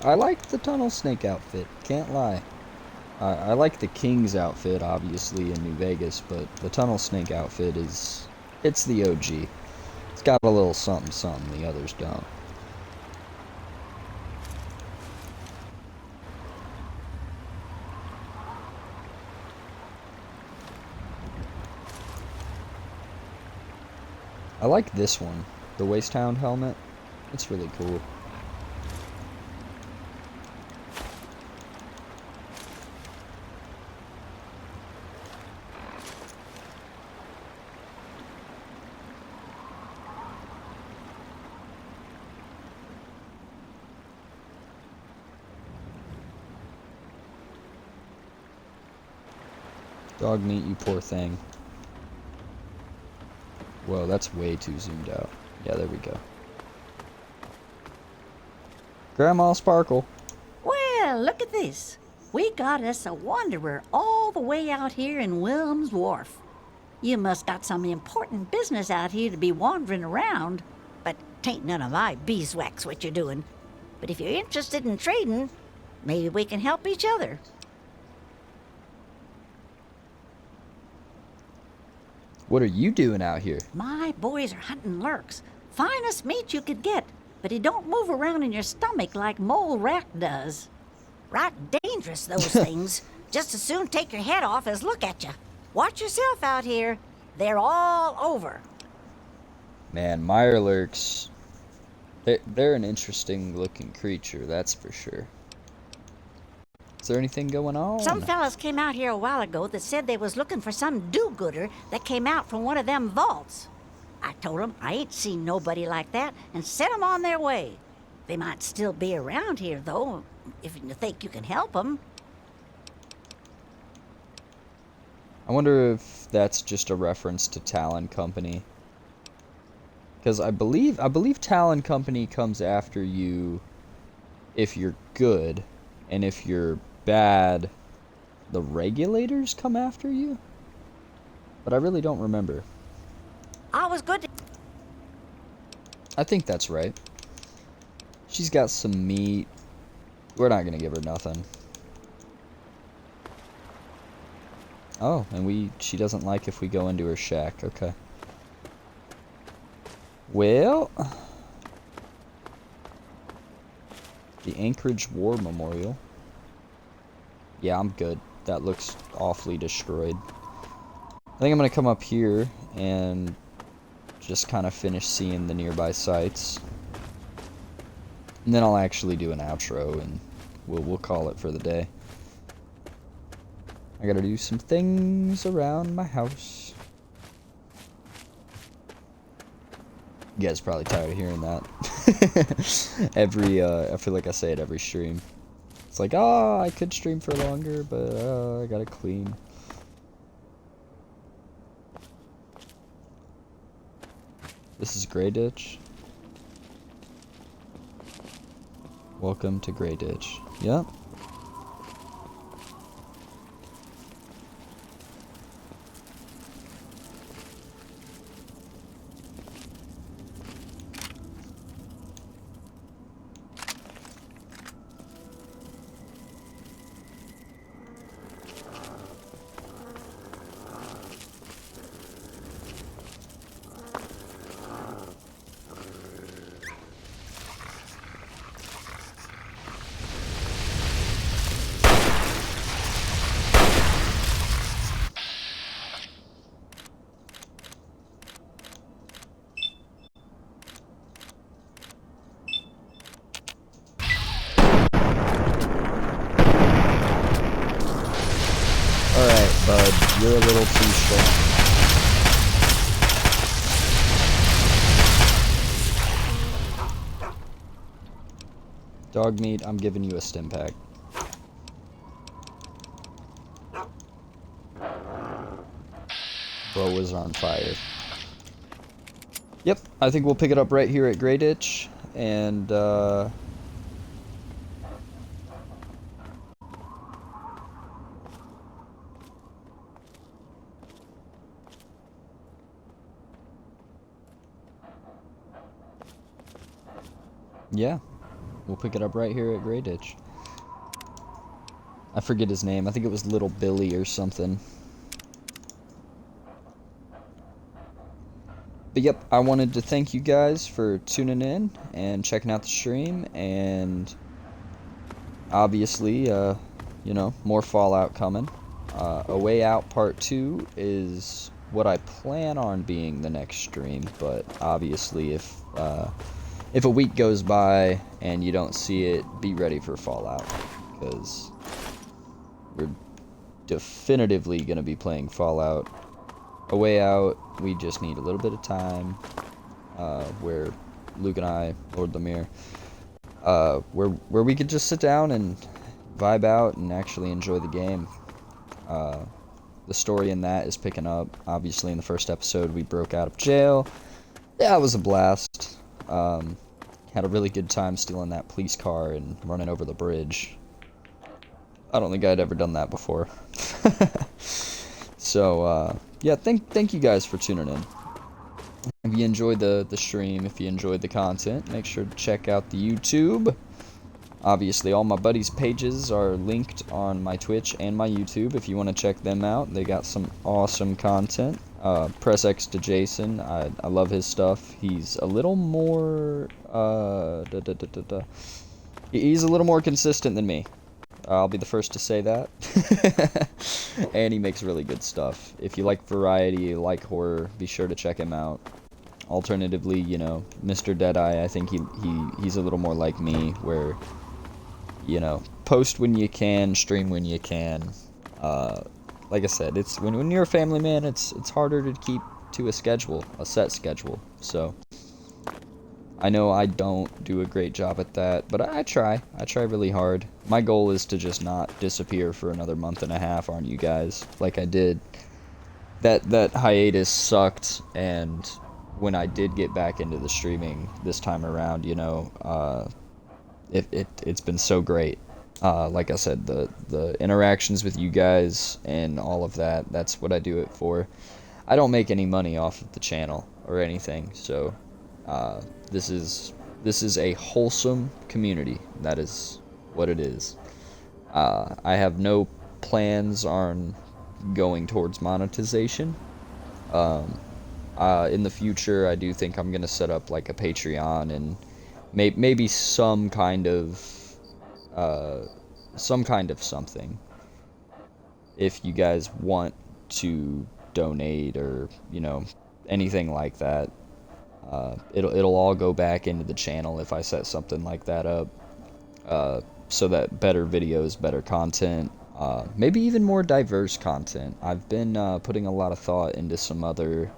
I like the Tunnel Snake outfit, can't lie. I like the King's outfit, obviously, in New Vegas, but the Tunnel Snake outfit it's the OG. It's got a little something something the others don't. I like this one, the Wasteland helmet. It's really cool. Dog meat, you poor thing. Whoa, that's way too zoomed out. Yeah, there we go. Grandma Sparkle. Well, look at this. We got us a wanderer all the way out here in Wilm's Wharf. You must got some important business out here to be wandering around. But tain't none of my beeswax what you're doing. But if you're interested in trading, maybe we can help each other. What are you doing out here? My boys are hunting lurks. Finest meat you could get, but he don't move around in your stomach like mole rat does. Right dangerous, those things. Just as soon take your head off as look at you. Watch yourself out here. They're all over. Man, mirelurks, they're an interesting looking creature, that's for sure. Is there anything going on? Some fellas came out here a while ago that said they was looking for some do-gooder that came out from one of them vaults. I told them I ain't seen nobody like that and sent them on their way. They might still be around here, though, if you think you can help them. I wonder if that's just a reference to Talon Company. Because I believe Talon Company comes after you if you're good, and if you're bad, the regulators come after you? But I really don't remember. I was good to... I think that's right. She's got some meat. We're not gonna give her nothing. Oh, and she doesn't like if we go into her shack. Okay. Well, the Anchorage War Memorial. Yeah, I'm good. That looks awfully destroyed. I think I'm gonna come up here and just kind of finish seeing the nearby sites. And then I'll actually do an outro and we'll call it for the day. I gotta do some things around my house. You guys are probably tired of hearing that. I feel like I say it every stream. It's like, oh, I could stream for longer, but I gotta clean. This is Grey Ditch. Welcome to Grey Ditch. Yep. You're a little too strong. Dog meat, I'm giving you a stim pack. Bro was on fire. Yep, I think we'll pick it up right here at Grey Ditch, and yeah, we'll pick it up right here at Grey Ditch. I forget his name. I think it was Little Billy or something. But yep, I wanted to thank you guys for tuning in and checking out the stream, and obviously, you know, more Fallout coming. A Way Out Part 2 is what I plan on being the next stream, but obviously if a week goes by and you don't see it, be ready for Fallout, because we're definitively going to be playing Fallout. A Way Out, we just need a little bit of time, where Luke and I, Lord Lemire, where we could just sit down and vibe out and actually enjoy the game. The story in that is picking up. Obviously, in the first episode, we broke out of jail. Yeah, it was a blast. Had a really good time stealing that police car and running over the bridge. I don't think I'd ever done that before. So, yeah, thank you guys for tuning in. If you enjoyed the stream, if you enjoyed the content, make sure to check out the YouTube. Obviously, all my buddies' pages are linked on my Twitch and my YouTube if you want to check them out. They got some awesome content. Press X to Jason. I love his stuff. He's a little more... He's a little more consistent than me. I'll be the first to say that. And he makes really good stuff. If you like variety, you like horror, be sure to check him out. Alternatively, you know, Mr. Deadeye, I think he's a little more like me, where, you know, post when you can, stream when you can. Like I said, it's when you're a family man, it's harder to keep to a schedule, a set schedule. So I know I don't do a great job at that, but I try really hard. My goal is to just not disappear for another month and a half on you guys, like I did. That hiatus sucked, and when I did get back into the streaming this time around, you know, it's been so great. Like I said, the interactions with you guys and all of that, that's what I do it for. I don't make any money off of the channel or anything, so this is a wholesome community. That is what it is. I have no plans on going towards monetization. In the future, I do think I'm gonna set up like a Patreon and maybe some kind of something. If you guys want to donate or, you know, anything like that, it'll all go back into the channel if I set something like that up, so that better videos, better content, maybe even more diverse content. I've been putting a lot of thought into some other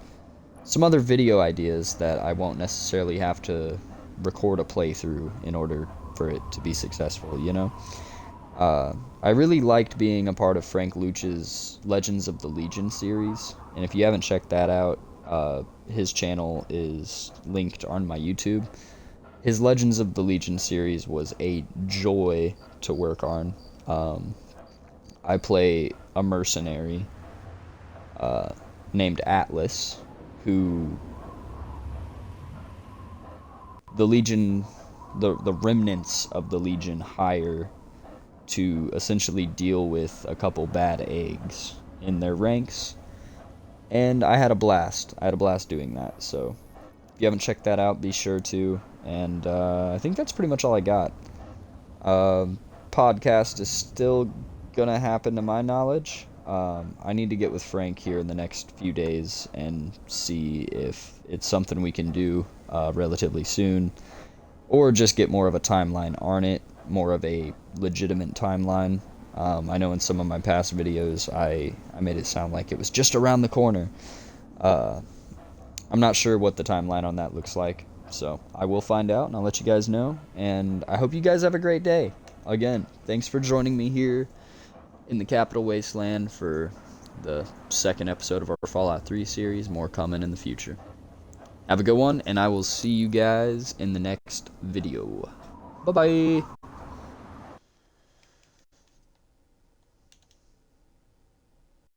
video ideas that I won't necessarily have to record a playthrough in order for it to be successful, you know? I really liked being a part of Frank Luch's Legends of the Legion series, and if you haven't checked that out, his channel is linked on my YouTube. His Legends of the Legion series was a joy to work on. I play a mercenary named Atlas, who the Legion, the remnants of the Legion hire to essentially deal with a couple bad eggs in their ranks. And I had a blast. I had a blast doing that. So if you haven't checked that out, be sure to. And I think that's pretty much all I got. Podcast is still gonna happen to my knowledge. I need to get with Frank here in the next few days and see if it's something we can do relatively soon, or just get more of a timeline on it, more of a legitimate timeline. I know in some of my past videos I made it sound like it was just around the corner. I'm not sure what the timeline on that looks like, so I will find out and I'll let you guys know. And I hope you guys have a great day. Again, thanks for joining me here in the Capital Wasteland for the second episode of our Fallout 3 series. More coming in the future. Have a good one, and I will see you guys in the next video. Bye-bye.